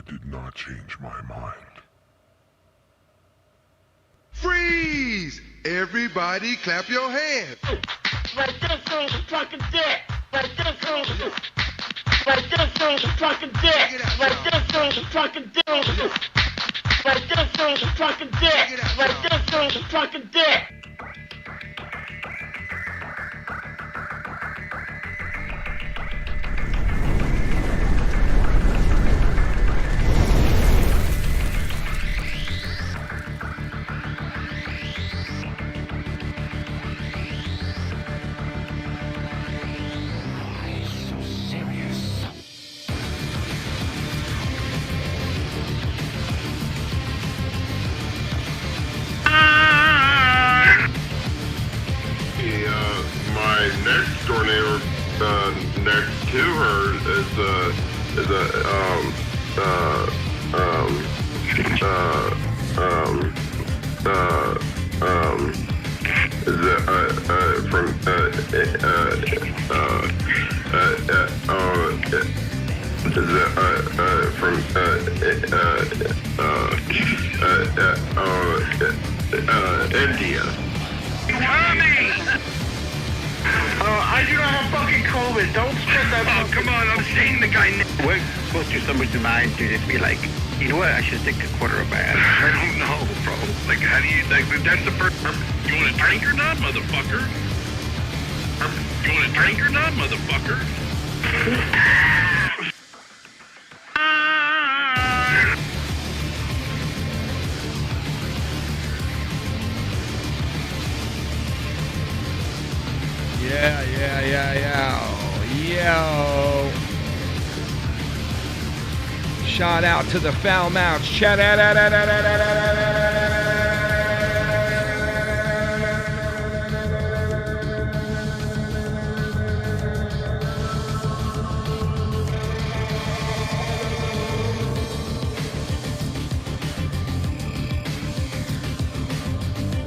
did not change my mind. Freeze! Everybody clap your hands. Right this thing's a fucking dick. Right this thing's a Right this thing's a fucking dick. Right this thing's a fucking dick. Right this thing's a fucking dick. Right this thing's a fucking dick. Next door neighbor next to her is India. Tommy! I do not have fucking COVID. Don't spread that. Oh, come on. I'm seeing the guy. We're supposed to someone's mind to just be like, you know what? I should stick a quarter of my ass. I don't know, bro. Like, how do you, like, that's the first. You want a drink or not, motherfucker? You want a drink or not, motherfucker? Yo. Shout out to the Foulmouths chat.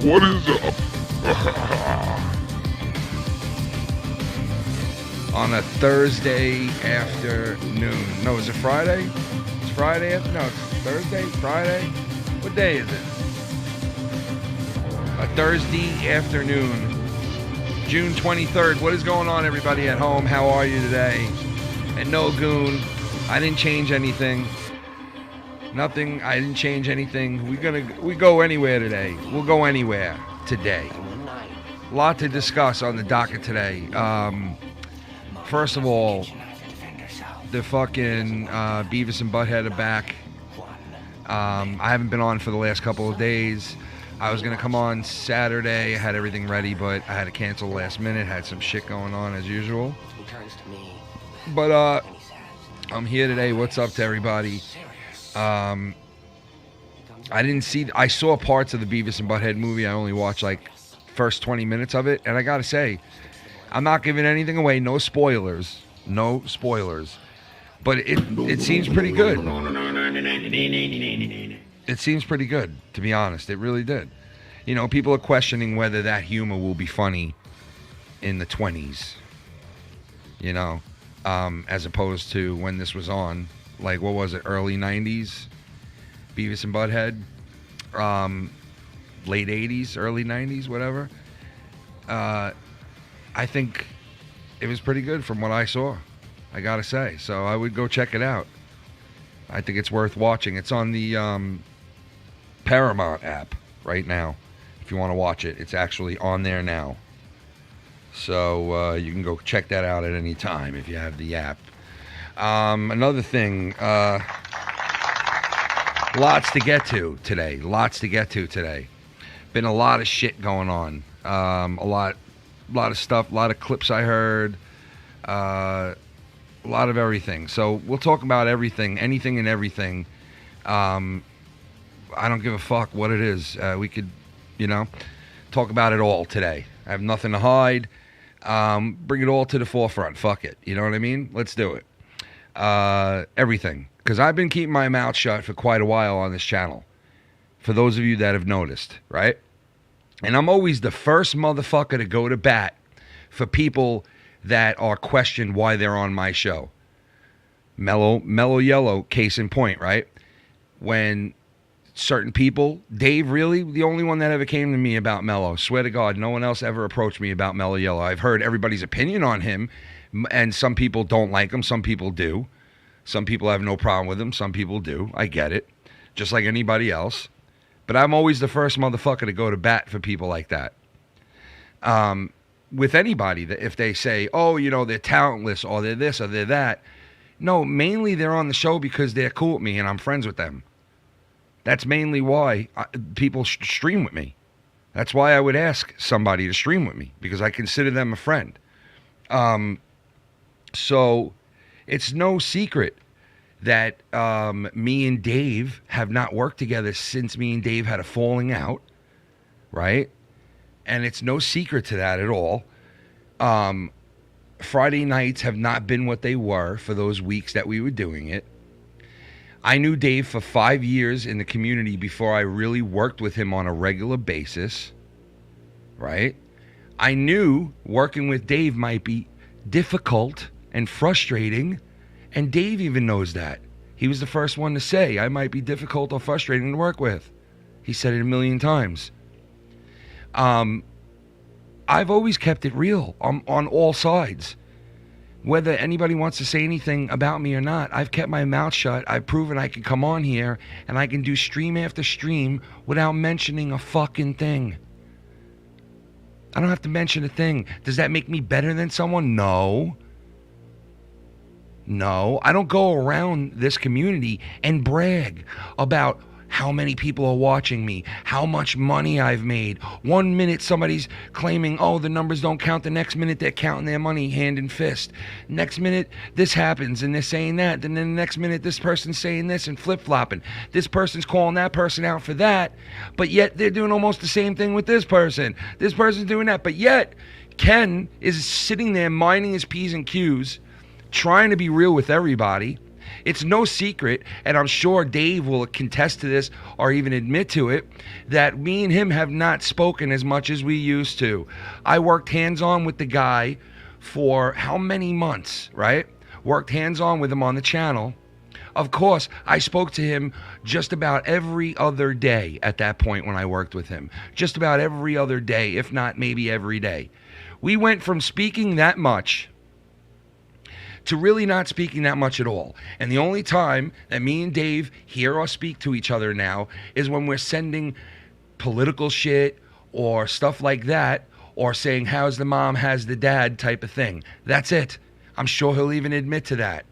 What is up? On a Thursday afternoon. No, is it Friday? It's Friday? No, it's Thursday? Friday? What day is it? A Thursday afternoon. June 23rd. What is going on, everybody at home? How are you today? And no, Goon, I didn't change anything. Nothing. I didn't change anything. We go anywhere today. We'll go anywhere today. A lot to discuss on the docket today. First of all, the fucking Beavis and ButtHead are back. I haven't been on for the last couple of days. I was going to come on Saturday. I had everything ready, but I had to cancel last minute. Had some shit going on as usual. But I'm here today. What's up to everybody? I saw parts of the Beavis and ButtHead movie. I only watched like first 20 minutes of it. And I got to say, I'm not giving anything away. No spoilers. No spoilers. But it seems pretty good. It seems pretty good, to be honest. It really did. You know, people are questioning whether that humor will be funny in the 20s. You know, as opposed to when this was on. Like, what was it? Early 90s? Beavis and ButtHead. Late 80s, early 90s, whatever. I think it was pretty good from what I saw, I gotta say. So I would go check it out. I think it's worth watching. It's on the Paramount app right now. If you want to watch it, it's actually on there now. So you can go check that out at any time if you have the app. Another thing, lots to get to today. Been a lot of shit going on. A lot of stuff, a lot of clips I heard, a lot of everything. So we'll talk about everything, anything and everything. I don't give a fuck what it is. We could, talk about it all today. I have nothing to hide. Bring it all to the forefront. Fuck it. You know what I mean? Let's do it. Everything. Because I've been keeping my mouth shut for quite a while on this channel. For those of you that have noticed, right? And I'm always the first motherfucker to go to bat for people that are questioned why they're on my show. Mellow Yellow, case in point, right? When certain people, Dave really, the only one that ever came to me about Mellow. Swear to God, no one else ever approached me about Mellow Yellow. I've heard everybody's opinion on him, and some people don't like him, some people do. Some people have no problem with him, some people do. I get it, just like anybody else. But I'm always the first motherfucker to go to bat for people like that. With anybody, that if they say, oh, you know, they're talentless, or they're this, or they're that. No, mainly they're on the show because they're cool with me and I'm friends with them. That's mainly why people stream with me. That's why I would ask somebody to stream with me, because I consider them a friend. So it's no secret that me and Dave have not worked together since me and Dave had a falling out, right? And it's no secret to that at all. Friday nights have not been what they were for those weeks that we were doing it. I knew Dave for 5 years in the community before I really worked with him on a regular basis, right? I knew working with Dave might be difficult and frustrating, and Dave even knows that. He was the first one to say, I might be difficult or frustrating to work with. He said it a million times. I've always kept it real on all sides. Whether anybody wants to say anything about me or not, I've kept my mouth shut. I've proven I can come on here and I can do stream after stream without mentioning a fucking thing. I don't have to mention a thing. Does that make me better than someone? No. No. I don't go around this community and brag about how many people are watching me, how much money I've made. 1 minute somebody's claiming, oh, the numbers don't count. The next minute they're counting their money hand and fist. Next minute this happens and they're saying that. And then the next minute this person's saying this and flip-flopping. This person's calling that person out for that. But yet they're doing almost the same thing with this person. This person's doing that. But yet Ken is sitting there minding his P's and Q's, trying to be real with everybody. It's no secret, and I'm sure Dave will contest to this or even admit to it, that me and him have not spoken as much as we used to. I worked hands-on with the guy for how many months, right? Worked hands-on with him on the channel. Of course, I spoke to him just about every other day at that point when I worked with him. Just about every other day, if not maybe every day. We went from speaking that much to really not speaking that much at all. And the only time that me and Dave hear or speak to each other now is when we're sending political shit or stuff like that, or saying, how's the mom, how's the dad type of thing. That's it. I'm sure he'll even admit to that.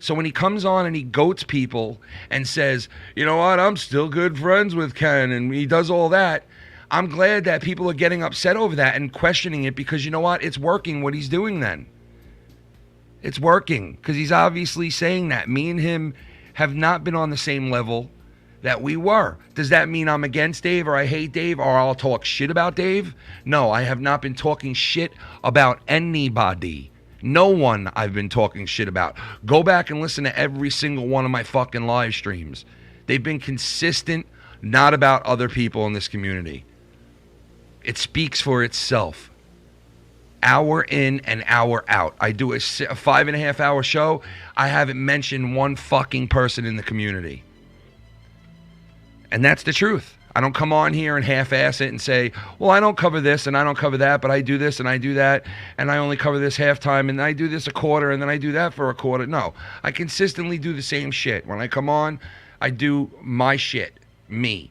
So when he comes on and he goats people and says, you know what, I'm still good friends with Ken, and he does all that, I'm glad that people are getting upset over that and questioning it, because you know what, it's working what he's doing then. It's working, because he's obviously saying that. Me and him have not been on the same level that we were. Does that mean I'm against Dave, or I hate Dave, or I'll talk shit about Dave? No, I have not been talking shit about anybody. No one I've been talking shit about. Go back and listen to every single one of my fucking live streams. They've been consistent, not about other people in this community. It speaks for itself. Hour in and hour out. I do a 5.5 hour show. I haven't mentioned one fucking person in the community. And that's the truth. I don't come on here and half-ass it and say, well, I don't cover this and I don't cover that, but I do this and I do that, and I only cover this halftime, and I do this a quarter, and then I do that for a quarter. No, I consistently do the same shit. When I come on, I do my shit. Me.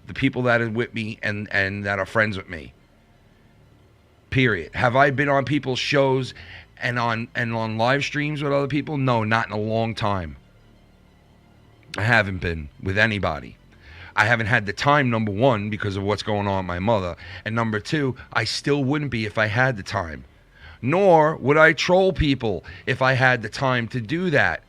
The people that are with me and that are friends with me. Period. Have I been on people's shows and on live streams with other people? No, not in a long time. I haven't been with anybody. I haven't had the time, number one, because of what's going on with my mother. And number two, I still wouldn't be if I had the time. Nor would I troll people if I had the time to do that.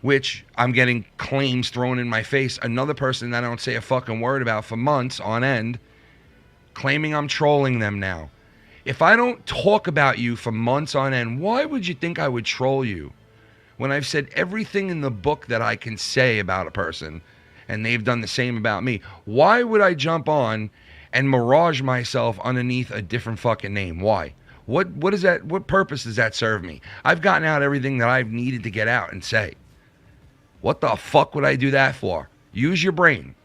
Which I'm getting claims thrown in my face. Another person that I don't say a fucking word about for months on end, claiming I'm trolling them now. If I don't talk about you for months on end, why would you think I would troll you? When I've said everything in the book that I can say about a person, and they've done the same about me, why would I jump on and mirage myself underneath a different fucking name? Why? What is that? What purpose does that serve me? I've gotten out everything that I've needed to get out and say. What the fuck would I do that for? Use your brain.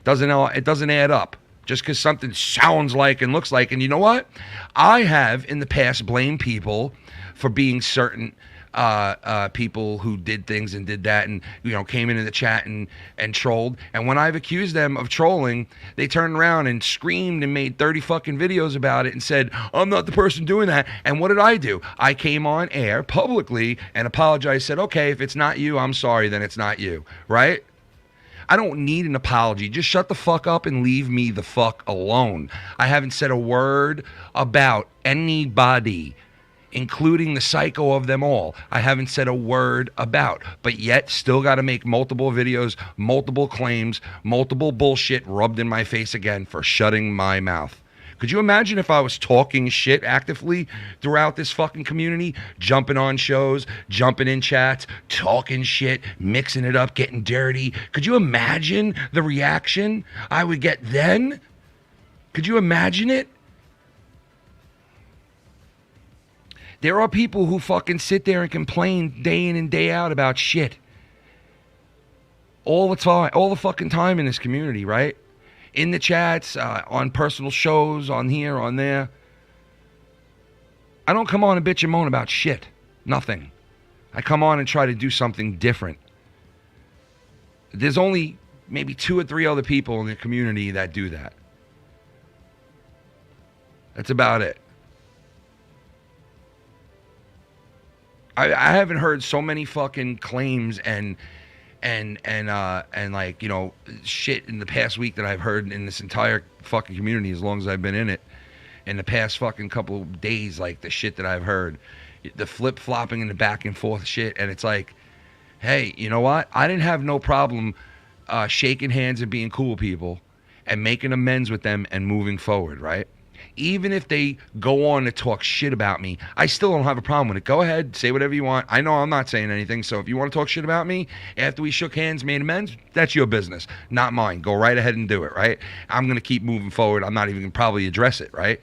It doesn't add up. Just because something sounds like and looks like. And you know what? I have in the past blamed people for being certain people who did things and did that and, you know, came into the chat and trolled. And when I've accused them of trolling, they turned around and screamed and made 30 fucking videos about it and said, I'm not the person doing that. And what did I do? I came on air publicly and apologized, said, okay, if it's not you, I'm sorry, then it's not you, right? I don't need an apology. Just shut the fuck up and leave me the fuck alone. I haven't said a word about anybody, including the psycho of them all. I haven't said a word about, but yet still got to make multiple videos, multiple claims, multiple bullshit rubbed in my face again for shutting my mouth. Could you imagine if I was talking shit actively throughout this fucking community, jumping on shows, jumping in chats, talking shit, mixing it up, getting dirty? Could you imagine the reaction I would get then? Could you imagine it? There are people who fucking sit there and complain day in and day out about shit. All the time, all the fucking time in this community, right? In the chats, on personal shows, on here, on there. I don't come on and bitch and moan about shit. Nothing. I come on and try to do something different. There's only maybe 2 or 3 other people in the community that do that. That's about it. I haven't heard so many fucking claims and like, you know, shit in the past week that I've heard in this entire fucking community as long as I've been in it. In the past fucking couple of days, like the shit that I've heard. The flip-flopping and the back and forth shit. And it's like, hey, you know what? I didn't have no problem shaking hands and being cool with people and making amends with them and moving forward, right? Even if they go on to talk shit about me, I still don't have a problem with it. Go ahead, say whatever you want. I know I'm not saying anything, so if you want to talk shit about me after we shook hands, made amends, that's your business, not mine. Go right ahead and do it, right? I'm going to keep moving forward. I'm not even going to probably address it, right?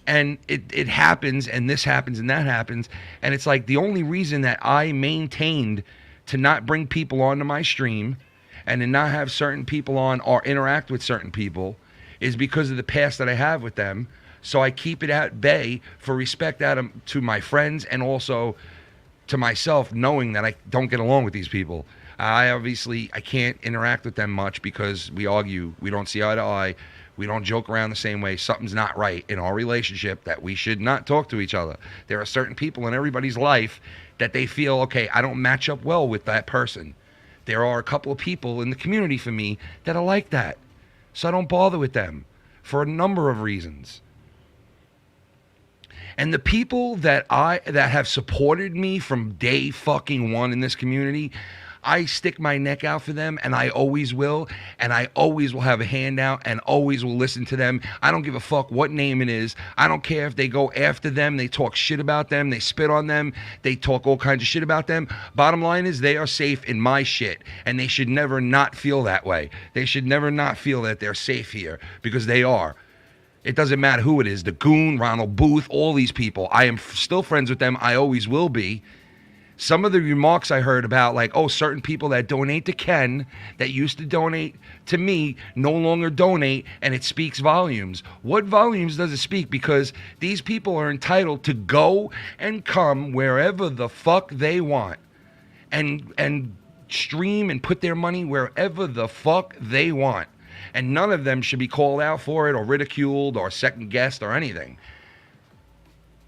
And it happens, and this happens, and that happens, and it's like the only reason that I maintained to not bring people onto my stream and to not have certain people on or interact with certain people is because of the past that I have with them. So I keep it at bay for respect to my friends and also to myself, knowing that I don't get along with these people. I can't interact with them much because we argue, we don't see eye to eye, we don't joke around the same way. Something's not right in our relationship that we should not talk to each other. There are certain people in everybody's life that they feel, okay, I don't match up well with that person. There are a couple of people in the community for me that are like that. So I don't bother with them for a number of reasons. And the people that have supported me from day fucking one in this community, I stick my neck out for them, and I always will, and I always will have a hand out and always will listen to them. I don't give a fuck what name it is. I don't care if they go after them, they talk shit about them, they spit on them, they talk all kinds of shit about them. Bottom line is they are safe in my shit, and they should never not feel that way. They should never not feel that they're safe here, because they are. It doesn't matter who it is, the Goon, Ronald Booth, all these people. I am still friends with them. I always will be. Some of the remarks I heard about, like, oh, certain people that donate to Ken, that used to donate to me, no longer donate, and it speaks volumes. What volumes does it speak? Because these people are entitled to go and come wherever the fuck they want and stream and put their money wherever the fuck they want. And none of them should be called out for it or ridiculed or second-guessed or anything.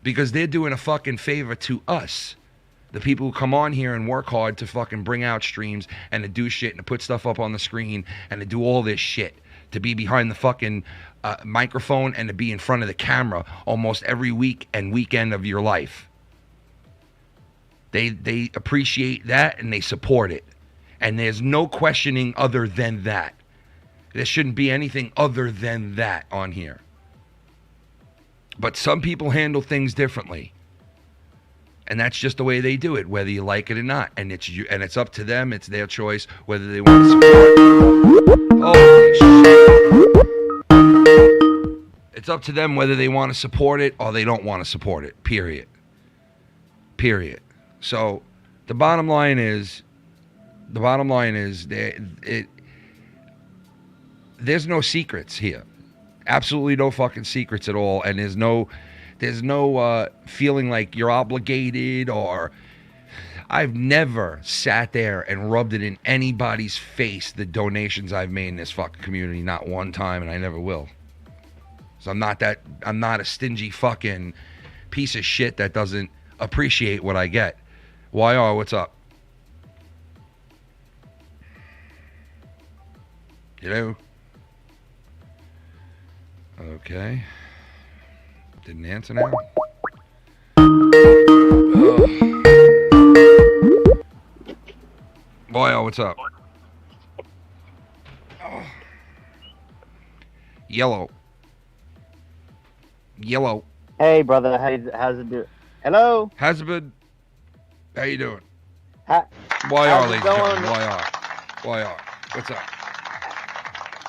Because they're doing a fucking favor to us. The people who come on here and work hard to fucking bring out streams and to do shit and to put stuff up on the screen and to do all this shit. To be behind the fucking microphone and to be in front of the camera almost every week and weekend of your life. They appreciate that and they support it. And there's no questioning other than that. There shouldn't be anything other than that on here. But some people handle things differently. And that's just the way they do it, whether you like it or not. And it's up to them. It's their choice whether they want to support. Holy shit. It's up to them whether they want to support it or they don't want to support it. Period. So the bottom line is there's no secrets here. Absolutely no fucking secrets at all. And there's no feeling like you're obligated, or I've never sat there and rubbed it in anybody's face, the donations I've made in this fucking community. Not one time, and I never will. So I'm not a stingy fucking piece of shit that doesn't appreciate what I get. YR, what's up? Hello? Okay. Didn't answer now. YR, what's up? Yellow. Hey, brother. How's it doing? Hello? How's it been? How you doing? YR, YR, ladies and gentlemen. YR. What's up?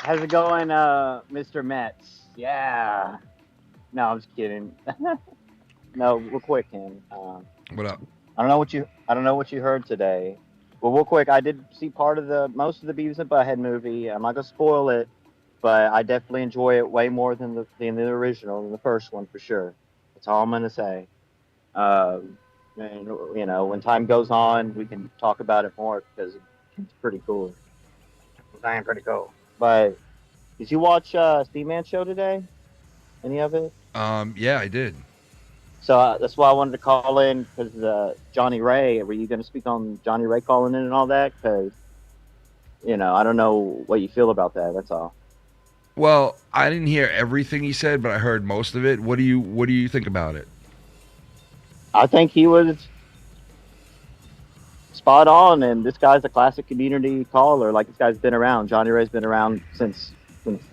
How's it going, Mr. Metz? Yeah. No, I'm just kidding. No, real quick, Ken. What up? I don't know what you heard today. Well, real quick, I did see most of the Beavis and ButtHead movie. I'm not gonna spoil it, but I definitely enjoy it way more than the original, than the first one for sure. That's all I'm gonna say. And you know, when time goes on, we can talk about it more because it's pretty cool. It's pretty cool. But did you watch Steamman show today? Any of it? Yeah, I did. So that's why I wanted to call in, because Johnny Ray, were you going to speak on Johnny Ray calling in and all that? Because, you know, I don't know what you feel about that. That's all. Well, I didn't hear everything he said, but I heard most of it. What do you think about it? I think he was spot on, and this guy's a classic community caller. Like, this guy's been around. Johnny Ray's been around since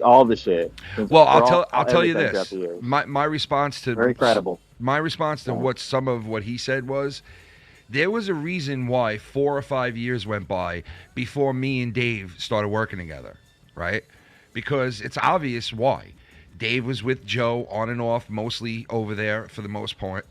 all the shit. Well, I'll tell you this. My response to very credible. My response to what he said was, there was a reason why 4 or 5 years went by before me and Dave started working together, right? Because it's obvious why. Dave was with Joe on and off, mostly over there for the most part,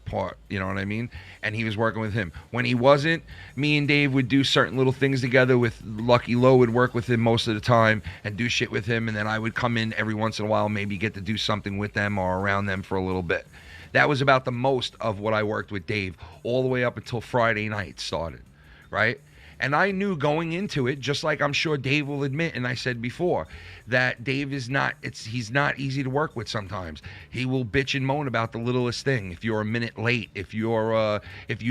you know what I mean? And he was working with him. When he wasn't, me and Dave would do certain little things together. With Lucky Lowe would work with him most of the time and do shit with him, and then I would come in every once in a while, maybe get to do something with them or around them for a little bit. That was about the most of what I worked with Dave, all the way up until Friday night started, right? And I knew going into it, just like I'm sure Dave will admit, and I said before, that Dave he's not easy to work with sometimes. He will bitch and moan about the littlest thing. If you're a minute late, if you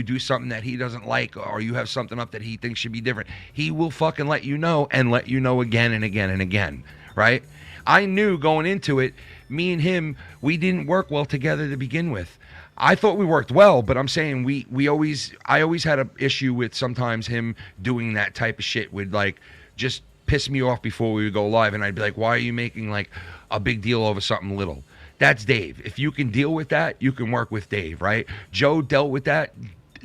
do something that he doesn't like, or you have something up that he thinks should be different, he will fucking let you know, and let you know again and again and again, right? I knew going into it, me and him, we didn't work well together to begin with. I thought we worked well, but I'm saying I always had an issue with sometimes him doing that type of shit, would like just piss me off before we would go live, and I'd be like, why are you making like a big deal over something little? That's Dave. If you can deal with that, you can work with Dave, right? Joe dealt with that.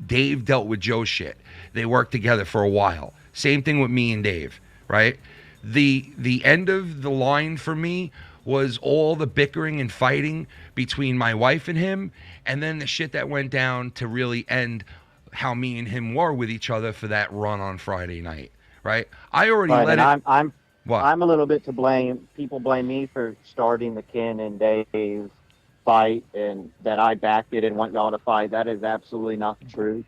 Dave dealt with Joe's shit. They worked together for a while. Same thing with me and Dave, right? The end of the line for me was all the bickering and fighting between my wife and him, and then the shit that went down to really end how me and him were with each other for that run on Friday night, right? I already let it. I'm a little bit to blame. People blame me for starting the Ken and Dave fight, and that I backed it and want y'all to fight. That is absolutely not the truth.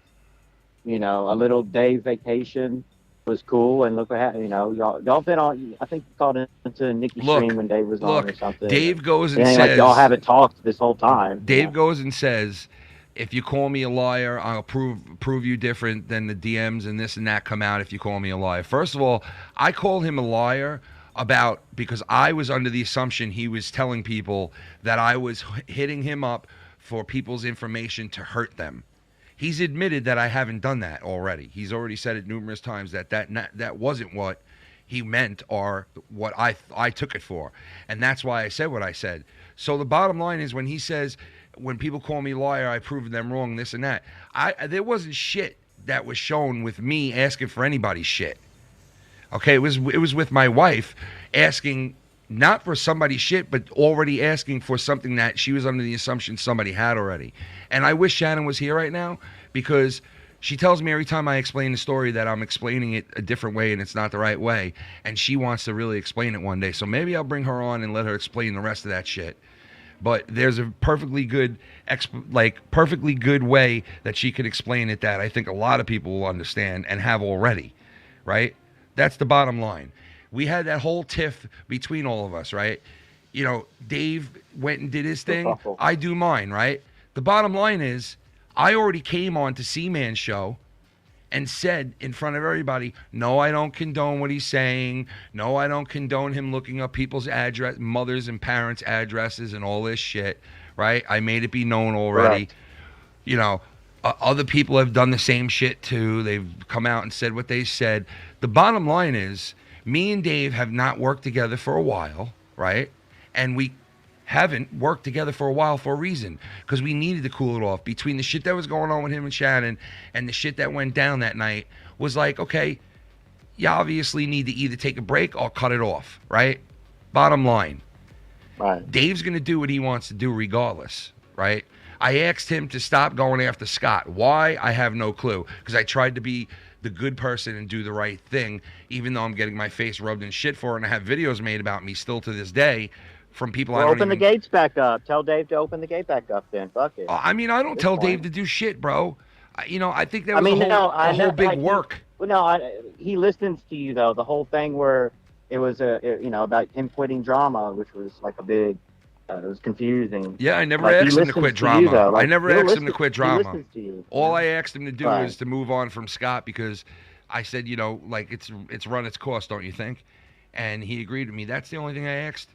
You know, a little Dave vacation was cool, and look what happened. You know, y'all been on. I think you called into Nikki's stream when Dave was on or something. Dave goes and says, like, y'all haven't talked this whole time. Dave goes and says, if you call me a liar, I'll prove you different than the DMs and this and that come out if you call me a liar. First of all, I call him a liar because I was under the assumption he was telling people that I was hitting him up for people's information to hurt them. He's admitted that I haven't done that already. He's already said it numerous times that wasn't what he meant or what I took it for. And that's why I said what I said. So the bottom line is, when he says, when people call me liar, I prove them wrong, this and that. There wasn't shit that was shown with me asking for anybody's shit. Okay, it was with my wife asking not for somebody's shit, but already asking for something that she was under the assumption somebody had already. And I wish Shannon was here right now, because she tells me every time I explain the story that I'm explaining it a different way and it's not the right way, and she wants to really explain it one day. So maybe I'll bring her on and let her explain the rest of that shit. But there's a perfectly good way that she could explain it that I think a lot of people will understand and have already, right? That's the bottom line. We had that whole tiff between all of us, right? You know, Dave went and did his thing. I do mine, right? The bottom line is, I already came on to C-Man's show and said in front of everybody, no, I don't condone what he's saying. No, I don't condone him looking up people's address, mothers and parents' addresses and all this shit, right? I made it be known already. Right. You know, other people have done the same shit too. They've come out and said what they said. The bottom line is, me and Dave have not worked together for a while, right? And we haven't worked together for a while for a reason, because we needed to cool it off. Between the shit that was going on with him and Shannon and the shit that went down that night, was like, okay, you obviously need to either take a break or cut it off, right? Bottom line. Right. Dave's going to do what he wants to do regardless, right? I asked him to stop going after Scott. Why? I have no clue, because I tried to be the good person and do the right thing, even though I'm getting my face rubbed in shit for it, and I have videos made about me still to this day from people I don't open the gates back up. Tell Dave to open the gate back up then. Fuck it. I mean, I don't tell Dave to do shit, bro. You know, I think that was a whole big work. He listens to you, though. The whole thing where it was, about him quitting drama, which was like a big, it was confusing. Yeah, I never asked him to quit drama. I never asked him to quit drama. All I asked him to do is to move on from Scott, because I said, you know, like, it's run its course, don't you think? And he agreed with me. That's the only thing I asked.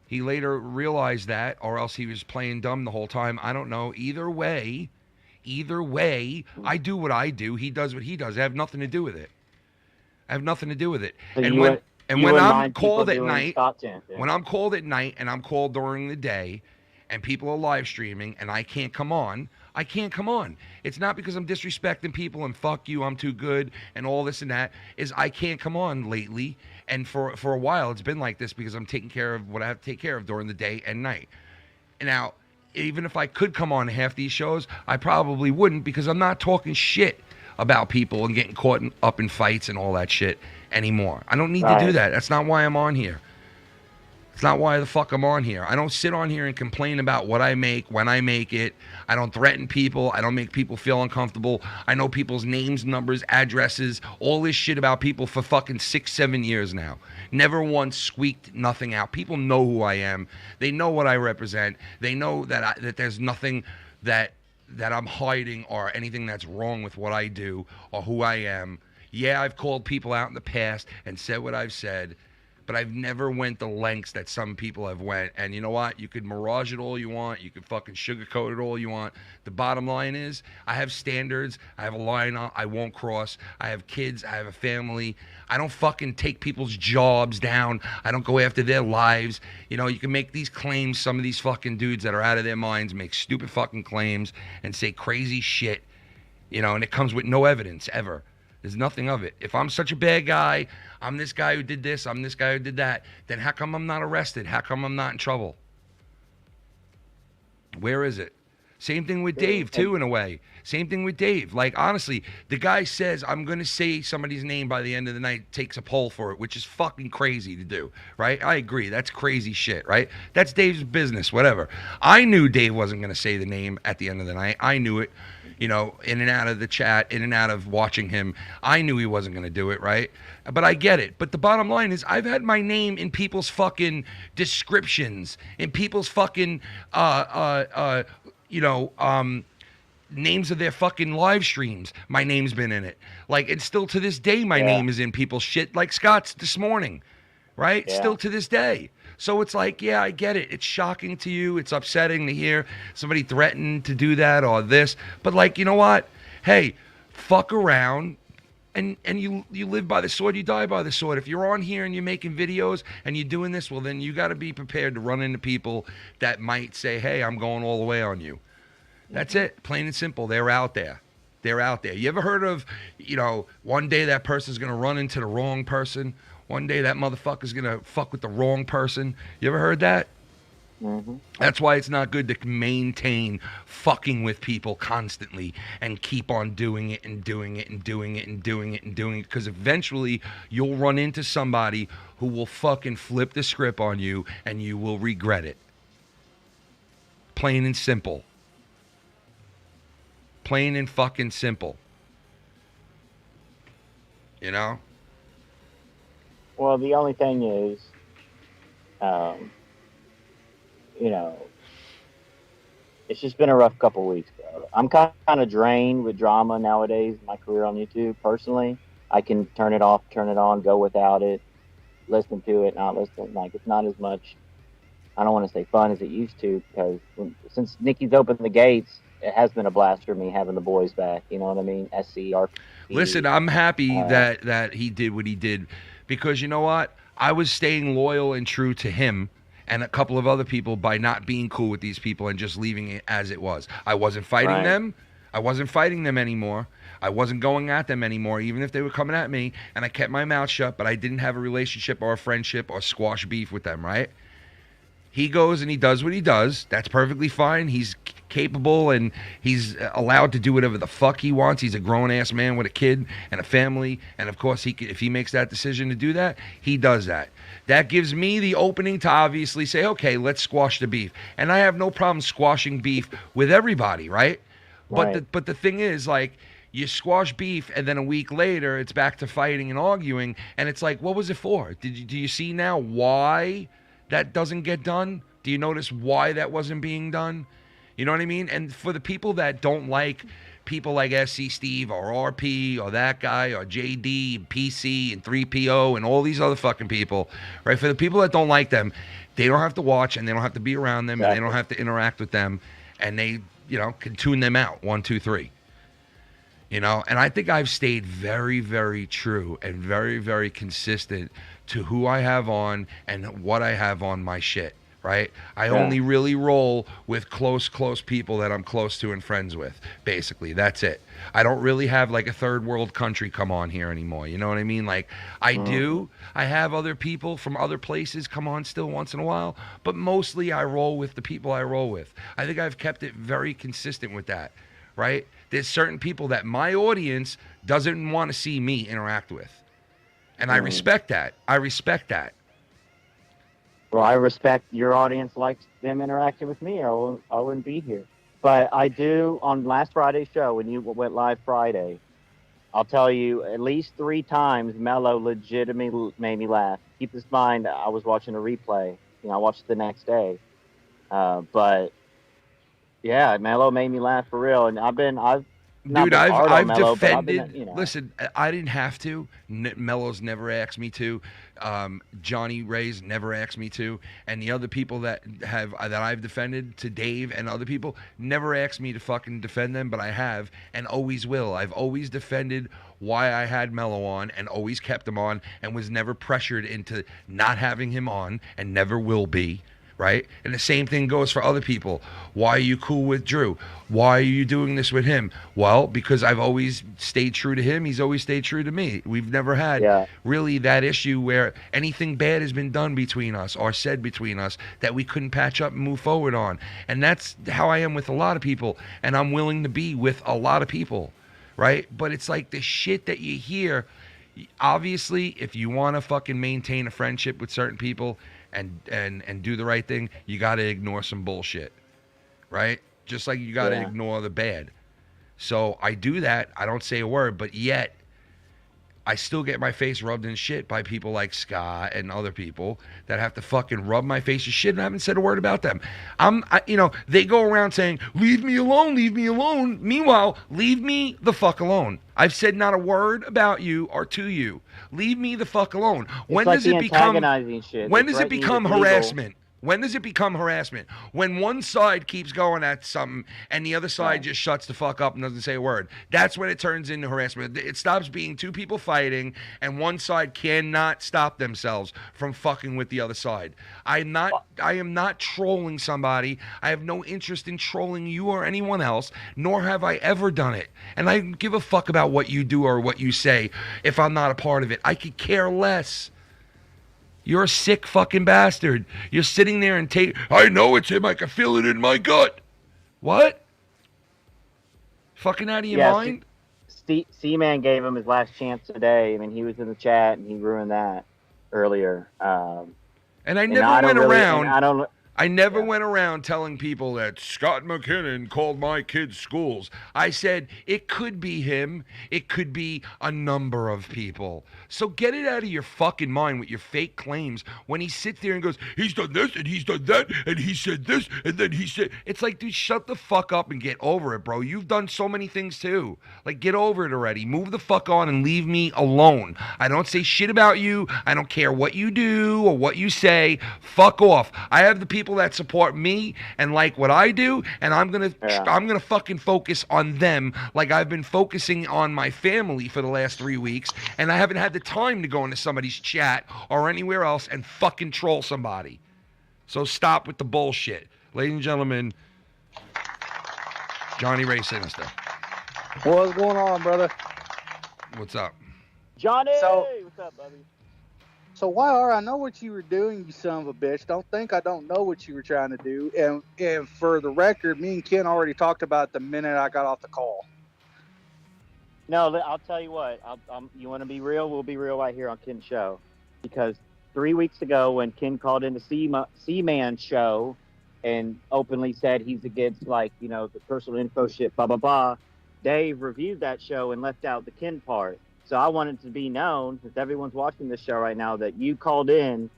He later realized that, or else he was playing dumb the whole time. I don't know. Either way, I do what I do. He does what he does. I have nothing to do with it. So when I'm called at night, when I'm called at night and I'm called during the day, and people are live streaming and I can't come on, I can't come on. It's not because I'm disrespecting people and fuck you, I'm too good and all this and that. Is I can't come on lately. And for a while, it's been like this because I'm taking care of what I have to take care of during the day and night. Now, even if I could come on half these shows, I probably wouldn't, because I'm not talking shit about people and getting caught up in fights and all that shit anymore. I don't need to do that. That's not why I'm on here. It's not why the fuck I'm on here. I don't sit on here and complain about what I make, when I make it. I don't threaten people. I don't make people feel uncomfortable. I know people's names, numbers, addresses, all this shit about people for fucking 6-7 years now. Never once squeaked nothing out. People know who I am. They know what I represent. They know that there's nothing that I'm hiding or anything that's wrong with what I do or who I am. Yeah, I've called people out in the past and said what I've said, but I've never went the lengths that some people have went. And you know what? You could mirage it all you want. You could fucking sugarcoat it all you want. The bottom line is, I have standards. I have a line I won't cross. I have kids. I have a family. I don't fucking take people's jobs down. I don't go after their lives. You know, you can make these claims. Some of these fucking dudes that are out of their minds make stupid fucking claims and say crazy shit, you know, and it comes with no evidence ever. There's nothing of it. If I'm such a bad guy, I'm this guy who did this, I'm this guy who did that, then how come I'm not arrested? How come I'm not in trouble? Where is it? Same thing with Dave, too, in a way. Same thing with Dave. Like, honestly, the guy says, I'm going to say somebody's name by the end of the night, takes a poll for it, which is fucking crazy to do, right? I agree. That's crazy shit, right? That's Dave's business, whatever. I knew Dave wasn't going to say the name at the end of the night. I knew it. You know, in and out of the chat, in and out of watching him, I knew he wasn't going to do it, right? But I get it. But the bottom line is, I've had my name in people's fucking descriptions, in people's fucking, names of their fucking live streams. My name's been in it. Like, and still to this day, my name is in people's shit, like Scott's this morning, right? Yeah. Still to this day. So it's like, yeah, I get it. It's shocking to you. It's upsetting to hear somebody threaten to do that or this. But, like, you know what? Hey, fuck around and you live by the sword, you die by the sword. If you're on here and you're making videos and you're doing this, well, then you got to be prepared to run into people that might say, hey, I'm going all the way on you. That's it. Plain and simple. They're out there. they're out there. You ever heard of, one day that person's going to run into the wrong person? One day that motherfucker's going to fuck with the wrong person? You ever heard that? Mm-hmm. That's why it's not good to maintain fucking with people constantly and keep on doing it and doing it and doing it and doing it and doing it, because eventually you'll run into somebody who will fucking flip the script on you and you will regret it. Plain and simple. Plain and fucking simple. You know? Well, the only thing is, it's just been a rough couple weeks, bro. I'm kind of drained with drama nowadays. My career on YouTube, personally, I can turn it off, turn it on, go without it, listen to it, not listen. Like, it's not as much. I don't want to say fun as it used to, because since Nikki's opened the gates, it has been a blast for me having the boys back. You know what I mean? SCRP. Listen, I'm happy that he did what he did, because you know what? I was staying loyal and true to him and a couple of other people by not being cool with these people and just leaving it as it was. I wasn't fighting them. I wasn't fighting them anymore. I wasn't going at them anymore, even if they were coming at me, and I kept my mouth shut, but I didn't have a relationship or a friendship or squash beef with them, right? He goes and he does what he does. That's perfectly fine. He's capable and he's allowed to do whatever the fuck he wants. He's a grown-ass man with a kid and a family. And, of course, if he makes that decision to do that, he does that. That gives me the opening to obviously say, okay, let's squash the beef. And I have no problem squashing beef with everybody, right? But the thing is, like, you squash beef and then a week later it's back to fighting and arguing. And it's like, what was it for? Do you see now why that doesn't get done? Do you notice why that wasn't being done? You know what I mean? And for the people that don't like people like SC Steve or RP or that guy or JD and PC and 3PO and all these other fucking people, right? For the people that don't like them, they don't have to watch and they don't have to be around them and they don't have to interact with them, and they, can tune them out. 1, 2, 3. And I think I've stayed very, very true and very, very consistent to who I have on and what I have on my shit, right? I only really roll with close people that I'm close to and friends with, basically. That's it. I don't really have like a third world country come on here anymore. You know what I mean? Like, I do. I have other people from other places come on still once in a while, but mostly I roll with the people I roll with. I think I've kept it very consistent with that, right? There's certain people that my audience doesn't want to see me interact with. And I respect that. Well, I respect your audience likes them interacting with me, or I wouldn't be here. But I do, on last Friday's show, when you went live Friday, I'll tell you at least 3 times Mello legitimately made me laugh. Keep this in mind, I was watching a replay. I watched it the next day. But yeah, Mello made me laugh for real. And I've defended. Listen, I didn't have to. Mello's never asked me to. Johnny Ray's never asked me to, and the other people that I've defended, to Dave and other people, never asked me to fucking defend them, but I have and always will. I've always defended why I had Mello on and always kept him on and was never pressured into not having him on and never will be. Right? And the same thing goes for other people. Why are you cool with Drew? Why are you doing this with him? Well, because I've always stayed true to him. He's always stayed true to me. We've never had really that issue where anything bad has been done between us or said between us that we couldn't patch up and move forward on. And that's how I am with a lot of people. And I'm willing to be with a lot of people. Right? But it's like the shit that you hear. Obviously, if you want to fucking maintain a friendship with certain people and do the right thing, you got to ignore some bullshit, right? Just like you got to ignore the bad. So I do that. I don't say a word, but yet I still get my face rubbed in shit by people like Scott and other people that have to fucking rub my face in shit, and I haven't said a word about them. They go around saying, leave me alone, leave me alone. Meanwhile, leave me the fuck alone. I've said not a word about you or to you. Leave me the fuck alone. When does it become harassment? When does it become harassment? When one side keeps going at something and the other side just shuts the fuck up and doesn't say a word. That's when it turns into harassment. It stops being two people fighting and one side cannot stop themselves from fucking with the other side. I am not trolling somebody. I have no interest in trolling you or anyone else, nor have I ever done it. And I don't give a fuck about what you do or what you say if I'm not a part of it. I could care less. You're a sick fucking bastard. You're sitting there and I know it's him. I can feel it in my gut. What? Fucking out of your mind? C-Man gave him his last chance today. I mean, he was in the chat and he ruined that earlier. And I never went around. I never went around telling people that Scott McKinnon called my kids schools. I said it could be him. It could be a number of people. So get it out of your fucking mind with your fake claims when he sits there and goes, he's done this and he's done that and he said this and then he said... It's like, dude, shut the fuck up and get over it, bro. You've done so many things too. Like, get over it already. Move the fuck on and leave me alone. I don't say shit about you. I don't care what you do or what you say. Fuck off. I have the people that support me and like what I do, and I'm gonna fucking focus on them like I've been focusing on my family for the last 3 weeks, and I haven't had the time to go into somebody's chat or anywhere else and fucking troll somebody. So stop with the bullshit. Ladies and gentlemen, Johnny Ray Sinister. What's going on, brother? What's up? Johnny! What's up, buddy? So, YR, I know what you were doing, you son of a bitch. Don't think I don't know what you were trying to do. And for the record, me and Ken already talked about it the minute I got off the call. No, I'll tell you what. You want to be real? We'll be real right here on Ken's show. Because 3 weeks ago when Ken called in the C-Man show and openly said he's against, like, you know, the personal info shit, blah, blah, blah, Dave reviewed that show and left out the Ken part. So I wanted to be known, since everyone's watching this show right now, that you called in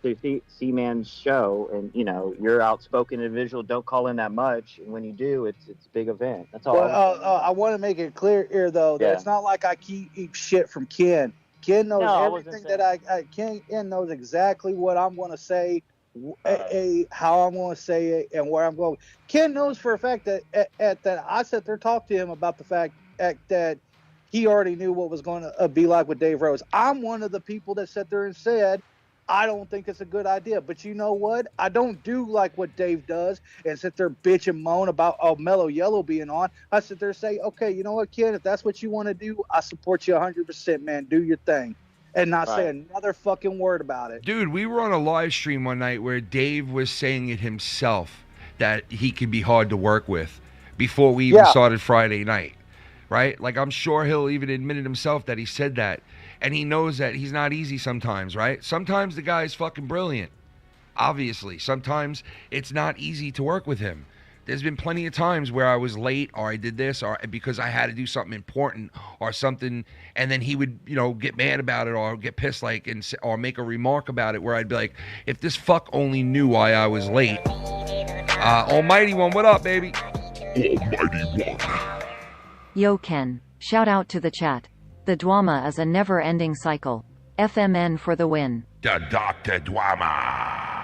to C-Man's show, and you know you're outspoken individual. Don't call in that much, and when you do, it's a big event. That's all. Well, I want to make it clear here, though, that it's not like I keep shit from Ken. Ken knows everything that Ken knows exactly what I'm going to say, how I'm going to say it, and where I'm going. Ken knows for a fact that that I sat there talked to him about the fact that he already knew what was going to be like with Dave Rose. I'm one of the people that sat there and said, I don't think it's a good idea. But you know what? I don't do like what Dave does and sit there bitch and moan about Mellow Yellow being on. I sit there and say, okay, you know what, Ken? If that's what you want to do, I support you 100%, man. Do your thing. And not say another fucking word about it. Dude, we were on a live stream one night where Dave was saying it himself that he could be hard to work with before we even started Friday night. Right? Like, I'm sure he'll even admit it himself that he said that. And he knows that he's not easy sometimes, right? Sometimes the guy's fucking brilliant. Obviously. Sometimes it's not easy to work with him. There's been plenty of times where I was late or I did this or because I had to do something important or something, and then he would, you know, get mad about it or get pissed or make a remark about it where I'd be like, if this fuck only knew why I was late. Almighty One, what up, baby? Almighty One. Yo Ken, shout out to the chat. The Dwama is a never-ending cycle. FMN for the win. The Dr. Dwama.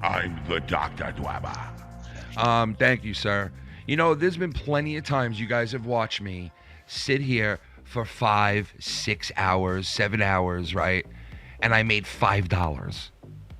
I'm the Dr. Dwama. Thank you, sir. You know, there's been plenty of times you guys have watched me sit here for 5, 6 hours, 7 hours, right? And I made $5.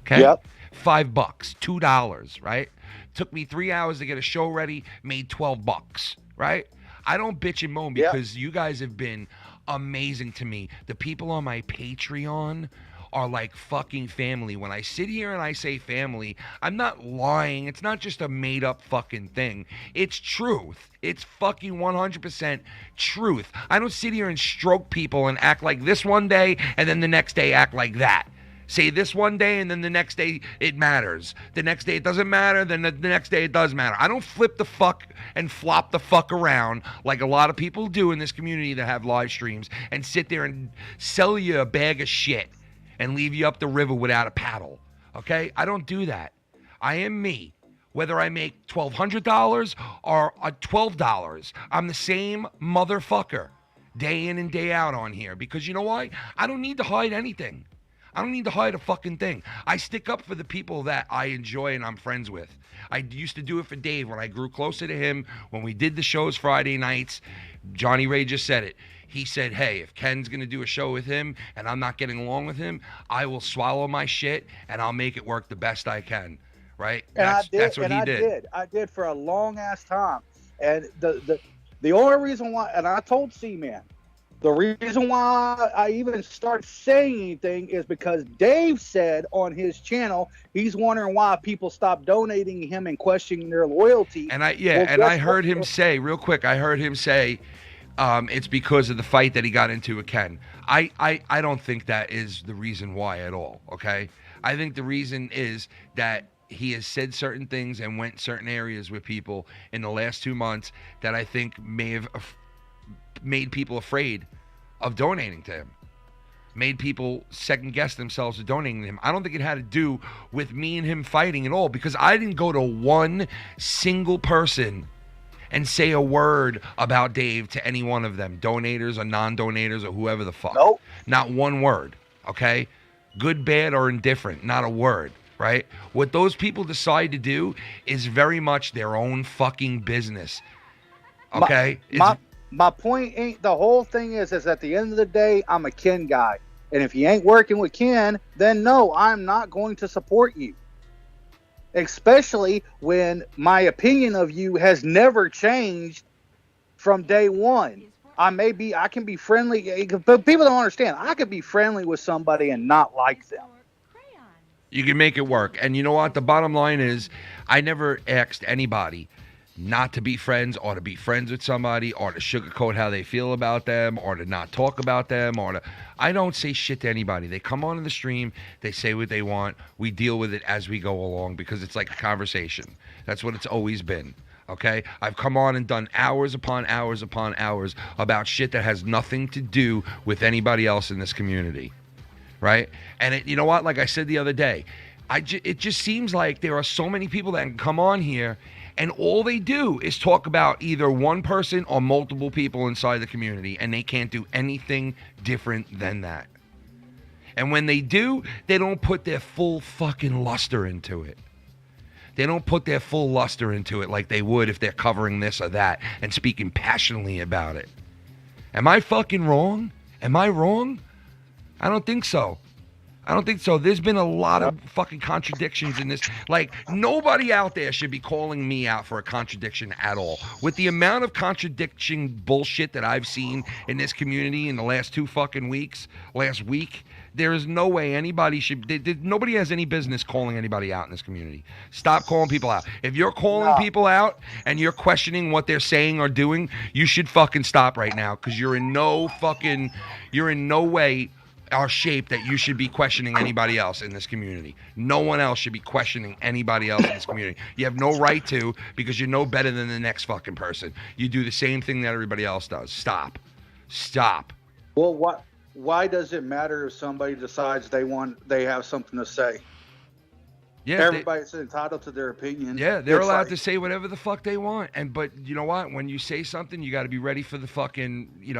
Okay? Yep. $5, $2, right? Took me 3 hours to get a show ready, made $12, right? I don't bitch and moan because you guys have been amazing to me. The people on my Patreon are like fucking family. When I sit here and I say family, I'm not lying. It's not just a made up fucking thing. It's truth. It's fucking 100% truth. I don't sit here and stroke people and act like this one day and then the next day act like that. Say this one day and then the next day it matters. The next day it doesn't matter, then the next day it does matter. I don't flip the fuck and flop the fuck around like a lot of people do in this community that have live streams and sit there and sell you a bag of shit and leave you up the river without a paddle. Okay? I don't do that. I am me. Whether I make $1,200 or $12, I'm the same motherfucker day in and day out on here. Because you know why? I don't need to hide anything. I don't need to hide a fucking thing. I stick up for the people that I enjoy and I'm friends with. I used to do it for Dave when I grew closer to him. When we did the shows Friday nights, Johnny Ray just said it. He said, hey, if Ken's going to do a show with him and I'm not getting along with him, I will swallow my shit and I'll make it work the best I can. Right? That's what he did. I did for a long ass time. And the only reason why, and I told C-Man, the reason why I even started saying anything is because Dave said on his channel he's wondering why people stop donating him and questioning their loyalty. And I heard him say, real quick, it's because of the fight that he got into with Ken. I don't think that is the reason why at all, okay? I think the reason is that he has said certain things and went certain areas with people in the last 2 months that I think may have made people afraid of donating to him. Made people second guess themselves of donating to him. I don't think it had to do with me and him fighting at all, because I didn't go to one single person and say a word about Dave to any one of them, donators or non-donators or whoever the fuck. Nope. Not one word, okay? Good, bad, or indifferent, not a word. Right? What those people decide to do is very much their own fucking business. Okay? My point ain't, the whole thing is at the end of the day, I'm a Ken guy. And if you ain't working with Ken, then no, I'm not going to support you. Especially when my opinion of you has never changed from day one. I can be friendly, but people don't understand. I could be friendly with somebody and not like them. You can make it work. And you know what? The bottom line is, I never asked anybody not to be friends or to be friends with somebody or to sugarcoat how they feel about them or to not talk about them I don't say shit to anybody. They come on the stream, they say what they want, we deal with it as we go along because it's like a conversation. That's what it's always been. Okay? I've come on and done hours upon hours upon hours about shit that has nothing to do with anybody else in this community. Right? And you know what? Like I said the other day, it just seems like there are so many people that can come on here and all they do is talk about either one person or multiple people inside the community, and they can't do anything different than that. And when they do, they don't put their full fucking luster into it. They don't put their full luster into it like they would if they're covering this or that and speaking passionately about it. Am I fucking wrong? Am I wrong? I don't think so. There's been a lot of fucking contradictions in this. Like, nobody out there should be calling me out for a contradiction at all. With the amount of contradiction bullshit that I've seen in this community in the last 2 fucking weeks, last week, there is no way anybody should... Nobody has any business calling anybody out in this community. Stop calling people out. If you're calling people out and you're questioning what they're saying or doing, you should fucking stop right now, because you're in no way... our shape that you should be questioning anybody else in this community. No one else should be questioning anybody else in this community. You have no right to, because you're no better than the next fucking person. You do the same thing that everybody else does. Stop. Well, why does it matter if somebody decides they have something to say? Yeah, everybody's entitled to their opinion. Yeah, they're allowed to say whatever the fuck they want. But you know what? When you say something, you got to be ready for the fucking, the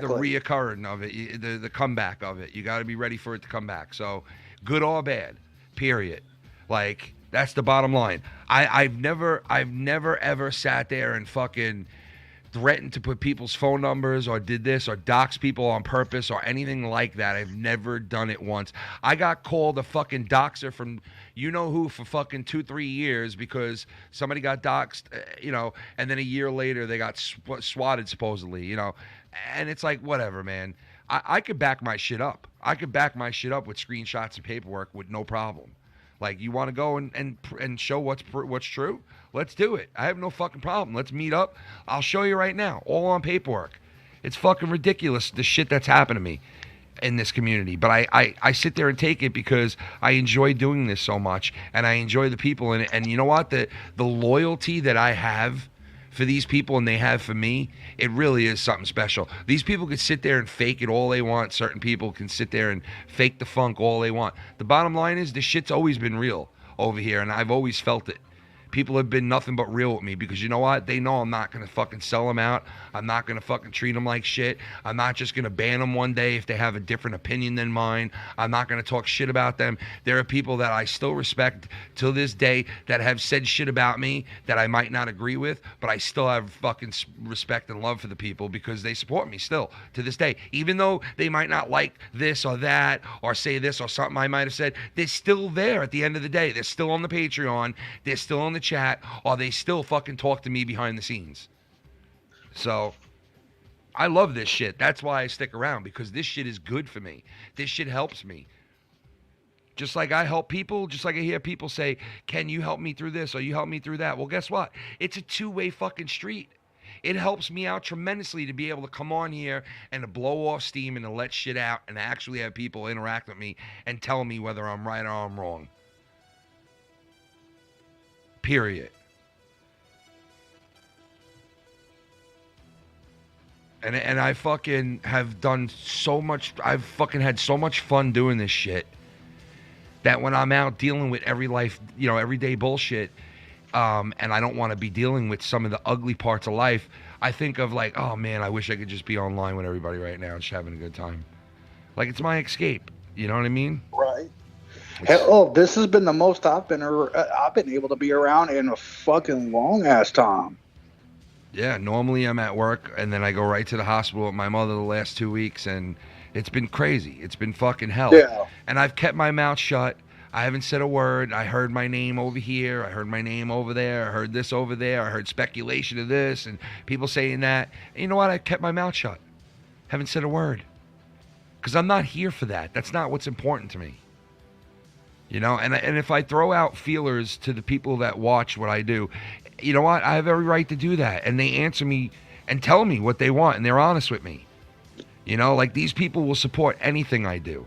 reoccurring of it, the comeback of it. You got to be ready for it to come back. So, good or bad, period. Like, that's the bottom line. I've never ever sat there and fucking threatened to put people's phone numbers or did this or dox people on purpose or anything like that. I've never done it once. I got called a fucking doxer from you-know-who for fucking 2-3 years because somebody got doxed, and then a year later they got swatted supposedly, and it's like, whatever, man. I could back my shit up. I could back my shit up with screenshots and paperwork with no problem. Like, you want to go and show what's true? Let's do it. I have no fucking problem. Let's meet up. I'll show you right now, all on paperwork. It's fucking ridiculous, the shit that's happened to me in this community. But I sit there and take it because I enjoy doing this so much, and I enjoy the people in it. And you know what? The loyalty that I have for these people and they have for me, it really is something special. These people can sit there and fake it all they want. Certain people can sit there and fake the funk all they want. The bottom line is, this shit's always been real over here, and I've always felt it. People have been nothing but real with me because you know what? They know I'm not going to fucking sell them out. I'm not going to fucking treat them like shit. I'm not just going to ban them one day if they have a different opinion than mine. I'm not going to talk shit about them. There are people that I still respect till this day that have said shit about me that I might not agree with, but I still have fucking respect and love for the people because they support me still to this day. Even though they might not like this or that or say this or something I might have said, they're still there at the end of the day. They're still on the Patreon. They're still on the chat, or they still fucking talk to me behind the scenes. So I love this shit. That's why I stick around, because this shit is good for me. This shit helps me. Just like I help people, just like I hear people say, can you help me through this or you help me through that? Well, guess what? It's a two-way fucking street. It helps me out tremendously to be able to come on here and to blow off steam and to let shit out and actually have people interact with me and tell me whether I'm right or I'm wrong. Period. And I fucking have done so much, I've fucking had so much fun doing this shit that when I'm out dealing with everyday bullshit, and I don't want to be dealing with some of the ugly parts of life, I think of like, oh man, I wish I could just be online with everybody right now and just having a good time. Like, it's my escape. You know what I mean? Right. Hell, this has been the most I've been able to be around in a fucking long ass time. Yeah, normally I'm at work and then I go right to the hospital with my mother the last 2 weeks, and it's been crazy. It's been fucking hell. Yeah. And I've kept my mouth shut. I haven't said a word. I heard my name over here. I heard my name over there. I heard this over there. I heard speculation of this and people saying that. And you know what? I kept my mouth shut. Haven't said a word. Because I'm not here for that. That's not what's important to me. You know, and if I throw out feelers to the people that watch what I do, you know what? I have every right to do that. And they answer me and tell me what they want, and they're honest with me. You know, like, these people will support anything I do.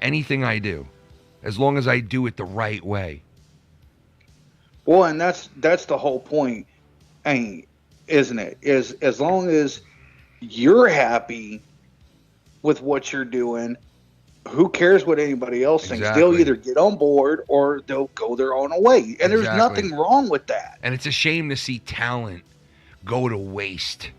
Anything I do. As long as I do it the right way. Well, and that's the whole point, isn't it? Is as long as you're happy with what you're doing, who cares what anybody else thinks? They'll either get on board or they'll go their own way. And there's nothing wrong with that. And it's a shame to see talent go to waste.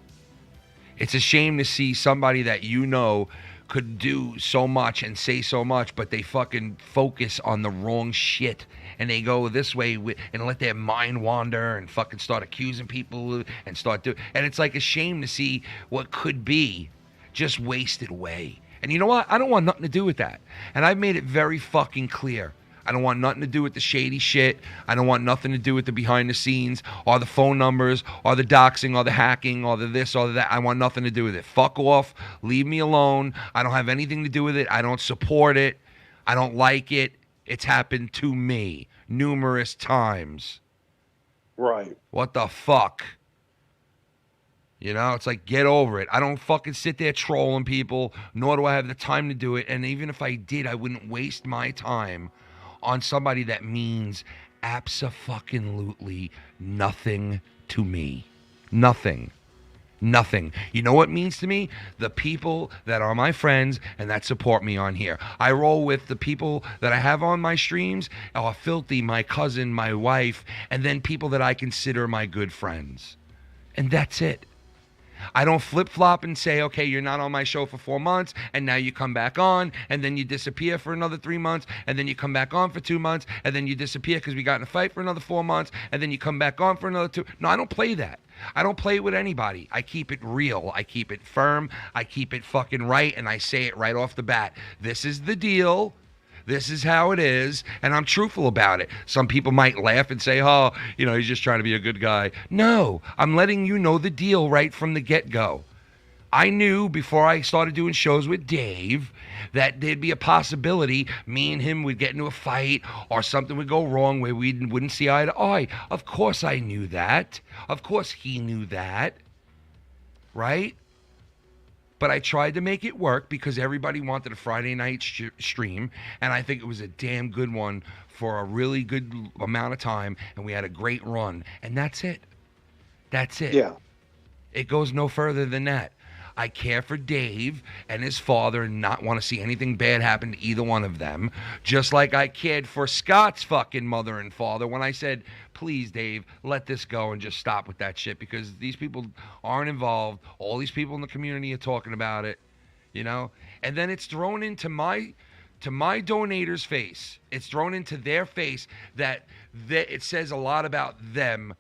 It's a shame to see somebody that you know could do so much and say so much, but they fucking focus on the wrong shit. And they go this way and let their mind wander and fucking start accusing people and start doing... And it's like a shame to see what could be just wasted away. And you know what? I don't want nothing to do with that. And I've made it very fucking clear. I don't want nothing to do with the shady shit. I don't want nothing to do with the behind the scenes or the phone numbers or the doxing or the hacking or the this or the that. I want nothing to do with it. Fuck off. Leave me alone. I don't have anything to do with it. I don't support it. I don't like it. It's happened to me numerous times. Right. What the fuck? You know, it's like, get over it. I don't fucking sit there trolling people, nor do I have the time to do it. And even if I did, I wouldn't waste my time on somebody that means abso-fucking-lutely nothing to me. Nothing. Nothing. You know what it means to me? The people that are my friends and that support me on here. I roll with the people that I have on my streams, are Filthy, my cousin, my wife, and then people that I consider my good friends. And that's it. I don't flip-flop and say, okay, you're not on my show for 4 months, and now you come back on, and then you disappear for another 3 months, and then you come back on for 2 months, and then you disappear because we got in a fight for another 4 months, and then you come back on for another 2. No, I don't play that. I don't play with anybody. I keep it real. I keep it firm. I keep it fucking right, and I say it right off the bat. This is the deal. This is how it is, and I'm truthful about it. Some people might laugh and say, oh, you know, he's just trying to be a good guy. No, I'm letting you know the deal right from the get-go. I knew before I started doing shows with Dave that there'd be a possibility me and him would get into a fight or something would go wrong where we wouldn't see eye to eye. Of course I knew that. Of course he knew that. Right? But I tried to make it work because everybody wanted a Friday night stream, and I think it was a damn good one for a really good amount of time, and we had a great run, and that's it. That's it. Yeah. It goes no further than that. I care for Dave and his father and not want to see anything bad happen to either one of them. Just like I cared for Scott's fucking mother and father when I said, please, Dave, let this go and just stop with that shit because these people aren't involved. All these people in the community are talking about it, you know? And then it's thrown into my donator's face. It's thrown into their face that it says a lot about them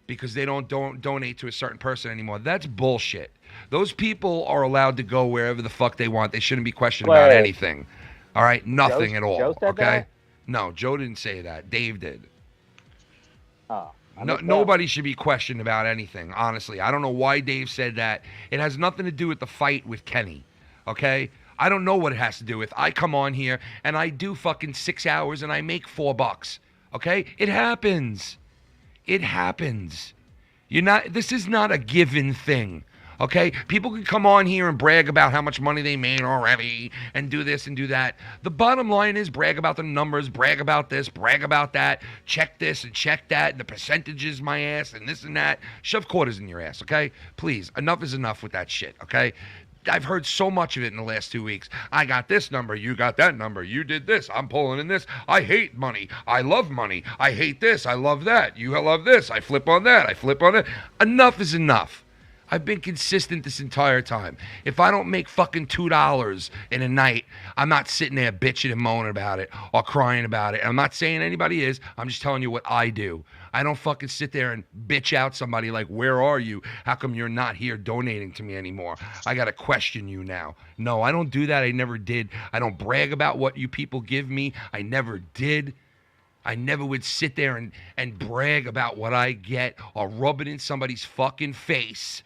because they don't donate to a certain person anymore. That's bullshit. Those people are allowed to go wherever the fuck they want. They shouldn't be questioned about anything. All right? Nothing at all. Joe said okay? That? No, Joe didn't say that. Dave did. Oh. Nobody should be questioned about anything, honestly. I don't know why Dave said that. It has nothing to do with the fight with Kenny. Okay? I don't know what it has to do with. I come on here and I do fucking 6 hours and I make $4. Okay? It happens. It happens. This is not a given thing. Okay? People can come on here and brag about how much money they made already and do this and do that. The bottom line is brag about the numbers, brag about this, brag about that, check this and check that, and the percentages my ass and this and that. Shove quarters in your ass, okay? Please, enough is enough with that shit, okay? I've heard so much of it in the last 2 weeks. I got this number. You got that number. You did this. I'm pulling in this. I hate money. I love money. I hate this. I love that. You love this. I flip on that. I flip on it. Enough is enough. I've been consistent this entire time. If I don't make fucking $2 in a night, I'm not sitting there bitching and moaning about it or crying about it. And I'm not saying anybody is. I'm just telling you what I do. I don't fucking sit there and bitch out somebody like, where are you? How come you're not here donating to me anymore? I got to question you now. No, I don't do that. I never did. I don't brag about what you people give me. I never did. I never would sit there and brag about what I get or rub it in somebody's fucking face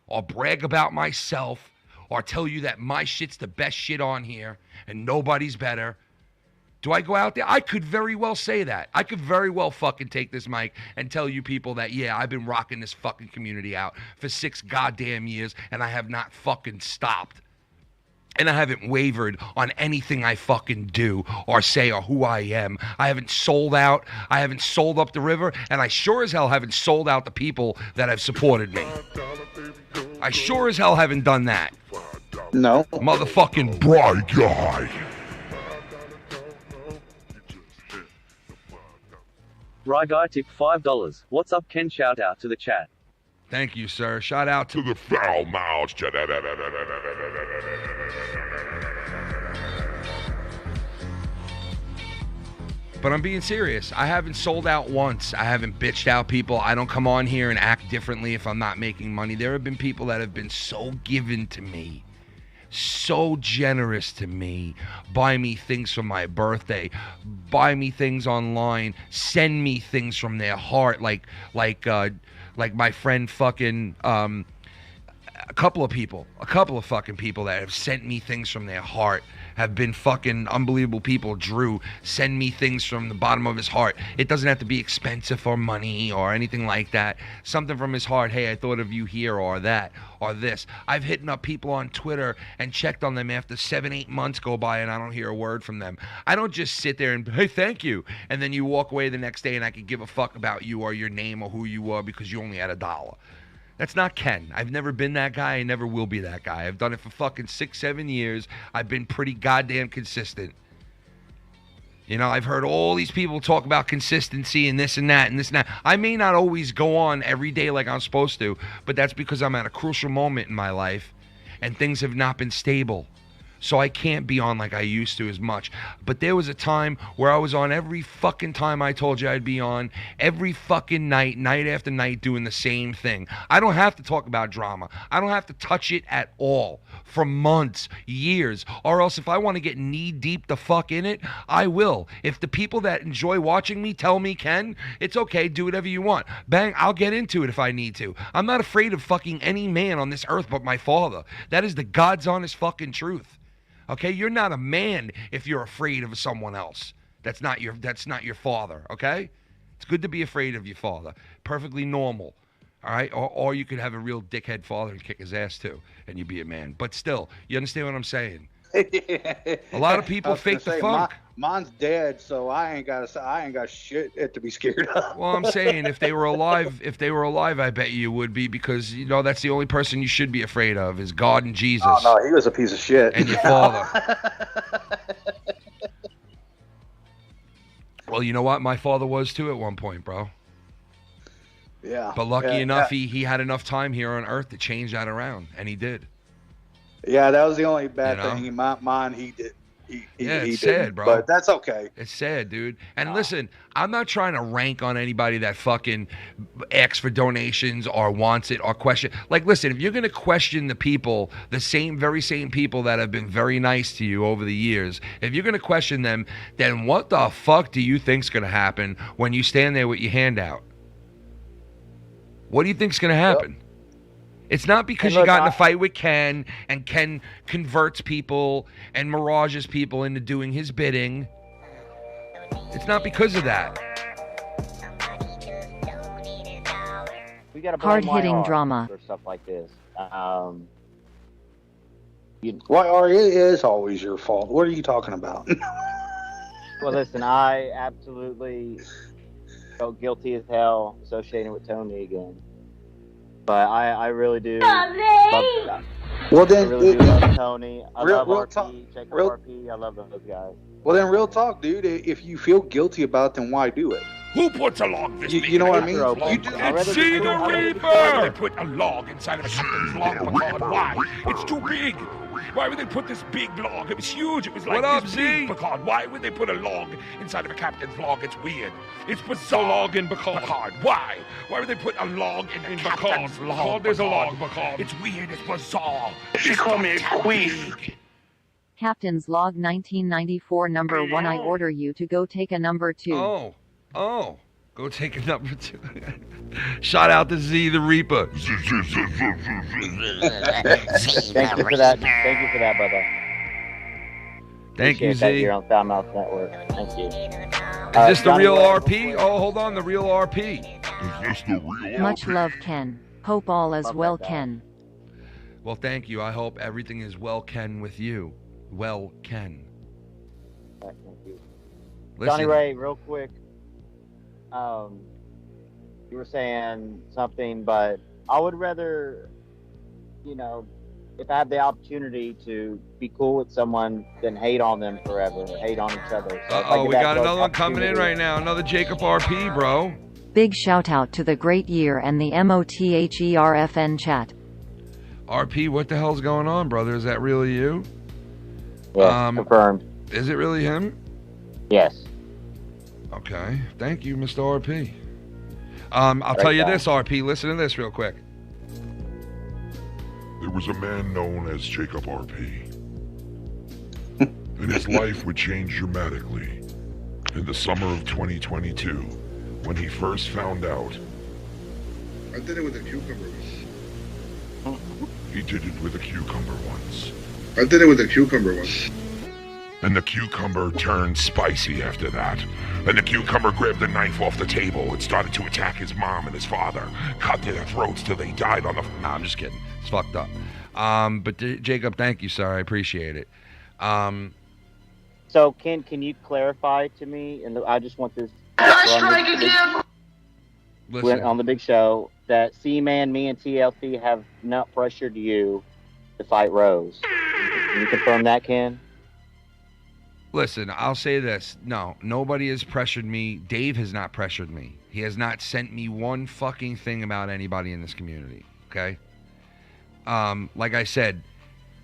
or brag about myself or tell you that my shit's the best shit on here and nobody's better. Do I go out there? I could very well say that. I could very well fucking take this mic and tell you people that, yeah, I've been rocking this fucking community out for 6 goddamn years and I have not fucking stopped. And I haven't wavered on anything I fucking do or say or who I am. I haven't sold out. I haven't sold up the river. And I sure as hell haven't sold out the people that have supported me. I sure as hell haven't done that. No. Motherfucking broad guy. Bry Guy tip $5. What's up, Ken? Shout out to the chat. Thank you, sir. Shout out to the Foulmouths. But I'm being serious. I haven't sold out once. I haven't bitched out people. I don't come on here and act differently if I'm not making money. There have been people that have been so given to me, so generous to me, buy me things for my birthday, buy me things online, send me things from their heart, like my friend fucking a couple of fucking people that have sent me things from their heart have been fucking unbelievable people. Drew send me things from the bottom of his heart. It doesn't have to be expensive or money or anything like that. Something from his heart. Hey, I thought of you here or that or this. I've hit up people on Twitter and checked on them after 7-8 months go by and I don't hear a word from them. I don't just sit there and, hey, thank you. And then you walk away the next day and I could give a fuck about you or your name or who you were because you only had $1. That's not Ken. I've never been that guy. I never will be that guy. I've done it for fucking 6-7 years. I've been pretty goddamn consistent. You know, I've heard all these people talk about consistency and this and that and this and that. I may not always go on every day like I'm supposed to, but that's because I'm at a crucial moment in my life and things have not been stable. So I can't be on like I used to as much. But there was a time where I was on every fucking time I told you I'd be on, every fucking night, night after night, doing the same thing. I don't have to talk about drama. I don't have to touch it at all for months, years. Or else if I want to get knee deep the fuck in it, I will. If the people that enjoy watching me tell me, Ken, it's okay, do whatever you want. Bang, I'll get into it if I need to. I'm not afraid of fucking any man on this earth but my father. That is the God's honest fucking truth. Okay, you're not a man if you're afraid of someone else. That's not your father, okay? It's good to be afraid of your father. Perfectly normal, all right? Or you could have a real dickhead father and kick his ass too, and you'd be a man. But still, you understand what I'm saying? A lot of people fake the funk. Mine's dead, so I ain't got shit to be scared of. Well, I'm saying if they were alive, I bet you would be, because you know that's the only person you should be afraid of is God and Jesus. Oh no, he was a piece of shit. And your father. Well, you know what? My father was too at one point, bro. Yeah. But lucky enough, he had enough time here on Earth to change that around, and he did. Yeah, that was the only bad thing. Mine, he did. It's sad, bro. But that's okay. It's sad, dude. And listen, I'm not trying to rank on anybody that fucking asks for donations or wants it or question. Like, listen, if you're going to question the people, the very same people that have been very nice to you over the years, if you're going to question them, then what the fuck do you think's going to happen when you stand there with your hand out? What do you think's going to happen? Yep. It's not because you got in a fight with Ken, and Ken converts people and mirages people into doing his bidding. It's not because of that. We got hard-hitting drama or stuff like this. Well, it is always your fault. What are you talking about? Well, listen, I absolutely felt guilty as hell associating with Tony again. But I really do love well, then, I really do love Tony. I love RP, Jacob RP. I love those guys. Well, then, real talk, dude. If you feel guilty about it, then why do it? Who puts a log this big? You know what I mean? It's See the Reaper! Why would they put a log inside of a captain's log, Picard? Why? It's too big. Why would they put this big log? It was huge. It was like this big, Picard. Why would they put a log inside of a captain's log? It's weird. It's bizarre. Log in Picard. Why? Why would they put a log in a captain's log? There's a log, Picard. It's weird. It's bizarre. She called me a queef. Captain's log 1994 number 1. I order you to go take a number 2. Oh. Go take a number 2. Shout out to Z the Reaper. Thank you for that. Thank you for that, brother. Thank you, Z. That here on Foulmouthsnetwork. Thank you. Is this the real RP? Oh, hold on, the real RP. Is this the real Much RP? love, Ken. Hope all is well, Ken. Well, thank you. I hope everything is well, Ken, with you. Well, Ken. Thank you. Listen. Johnny Ray, real quick. You were saying something, but I would rather, if I have the opportunity to be cool with someone than hate on them forever, hate on each other. So we got another one coming in right now. Another Jacob RP, bro. Big shout out to the great year and the MOTHERFN chat. RP, what the hell's going on, brother? Is that really you? Yes, confirmed. Is it really him? Yes. Okay. Thank you, Mr. RP. I'll tell you this, RP. Listen to this real quick. There was a man known as Jacob RP. And his life would change dramatically in the summer of 2022 when he first found out. I did it with a cucumber. He did it with a cucumber once. I did it with a cucumber once. And the cucumber turned spicy after that. And the cucumber grabbed the knife off the table and started to attack his mom and his father. Cut their throats till they died on the... Nah, I'm just kidding. It's fucked up. But Jacob, thank you, sir. I appreciate it. So, can you clarify to me, and I just want this... Listen. On the big show, that C-Man, me, and TLC have not pressured you to fight Rose. Can you confirm that, Ken? Listen, I'll say this. No, nobody has pressured me. Dave has not pressured me. He has not sent me one fucking thing about anybody in this community, okay? Like I said,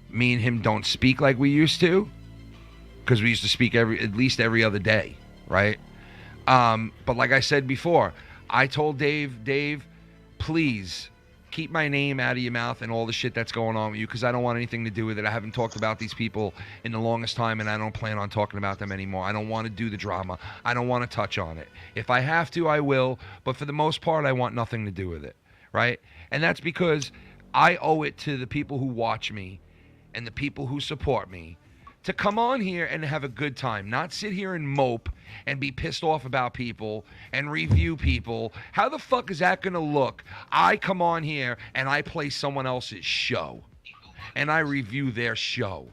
me and him don't speak like we used to, because we used to speak at least every other day, right? But like I said before, I told Dave, please keep my name out of your mouth and all the shit that's going on with you, because I don't want anything to do with it. I haven't talked about these people in the longest time, and I don't plan on talking about them anymore. I don't want to do the drama. I don't want to touch on it. If I have to, I will, but for the most part, I want nothing to do with it, right? And that's because I owe it to the people who watch me and the people who support me to come on here and have a good time, not sit here and mope and be pissed off about people and review people. How the fuck is that going to look? I come on here and I play someone else's show and I review their show.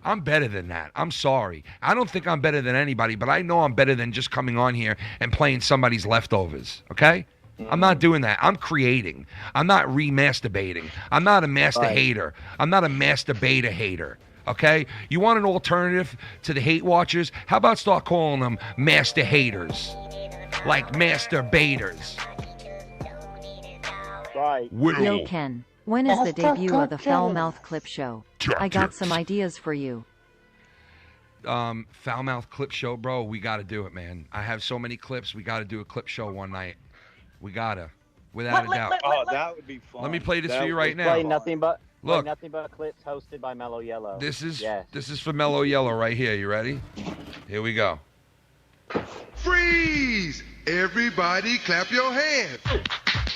I'm better than that. I'm sorry. I don't think I'm better than anybody, but I know I'm better than just coming on here and playing somebody's leftovers, okay? I'm not doing that. I'm creating. I'm not remasturbating. I'm not a master hater. I'm not a masturbata hater, okay? You want an alternative to the hate watchers? How about start calling them master haters? Like masturbators. Right. Yo, Ken. When is the debut of the Foulmouth Clip Show? I got some ideas for you. Foulmouth Clip Show, bro. We got to do it, man. I have so many clips. We got to do a clip show one night. We got to. Without a doubt. Oh, that would be fun. Let me play this for you right now. Play nothing but clips hosted by Mellow Yellow. This is for Mellow Yellow right here. You ready? Here we go. Freeze! Everybody clap your hands.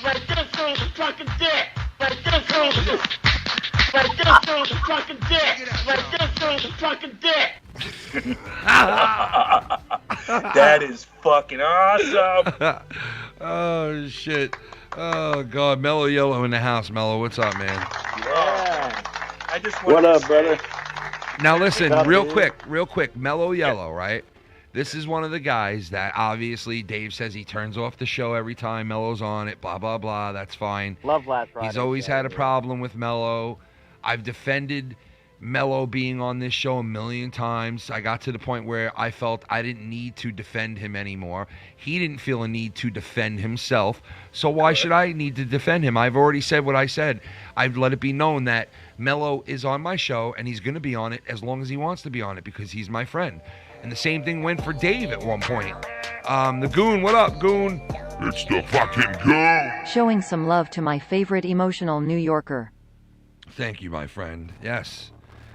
Like this girl's a fucking dick. Like this girl's a fucking dick. Like this girl's a fucking dick. That is fucking awesome. Oh, shit. Oh, God. Mellow Yellow in the house. Mellow, what's up, man? Yeah. I just What up, brother? Now, listen, real quick. Mellow Yellow, right? This is one of the guys that obviously Dave says he turns off the show every time Mellow's on it, blah, blah, blah. That's fine. Love Last Friday. He's always had a problem with Mellow. I've defended Mellow being on this show a million times. I got to the point where I felt I didn't need to defend him anymore. He didn't feel a need to defend himself. So why should I need to defend him? I've already said what I said. I've let it be known that Mellow is on my show, and he's going to be on it as long as he wants to be on it because he's my friend. And the same thing went for Dave at one point. The Goon, what up, Goon? It's the fucking Goon. Showing some love to my favorite emotional New Yorker. Thank you, my friend. Yes.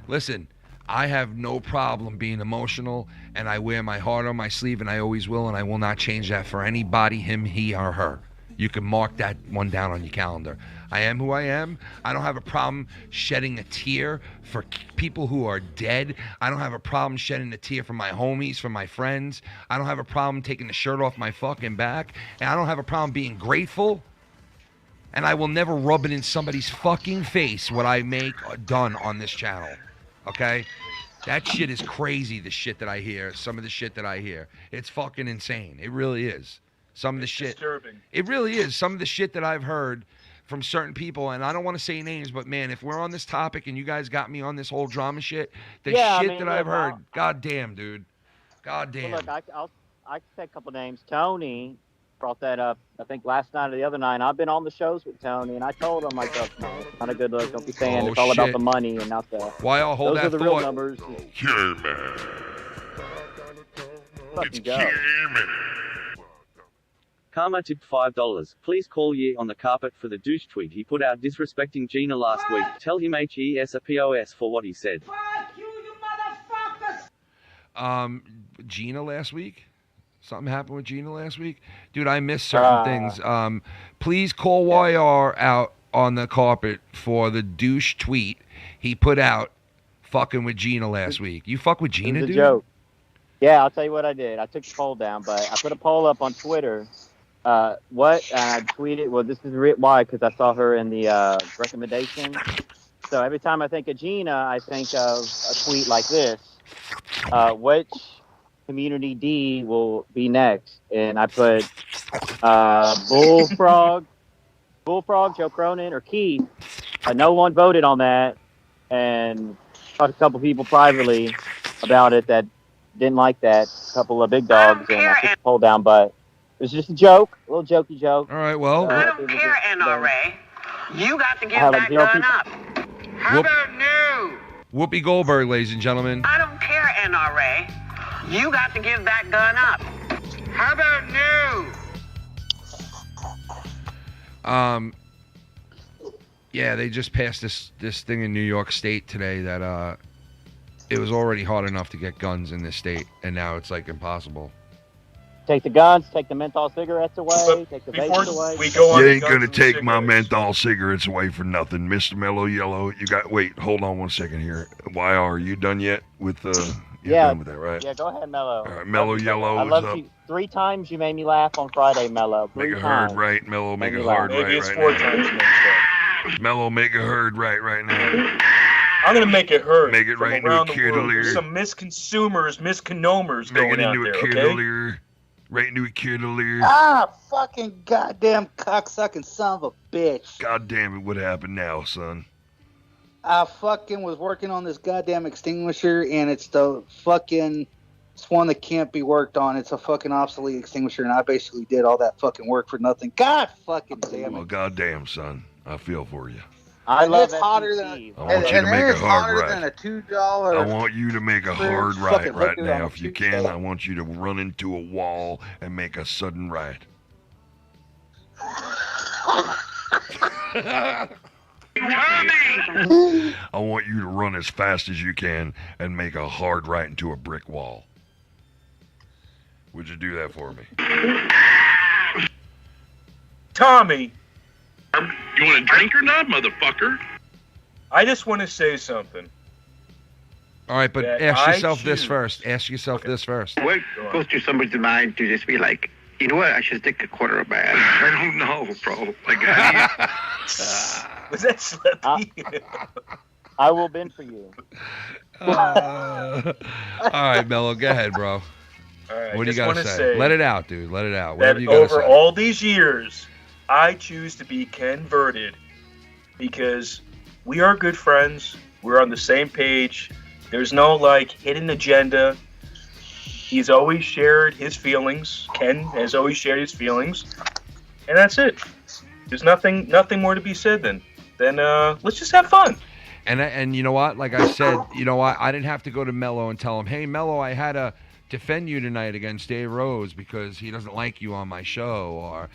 Listen, I have no problem being emotional, and I wear my heart on my sleeve, and I always will, and I will not change that for anybody, him, he, or her. You can mark that one down on your calendar. I am who I am. I don't have a problem shedding a tear for people who are dead. I don't have a problem shedding a tear for my homies, for my friends. I don't have a problem taking the shirt off my fucking back. And I don't have a problem being grateful. And I will never rub it in somebody's fucking face what I make done on this channel. Okay? That shit is crazy, the shit that I hear. Some of the shit that I hear. It's fucking insane. It really is. Some of the shit. Disturbing. It really is. Some of the shit that I've heard from certain people, and I don't want to say names, but man, if we're on this topic and you guys got me on this whole drama shit, I've heard, goddamn, dude. Goddamn. Well, look, I can say a couple names. Tony brought that up, I think last night or the other night. I've been on the shows with Tony, and I told him, like, no, it's not a good look. Don't be saying it's all about the money and not the. Why I'll hold that those are the thought. real numbers. K-Man. It's K-Man. Karma tipped $5. Please call Ye on the carpet for the douche tweet he put out disrespecting Gina last week. Tell him HESAPOS for what he said. Fuck you, you motherfuckers! Gina last week? Something happened with Gina last week? Dude, I missed certain things. Please call YR out on the carpet for the douche tweet he put out fucking with Gina last week. You fuck with Gina, dude? It was a joke. Yeah, I'll tell you what I did. I took the poll down, but I put a poll up on Twitter. I tweeted, well, this is why, because I saw her in the recommendation. So every time I think of Gina, I think of a tweet like this. Which community D will be next? And I put Bullfrog, Joe Cronin, or Keith. No one voted on that. And talked to a couple people privately about it that didn't like that. A couple of big dogs. And I took the poll down, but it was just a joke, a little jokey joke. All right, well. I don't care, NRA. You got to give that gun up. How about new? Whoopi Goldberg, ladies and gentlemen. I don't care, NRA. You got to give that gun up. How about new? Yeah, they just passed this thing in New York State today that it was already hard enough to get guns in this state, and now it's like impossible. Take the guns, take the menthol cigarettes away, take the vapes away. You ain't gonna take my menthol cigarettes away for nothing, Mr. Mellow Yellow. Wait, hold on one second here. YR, are you done yet with you're done with that, right? Yeah, go ahead, Mellow. All right, Mellow Yellow, I love you. 3 times you made me laugh on Friday, Mellow. Make it heard right, Mellow. Make it heard right. Maybe it's 4 times. Mellow, make it heard right now. I'm gonna make it hurt. Make it right into a candelier. There's some misconnomers going out there. Okay. Right into a candelier. Fucking goddamn cocksucking son of a bitch. God damn it! What happened now, son? I fucking was working on this goddamn extinguisher, and it's one that can't be worked on. It's a fucking obsolete extinguisher, and I basically did all that fucking work for nothing. God fucking damn it. Well, goddamn, son. I feel for you. I love it's hotter than I want you to make a hard right. than a $2. I want you to make a hard right now. If you can, I want you to run into a wall and make a sudden right. I want you to run as fast as you can and make a hard right into a brick wall. Would you do that for me? Tommy! You want a drink or not, motherfucker? I just want to say something. All right, but ask yourself this first. Ask yourself this first. What goes through somebody's mind to just be like, you know what, I should stick a quarter of my ass? I don't know, bro. Like, was that Slippy? I will bend for you. All right, Mello, go ahead, bro. All right, what do you got to say? Let it out, dude. Let it out. That over all these years, I choose to be KENVERTED because we are good friends. We're on the same page. There's no hidden agenda. He's always shared his feelings. Ken has always shared his feelings, and that's it. There's nothing more to be said then. Let's just have fun. And you know what? Like I said, you know what? I didn't have to go to Mello and tell him, hey, Mello, I had to defend you tonight against Dave Rose because he doesn't like you on my show, or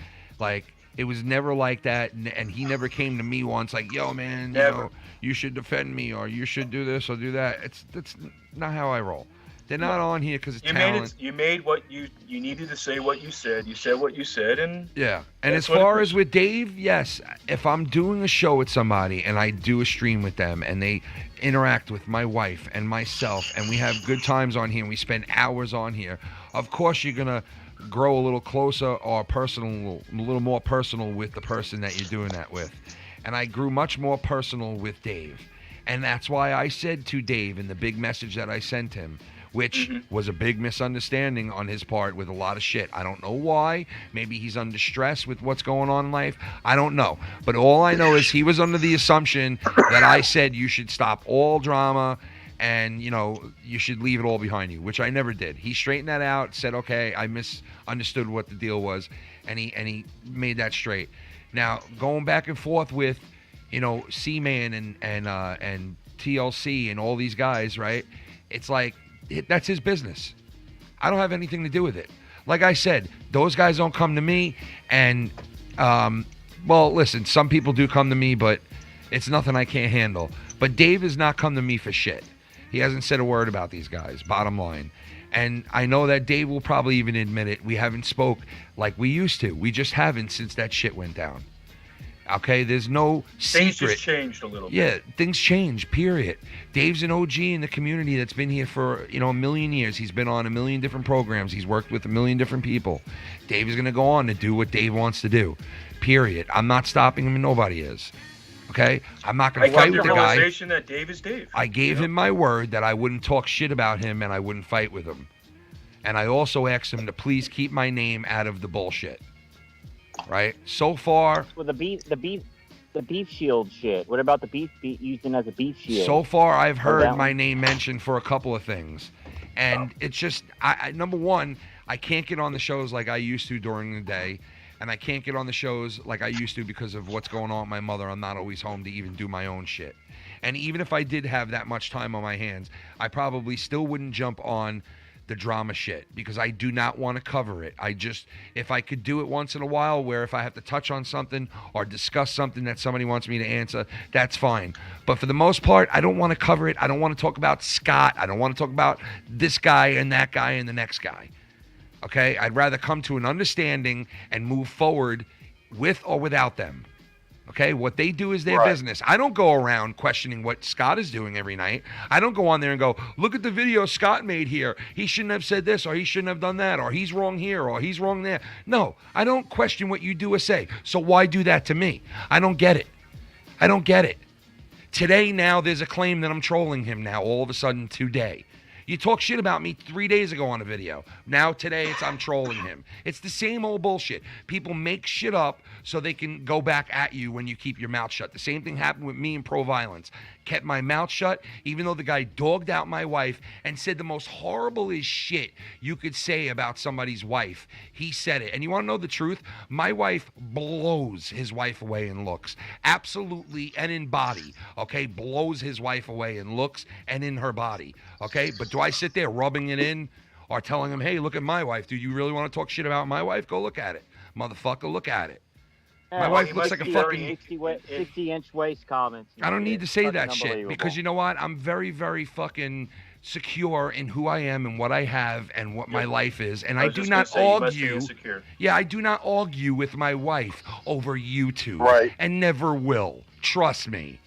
it was never like that, and he never came to me once like, yo, man, you should defend me, or you should do this or do that. That's not how I roll. They're not on here because of talent. You made what you needed to say. What you said. You said what you said, and yeah. And as far as with Dave, yes, if I'm doing a show with somebody and I do a stream with them and they interact with my wife and myself and we have good times on here and we spend hours on here, of course you're gonna grow a little closer or a little more personal with the person that you're doing that with. And I grew much more personal with Dave, and that's why I said to Dave in the big message that I sent him, which was a big misunderstanding on his part with a lot of shit. I don't know why. Maybe he's under stress with what's going on in life. I don't know. But all I know is he was under the assumption that I said you should stop all drama and, you should leave it all behind you, which I never did. He straightened that out, said, okay, I misunderstood what the deal was, and he made that straight. Now, going back and forth with, C-Man and TLC and all these guys, right? It's like, that's his business. I don't have anything to do with it. Like I said, those guys don't come to me, and listen, some people do come to me, but it's nothing I can't handle. But Dave has not come to me for shit. He hasn't said a word about these guys, bottom line. And I know that Dave will probably even admit it. We haven't spoke like we used to. We just haven't since that shit went down. Okay, there's no secret. Things just changed a little bit. Yeah, things change, period. Dave's an OG in the community that's been here for, a million years. He's been on a million different programs. He's worked with a million different people. Dave is going to go on to do what Dave wants to do, period. I'm not stopping him, and nobody is. Okay? I'm not going to fight with the guy. That Dave is Dave. I gave him my word that I wouldn't talk shit about him and I wouldn't fight with him. And I also asked him to please keep my name out of the bullshit. Right? So far... Well, the beef shield shit. What about the beef using as a beef shield? So far, I've heard my name mentioned for a couple of things. And it's just... number one, I can't get on the shows like I used to during the day. And I can't get on the shows like I used to because of what's going on with my mother. I'm not always home to even do my own shit. And even if I did have that much time on my hands, I probably still wouldn't jump on the drama shit because I do not want to cover it. If I could do it once in a while where if I have to touch on something or discuss something that somebody wants me to answer, that's fine. But for the most part, I don't want to cover it. I don't want to talk about Scott. I don't want to talk about this guy and that guy and the next guy. Okay, I'd rather come to an understanding and move forward with or without them. Okay, what they do is their business. I don't go around questioning what Scott is doing every night. I don't go on there and go, look at the video Scott made here. He shouldn't have said this, or he shouldn't have done that, or he's wrong here, or he's wrong there. No, I don't question what you do or say. So why do that to me? I don't get it. Today now there's a claim that I'm trolling him now all of a sudden today. You talk shit about me 3 days ago on a video. Now today I'm trolling him. It's the same old bullshit. People make shit up so they can go back at you when you keep your mouth shut. The same thing happened with me in pro-violence. Kept my mouth shut even though the guy dogged out my wife and said the most horriblest shit you could say about somebody's wife. He said it. And you want to know the truth? My wife blows his wife away in looks. Absolutely, and in body. Okay? Blows his wife away in looks and in her body. Okay? But do I sit there rubbing it in or telling him, hey, look at my wife? Do you really want to talk shit about my wife? Go look at it. Motherfucker, look at it. My wife looks like a fucking 60-inch waist comments. I don't need to say that shit because you know what? I'm very, very fucking secure in who I am and what I have and what my life is. And I do not argue. Yeah, I do not argue with my wife over YouTube. Right. And never will. Trust me.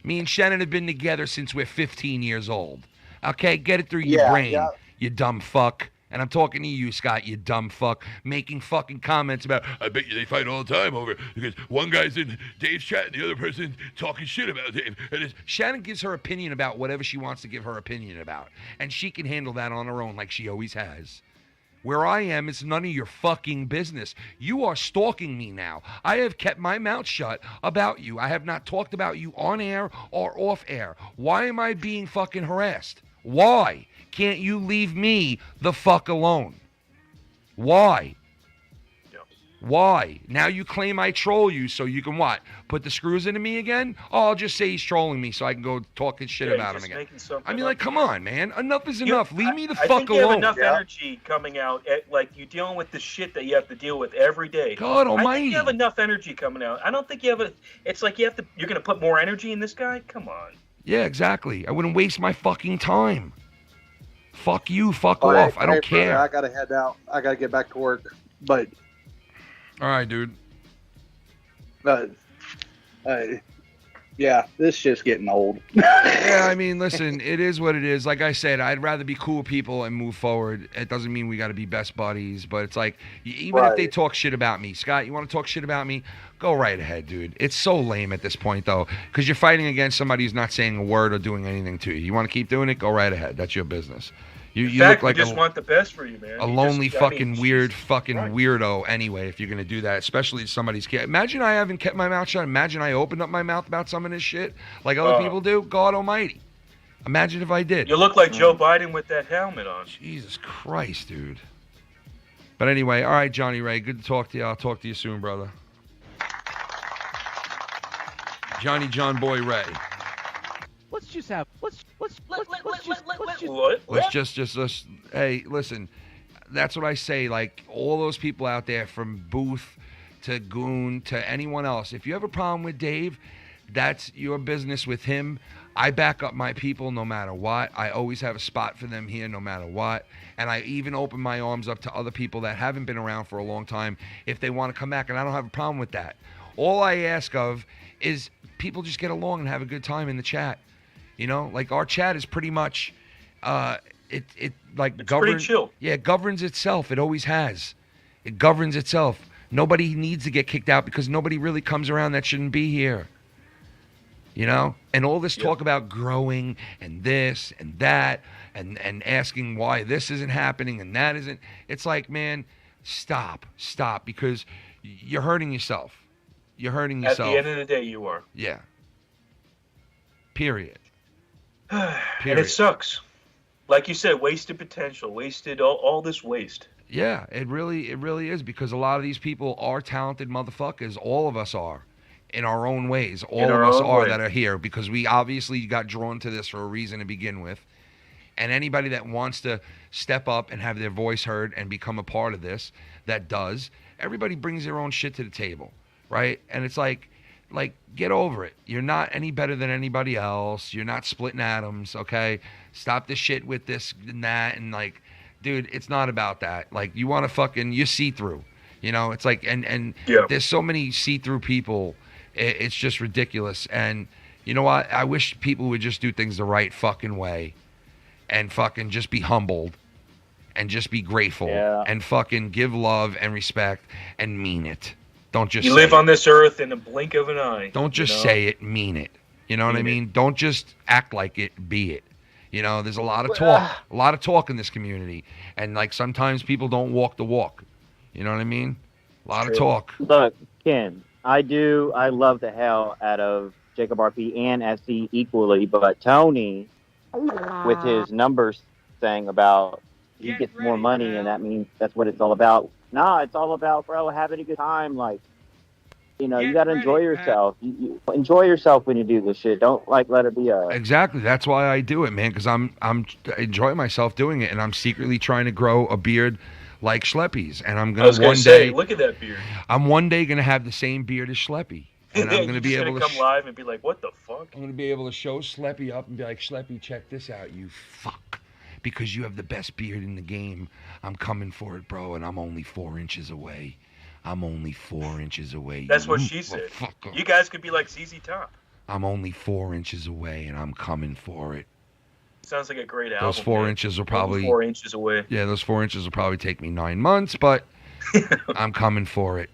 Me and Shannon have been together since we're 15 years old. Okay? Get it through your brain, you dumb fuck. And I'm talking to you, Scott, you dumb fuck, making fucking comments about, I bet you they fight all the time over, because one guy's in Dave's chat and the other person talking shit about Dave. And Shannon gives her opinion about whatever she wants to give her opinion about. And she can handle that on her own like she always has. Where I am, it's none of your fucking business. You are stalking me now. I have kept my mouth shut about you. I have not talked about you on air or off air. Why am I being fucking harassed? Why? Can't you leave me the fuck alone? Why? Why? Now you claim I troll you so you can what? Put the screws into me again? Oh, I'll just say he's trolling me so I can go talking shit about him again. I mean, like, come on, man. Enough is enough. Leave me the fuck alone. I think you have enough energy coming out. Like, you're dealing with the shit that you have to deal with every day. God almighty. I think you have enough energy coming out. I don't think you have it's like you're going to put more energy in this guy? Come on. Yeah, exactly. I wouldn't waste my fucking time. Fuck you, fuck off. I don't care. I gotta head out. I gotta get back to work. But all right, dude. Yeah, this shit's getting old. Yeah, I mean, listen, it is what it is. Like I said, I'd rather be cool with people and move forward. It doesn't mean we got to be best buddies, but it's like, even if they talk shit about me, Scott, you want to talk shit about me? Go right ahead, dude. It's so lame at this point, though, because you're fighting against somebody who's not saying a word or doing anything to you. You want to keep doing it? Go right ahead. That's your business. You look like we just want the best for you, man. A lonely weird fucking weirdo anyway, if you're going to do that, especially somebody's kid. Imagine I haven't kept my mouth shut. Imagine I opened up my mouth about some of this shit like other people do. God almighty. Imagine if I did. You look like Joe Biden with that helmet on. Jesus Christ, dude. But anyway, all right, Johnny Ray, good to talk to you. I'll talk to you soon, brother. Johnny John Boy Ray. Let's just have hey, listen, that's what I say. Like, all those people out there from Booth to Goon to anyone else, if you have a problem with Dave, that's your business with him. I back up my people no matter what. I always have a spot for them here no matter what. And I even open my arms up to other people that haven't been around for a long time if they want to come back, and I don't have a problem with that. All I ask of is people just get along and have a good time in the chat. You know, like, our chat is pretty much, it governs. Pretty chill. Yeah, it governs itself. It always has. It governs itself. Nobody needs to get kicked out because nobody really comes around that shouldn't be here. You know, and all this talk about growing and this and that and asking why this isn't happening and that isn't. It's like, man, stop, because you're hurting yourself. You're hurting yourself. At the end of the day, you are. Yeah. Period. And it sucks. Like you said, wasted potential, wasted all this waste. Yeah, it really is, because a lot of these people are talented motherfuckers. All of us are, in our own ways. All of us are that are here, because we obviously got drawn to this for a reason to begin with. And anybody that wants to step up and have their voice heard and become a part of this, that does. Everybody brings their own shit to the table, right? And it's like, get over it. You're not any better than anybody else. You're not splitting atoms, okay? Stop the shit with this and that. And, like, dude, it's not about that. Like, you want to fucking, you see-through. You know, it's like, and there's so many see-through people. It's just ridiculous. And you know what? I wish people would just do things the right fucking way and fucking just be humbled and just be grateful and fucking give love and respect and mean it. Don't just live on this earth in a blink of an eye. Don't just say it, mean it. You know what I mean? Don't just act like it, be it. You know, there's a lot of talk in this community. And, like, sometimes people don't walk the walk. You know what I mean? A lot of talk. Look, Ken, I love the hell out of Jacob RP and SC equally, but Tony, with his numbers thing about he gets more money and that means that's what it's all about. Nah, it's all about, bro, having a good time. Like, you know, you got to enjoy yourself. You enjoy yourself when you do this shit. Don't, like, let it be a... Exactly. That's why I do it, man, because I'm enjoying myself doing it, and I'm secretly trying to grow a beard like Schleppy's. And I'm going to one day... Look at that beard. I'm one day going to have the same beard as Schleppy. And I'm going to be able to... come live and be like, what the fuck? I'm going to be able to show Schleppy up and be like, Schleppy, check this out, you fuck. Because you have the best beard in the game. I'm coming for it, bro, and I'm only 4 inches away. I'm only 4 inches away. That's what she said. You guys could be like ZZ Top. I'm only 4 inches away, and I'm coming for it. Sounds like a great album. Those 4 inches will probably... 4 inches away. Yeah, those 4 inches will probably take me 9 months, but I'm coming for it.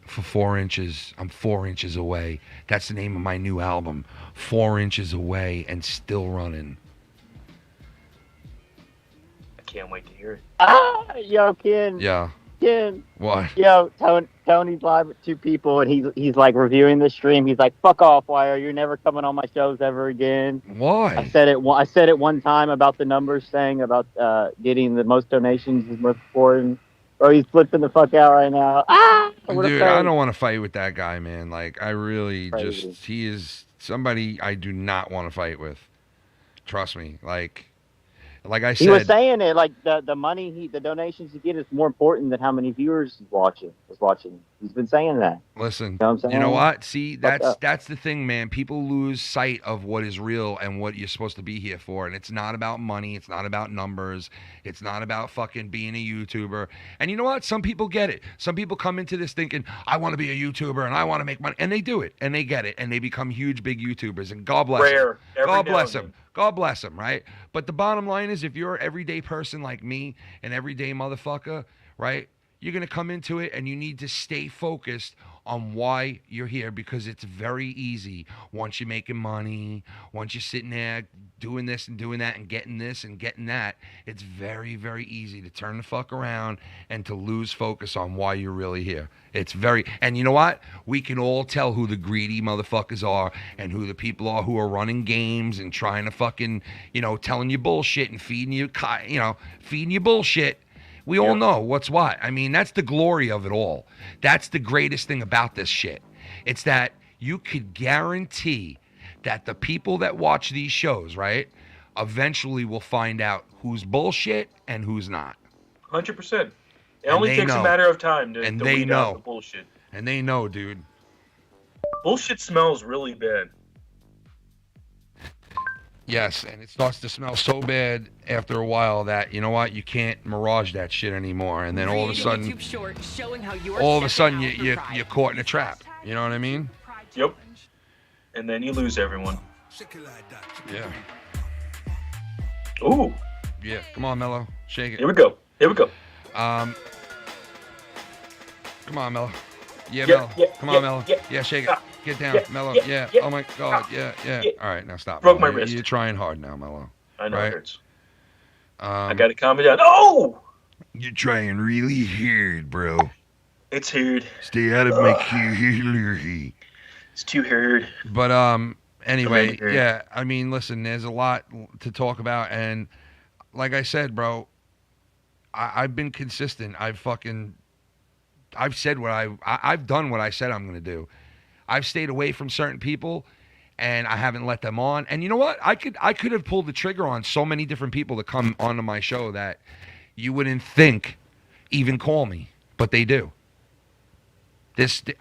For 4 inches, I'm 4 inches away. That's the name of my new album. 4 inches away and still running. I can't wait to hear it. Yo, Ken. Yeah. Ken. What? Yo, Tony's live with 2 people, and he's like reviewing the stream. He's like, "Fuck off, Wire! You're never coming on my shows ever again." Why? I said it one time about the numbers thing about getting the most donations is most important. Bro, he's flipping the fuck out right now. Dude, I don't want to fight with that guy, man. Like, I really he is somebody I do not want to fight with. Trust me. Like I said, he was saying it like the money the donations you get is more important than how many viewers is watching. He's been saying that. Listen, you know what I'm saying? You know what? See, that's the thing, man. People lose sight of what is real and what you're supposed to be here for. And it's not about money. It's not about numbers. It's not about fucking being a YouTuber. And you know what? Some people get it. Some people come into this thinking, I want to be a YouTuber and I want to make money. And they do it. And they get it. And they become huge, big YouTubers. And God bless them. God bless them. God bless them, right? But the bottom line is, if you're an everyday person like me, an everyday motherfucker, right, you're going to come into it and you need to stay focused on why you're here, because it's very easy once you're making money, once you're sitting there doing this and doing that and getting this and getting that, it's very, very easy to turn the fuck around and to lose focus on why you're really here. And you know what? We can all tell who the greedy motherfuckers are and who the people are who are running games and trying to fucking, telling you bullshit and feeding you bullshit. We all know what's what. I mean, that's the glory of it all. That's the greatest thing about this shit. It's that you could guarantee that the people that watch these shows, right, eventually will find out who's bullshit and who's not. 100%. It only takes a matter of time to weed out the bullshit. And they know, dude. Bullshit smells really bad. Yes, and it starts to smell so bad after a while that, you know what, you can't mirage that shit anymore. And then all of a sudden, you're caught in a trap. You know what I mean? Yep. And then you lose everyone. Yeah. Ooh. Yeah, come on, Mello. Shake it. Here we go. Come on, Mello. Yeah, Mello. Come on, Mello. Yeah, shake it. Get down, Mello. Yeah. Oh my God. Yeah. All right, now stop. Broke my wrist. You're trying hard now, Mello. I know it hurts. I gotta calm it down. Oh! You're trying really hard, bro. It's hard. Stay out of my key. It's too hard. But anyway, yeah. I mean, listen. There's a lot to talk about, and like I said, bro, I've been consistent. I've said what I've done what I said I'm gonna do. I've stayed away from certain people, and I haven't let them on. And you know what? I could have pulled the trigger on so many different people to come onto my show that you wouldn't think even call me, but they do.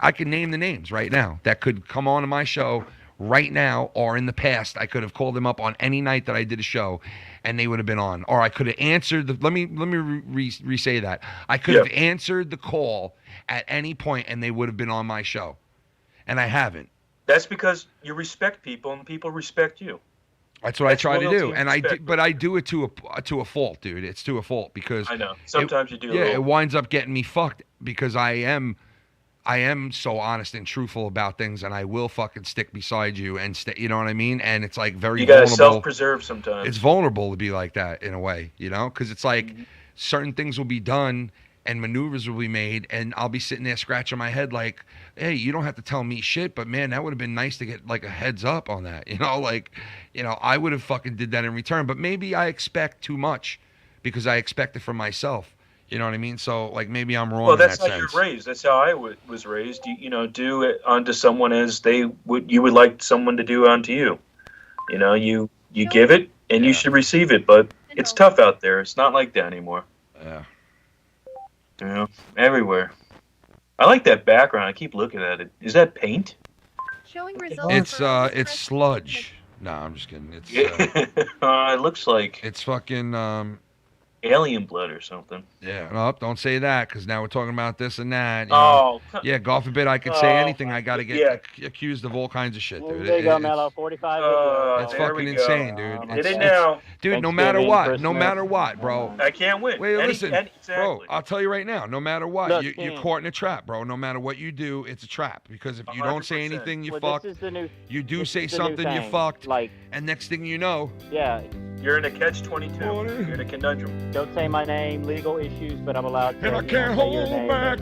I can name the names right now that could come onto my show right now, or in the past. I could have called them up on any night that I did a show, and they would have been on. Or I could have answered let me re-say that. I could have answered the call at any point, and they would have been on my show. And I haven't. That's because you respect people, and people respect you. That's what I try to do, and but I do it to a fault, dude. It's to a fault because I know sometimes you do. Yeah, it winds up getting me fucked because I am I am so honest and truthful about things, and I will fucking stick beside you and you know what I mean? And it's like very vulnerable. You gotta self-preserve sometimes. It's vulnerable to be like that in a way, you know? Because it's like certain things will be done and maneuvers will be made, and I'll be sitting there scratching my head like, hey, you don't have to tell me shit, but man, that would have been nice to get like a heads up on that, you know? Like, you know, I would have fucking did that in return, but maybe I expect too much because I expect it from myself. You know what I mean? So, like, maybe I'm wrong. Well, that's in that how sense. you're raised. That's how I was raised. You know, do it unto someone as you would like someone to do unto you. You know, you give it and you should receive it. But it's tough out there. It's not like that anymore. Yeah. You know, everywhere. I like that background. I keep looking at it. Is that paint? Showing results. It's sludge. No, I'm just kidding. It's it looks like it's fucking alien blood or something. Yeah, no, don't say that, because now we're talking about this and that. You know? Yeah, God forbid I could say anything. I got to get accused of all kinds of shit, dude. There you go, Mello. 45. It's fucking insane, dude. Get it now. Dude, no matter what, bro. I can't win. Wait, listen, bro, I'll tell you right now, no matter what, Look, you're caught in a trap, bro. No matter what you do, it's a trap, because if you don't say anything, you fucked. You do say something, you fucked. And next thing you know. Yeah. You're in a catch-22. You're in a conundrum. Don't say my name, legal issues, but I'm allowed to. And I can't hold back.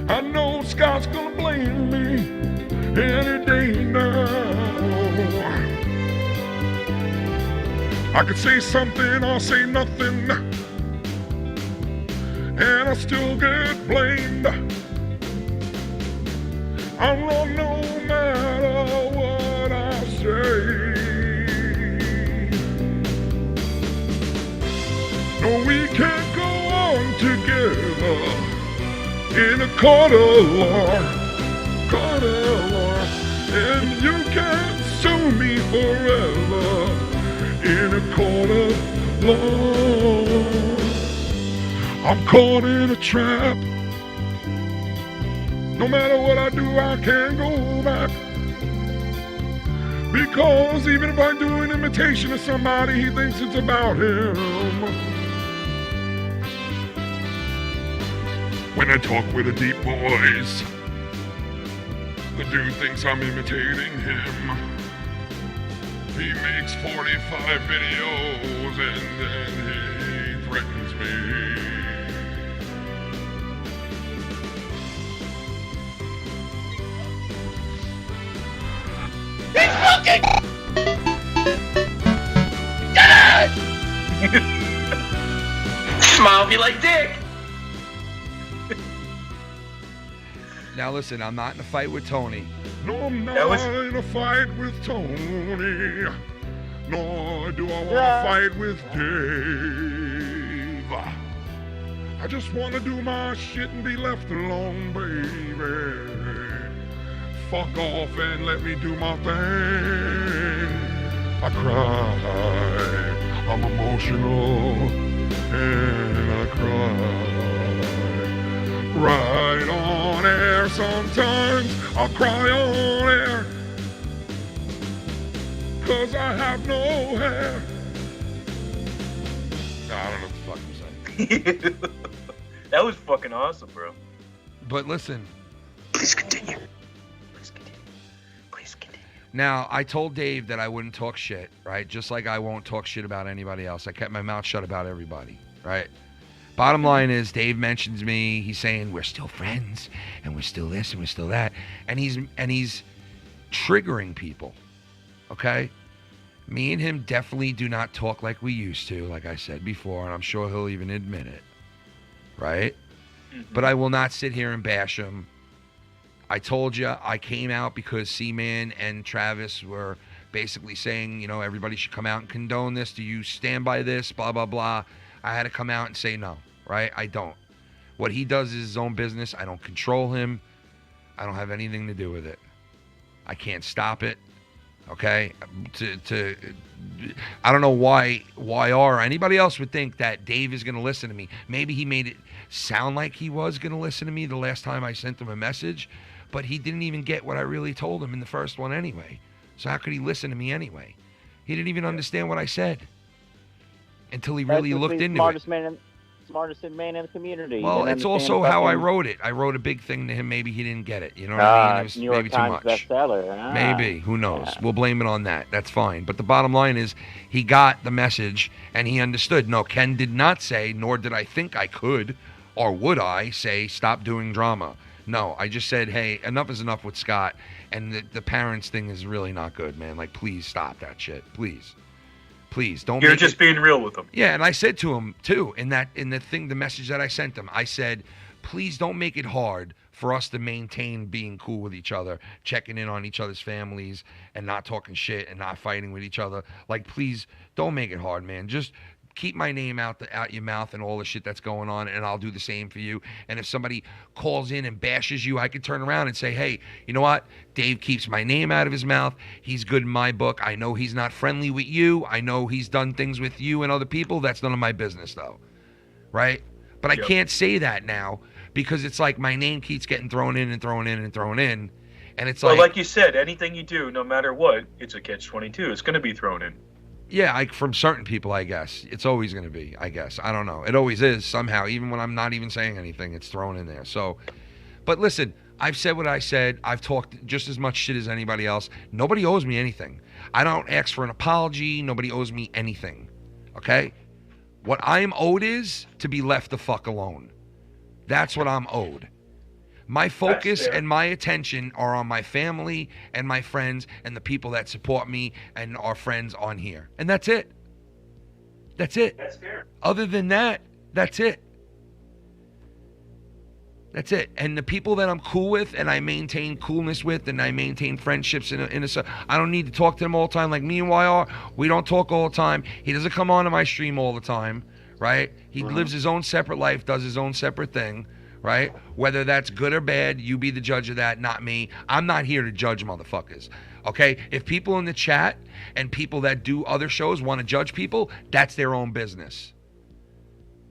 I know Scott's gonna blame me any day now. I could say something or say nothing, and I still get blamed. I'm wrong no matter what I say. No, we can't go on together in a court of law, and you can't sue me forever in a court of law. I'm caught in a trap. No matter what I do, I can't go back, because even if I do an imitation of somebody, he thinks it's about him. When I talk with a deep voice, the dude thinks I'm imitating him. He makes 45 videos and then he threatens me. He's fucking dead! Smile be like dick. Now listen, I'm not in a fight with Tony. No, I'm not in a fight with Tony. Nor do I want to fight with Dave. I just want to do my shit and be left alone, baby. Fuck off and let me do my thing. I cry, I'm emotional, and I cry. Right on air, sometimes I'll cry on air, 'cause I have no hair. I don't know what the fuck I'm saying. That was fucking awesome, bro. But listen. Please continue. Now, I told Dave that I wouldn't talk shit, right? Just like I won't talk shit about anybody else. I kept my mouth shut about everybody, right? Bottom line is, Dave mentions me. He's saying we're still friends, and we're still this, and we're still that, and he's triggering people. Okay, me and him definitely do not talk like we used to, like I said before, and I'm sure he'll even admit it, right? But I will not sit here and bash him. I told you I came out because Seaman and Travis were basically saying, you know, everybody should come out and condone this. Do you stand by this? Blah blah blah. I had to come out and say no, right? I don't. What he does is his own business. I don't control him. I don't have anything to do with it. I can't stop it, okay? I don't know why or anybody else would think that Dave is going to listen to me. Maybe he made it sound like he was going to listen to me the last time I sent him a message, but he didn't even get what I really told him in the first one anyway. So how could he listen to me anyway? He didn't even understand what I said until he really looked into it. Smartest smartest man in the community. Well, it's also how I wrote it. I wrote a big thing to him. Maybe he didn't get it. You know what I mean? It was New York maybe Times too much. bestseller. Maybe. Who knows? We'll blame it on that. That's fine. But the bottom line is he got the message and he understood. No, Ken did not say, nor did I think I could, or would I say, stop doing drama. No, I just said, hey, enough is enough with Scott. And the parents thing is really not good, man. Like, please stop that shit. Please. Please don't. You're just being real with him. Yeah, and I said to him too in the message that I sent him. I said, please don't make it hard for us to maintain being cool with each other, checking in on each other's families, and not talking shit and not fighting with each other. Like, please don't make it hard, man. Just keep my name out your mouth and all the shit that's going on, and I'll do the same for you. And if somebody calls in and bashes you, I could turn around and say, hey, you know what? Dave keeps my name out of his mouth. He's good in my book. I know he's not friendly with you. I know he's done things with you and other people. That's none of my business, though. Right? But I can't say that now because it's like my name keeps getting thrown in and thrown in and thrown in. And it's like you said, anything you do, no matter what, it's a catch-22. It's going to be thrown in. Yeah, from certain people, I guess. It's always going to be, I guess. I don't know. It always is somehow. Even when I'm not even saying anything, it's thrown in there. So, but listen, I've said what I said. I've talked just as much shit as anybody else. Nobody owes me anything. I don't ask for an apology. Nobody owes me anything. Okay? What I'm owed is to be left the fuck alone. That's what I'm owed. My focus and my attention are on my family and my friends and the people that support me and our friends on here. And that's it. That's it. That's fair. Other than that, that's it. That's it. And the people that I'm cool with and I maintain coolness with and I maintain friendships I don't need to talk to them all the time. Like me and YR, we don't talk all the time. He doesn't come on to my stream all the time, right? He lives his own separate life, does his own separate thing. Right? Whether that's good or bad, you be the judge of that, not me. I'm not here to judge motherfuckers. Okay? If people in the chat and people that do other shows want to judge people, that's their own business.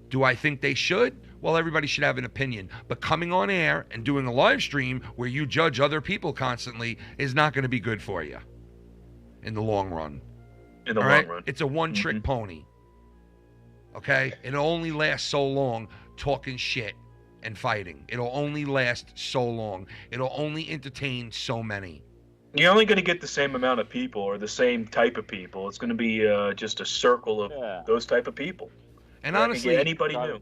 Do I think they should? Well, everybody should have an opinion. But coming on air and doing a live stream where you judge other people constantly is not going to be good for you in the long run. In the long run. It's a one-trick pony. Okay? It'll only last so long talking shit and fighting. It'll only last so long. It'll only entertain so many. You're only going to get the same amount of people or the same type of people. It's going to be just a circle of those type of people. And honestly, anybody new.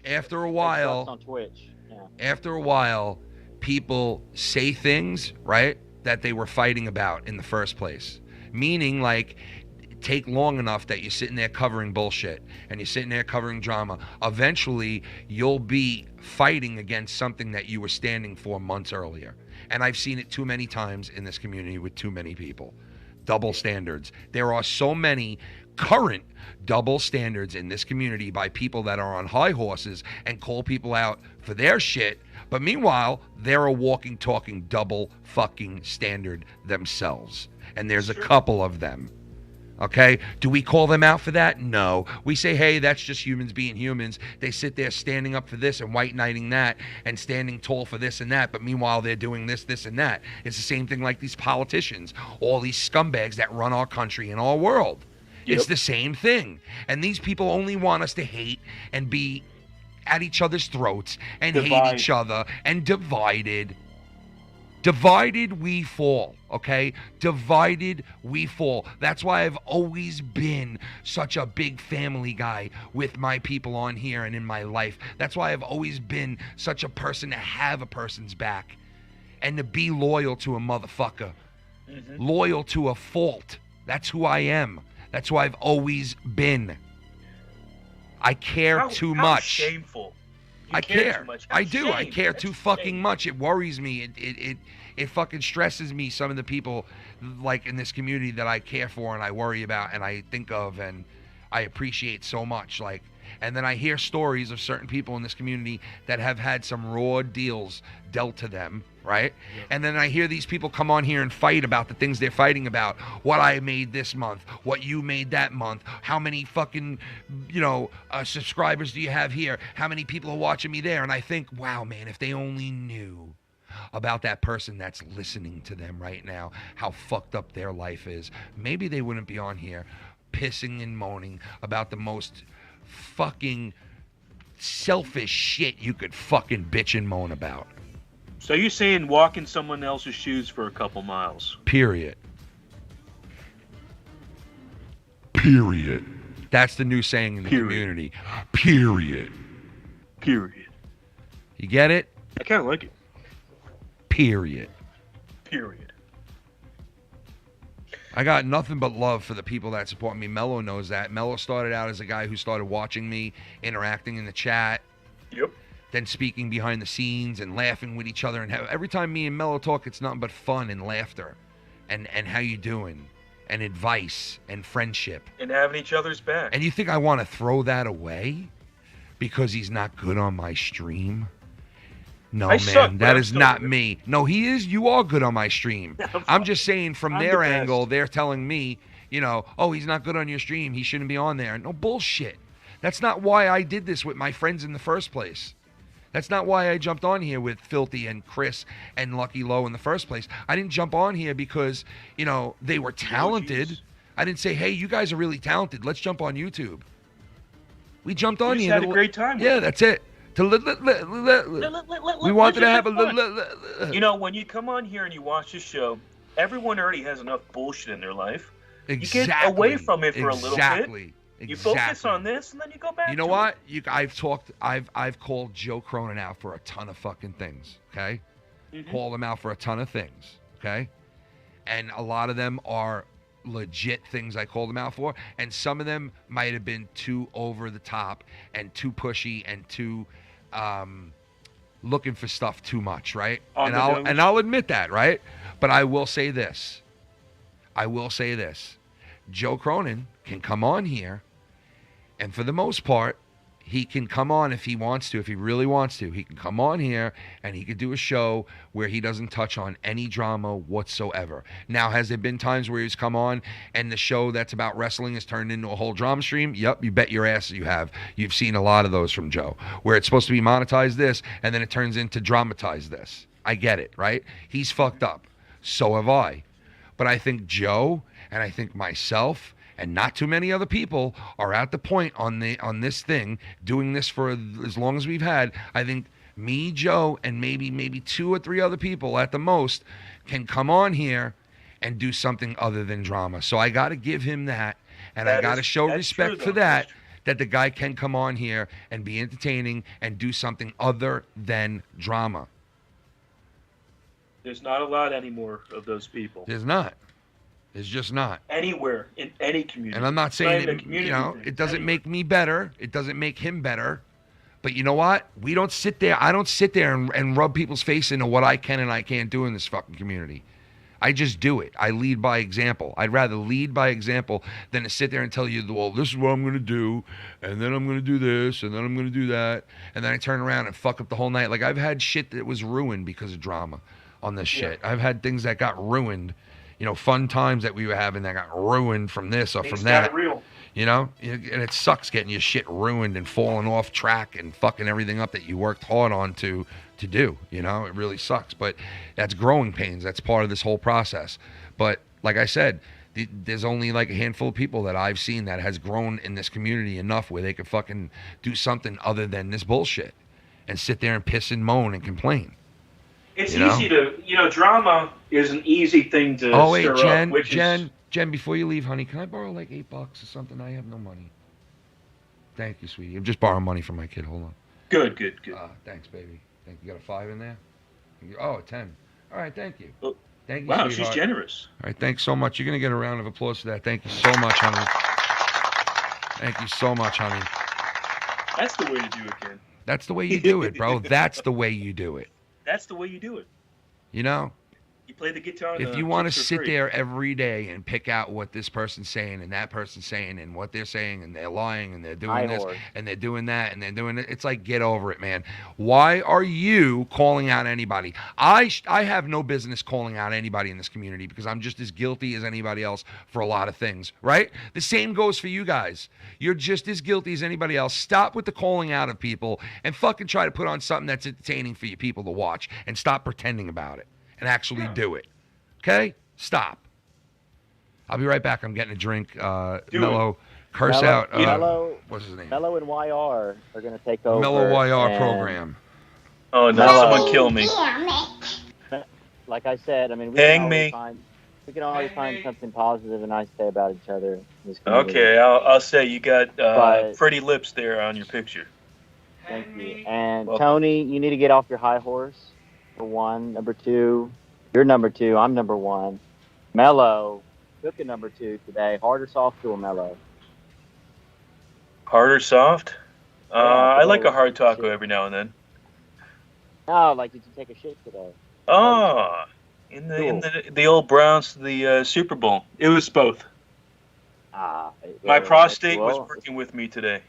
After a while, on Twitch. After a while, people say things, right, that they were fighting about in the first place. Meaning, like, take long enough that you're sitting there covering bullshit and you're sitting there covering drama. Eventually, you'll be fighting against something that you were standing for months earlier. And I've seen it too many times in this community with too many people. Double standards. There are so many current double standards in this community by people that are on high horses and call people out for their shit. But meanwhile, they're a walking, talking double fucking standard themselves. And there's a couple of them. Okay? Do we call them out for that? No. We say, hey, that's just humans being humans. They sit there standing up for this and white knighting that and standing tall for this and that, but meanwhile they're doing this, this, and that. It's the same thing like these politicians, all these scumbags that run our country and our world. Yep. It's the same thing. And these people only want us to hate and be at each other's throats and hate each other and divided. Divided we fall, okay? Divided we fall. That's why I've always been such a big family guy with my people on here and in my life. That's why I've always been such a person to have a person's back and to be loyal to a motherfucker. Mm-hmm. Loyal to a fault. That's who I am. That's who I've always been. I care too much. Shameful. I care. I do. I care too fucking much. It worries me. It fucking stresses me. Some of the people like in this community that I care for and I worry about and I think of and I appreciate so much. Like, and then I hear stories of certain people in this community that have had some raw deals dealt to them, right? Yeah. And then I hear these people come on here and fight about the things they're fighting about. What I made this month, what you made that month, how many fucking, subscribers do you have here? How many people are watching me there? And I think, wow, man, if they only knew about that person that's listening to them right now, how fucked up their life is, maybe they wouldn't be on here pissing and moaning about the most fucking selfish shit you could fucking bitch and moan about. So you're saying walk in someone else's shoes for a couple miles? Period. That's the new saying in the community. Period. You get it? I kind of like it. Period. I got nothing but love for the people that support me. Mello knows that. Mello started out as a guy who started watching me, interacting in the chat. Yep. Then speaking behind the scenes and laughing with each other. And every time me and Mello talk, it's nothing but fun and laughter. And how you doing? And advice and friendship. And having each other's back. And you think I want to throw that away because he's not good on my stream? No, man, that is not me. No, he is. You are good on my stream. I'm just saying from their angle, they're telling me, oh, he's not good on your stream. He shouldn't be on there. No bullshit. That's not why I did this with my friends in the first place. That's not why I jumped on here with Filthy and Chris and Lucky Low in the first place. I didn't jump on here because, they were talented. I didn't say, hey, you guys are really talented. Let's jump on YouTube. We jumped on here. We had a great time. Yeah, that's it. We wanted to have a... when you come on here and you watch the show, everyone already has enough bullshit in their life. Exactly. You get away from it for a little bit. You focus on this, and then you go back. You know what? I've called Joe Cronin out for a ton of fucking things. Okay, call him out for a ton of things. Okay, and a lot of them are legit things I called him out for, and some of them might have been too over the top and too pushy and too looking for stuff too much, right? And I'll admit that, right? But I will say this. Joe Cronin can come on here, and for the most part, he can come on if he wants to, if he really wants to. He can come on here, and he could do a show where he doesn't touch on any drama whatsoever. Now, has there been times where he's come on, and the show that's about wrestling has turned into a whole drama stream? Yep, you bet your ass you have. You've seen a lot of those from Joe, where it's supposed to be monetize this, and then it turns into dramatize this. I get it, right? He's fucked up. So have I. But I think Joe, and I think myself, and not too many other people are at the point on this thing, doing this for as long as we've had. I think me, Joe, and maybe 2 or 3 other people at the most can come on here and do something other than drama. So I got to give him that, and I got to show respect for that the guy can come on here and be entertaining and do something other than drama. There's not a lot anymore of those people. There's not. It's just not. Anywhere, in any community. And I'm not saying that, it doesn't make me better. It doesn't make him better. But you know what? We don't sit there. I don't sit there and rub people's face into what I can and I can't do in this fucking community. I just do it. I lead by example. I'd rather lead by example than to sit there and tell you, well, this is what I'm going to do, and then I'm going to do this, and then I'm going to do that, and then I turn around and fuck up the whole night. Like, I've had shit that was ruined because of drama on this shit. I've had things that got ruined. Fun times that we were having that got ruined from this or from that. Real. And it sucks getting your shit ruined and falling off track and fucking everything up that you worked hard on to do. It really sucks. But that's growing pains. That's part of this whole process. But like I said, there's only like a handful of people that I've seen that has grown in this community enough where they could fucking do something other than this bullshit and sit there and piss and moan and complain. It's easy to, drama is an easy thing to stir up. Jen, before you leave, honey, can I borrow like $8 or something? I have no money. Thank you, sweetie. I'm just borrowing money from my kid. Hold on. Good. Thanks, baby. Thank you. Got a 5 in there? Oh, a 10. All right, thank you. Oh, thank you, wow, sweetheart. She's generous. All right, thanks so much. You're going to get a round of applause for that. Thank you so much, honey. Thank you so much, honey. That's the way to do it, Ken. That's the way you do it, bro. That's the way you do it. That's the way you do it. You play the guitar. If you want to sit there every day and pick out what this person's saying and that person's saying and what they're saying and they're lying and they're doing this and they're doing that and they're doing it, it's like, get over it, man. Why are you calling out anybody? I have no business calling out anybody in this community because I'm just as guilty as anybody else for a lot of things, right? The same goes for you guys. You're just as guilty as anybody else. Stop with the calling out of people and fucking try to put on something that's entertaining for you people to watch and stop pretending about it. And actually do it. Okay? Stop. I'll be right back. I'm getting a drink. Mello Curse Mello, out. Mello, what's his name? Mello and YR are going to take over. Mello YR and program. Oh no! Mello, Someone kill me. Like I said, I mean, we can always find something positive and nice to say about each other. In this community. Okay, I'll say you got pretty lips there on your picture. Thank you. And Tony, you need to get off your high horse. For one, number two, you're number two. I'm number one. Mello took a number two today. Hard or soft to a Mello? Hard or soft? I like a hard taco every now and then. No, like, did you take a shit today? Oh, in the old Browns, the Super Bowl. It was both. My prostate was working with me today.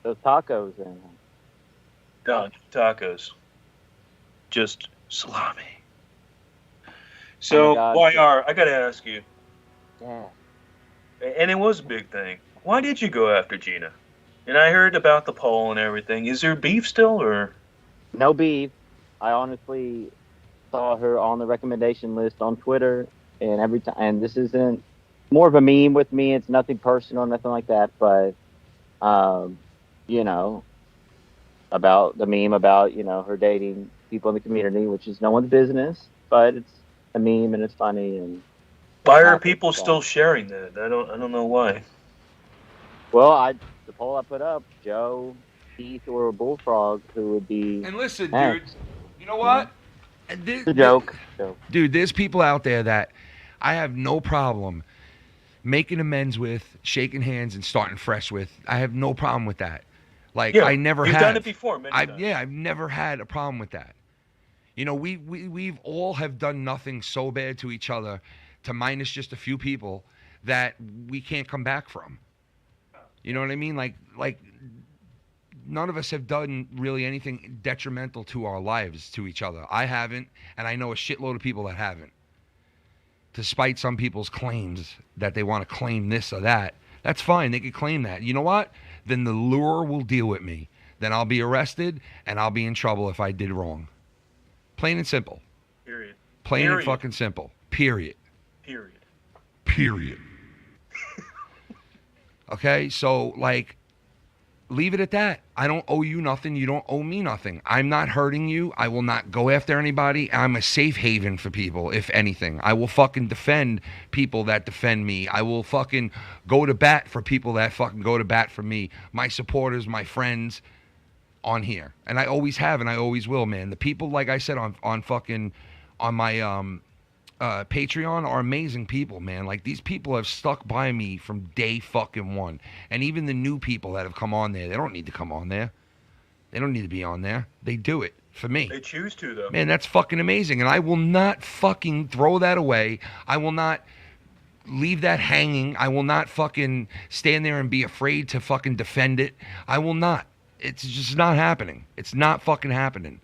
Those tacos then. No, tacos. Just salami. So, YR, I gotta ask you. Yeah. And it was a big thing. Why did you go after Gina? And I heard about the poll and everything. Is there beef still, or? No beef. I honestly saw her on the recommendation list on Twitter, and every time. And this isn't more of a meme with me. It's nothing personal, nothing like that. But, you know, about the meme about her dating people in the community, which is no one's business, but it's a meme and it's funny. And why are people still sharing that? I don't know why. Well, the poll I put up, Joe, Keith, or a Bullfrog, who would be. And listen, dude, you know what? It's a joke. Dude, there's people out there that I have no problem making amends with, shaking hands, and starting fresh with. I have no problem with that. Like, yeah, I never you've have. done it before, many times. Yeah, I've never had a problem with that. You know, we've all have done nothing so bad to each other, to minus just a few people, that we can't come back from. You know what I mean? Like none of us have done really anything detrimental to our lives to each other. I haven't, and I know a shitload of people that haven't. Despite some people's claims that they want to claim this or that, that's fine. They can claim that. You know what? Then the lure will deal with me. Then I'll be arrested, and I'll be in trouble if I did wrong. Plain and simple. Period. Plain and fucking simple. Period. Period. Period. Okay? So, like, leave it at that. I don't owe you nothing. You don't owe me nothing. I'm not hurting you. I will not go after anybody. I'm a safe haven for people, if anything. I will fucking defend people that defend me. I will fucking go to bat for people that fucking go to bat for me. My supporters, my friends on here. And I always have, and I always will, man. The people, like I said, on my Patreon are amazing people, man. Like, these people have stuck by me from day fucking one. And even the new people that have come on there, they don't need to come on there. They don't need to be on there. They do it for me. They choose to, though. Man, that's fucking amazing. And I will not fucking throw that away. I will not leave that hanging. I will not fucking stand there and be afraid to fucking defend it. I will not. It's just not happening. It's not fucking happening.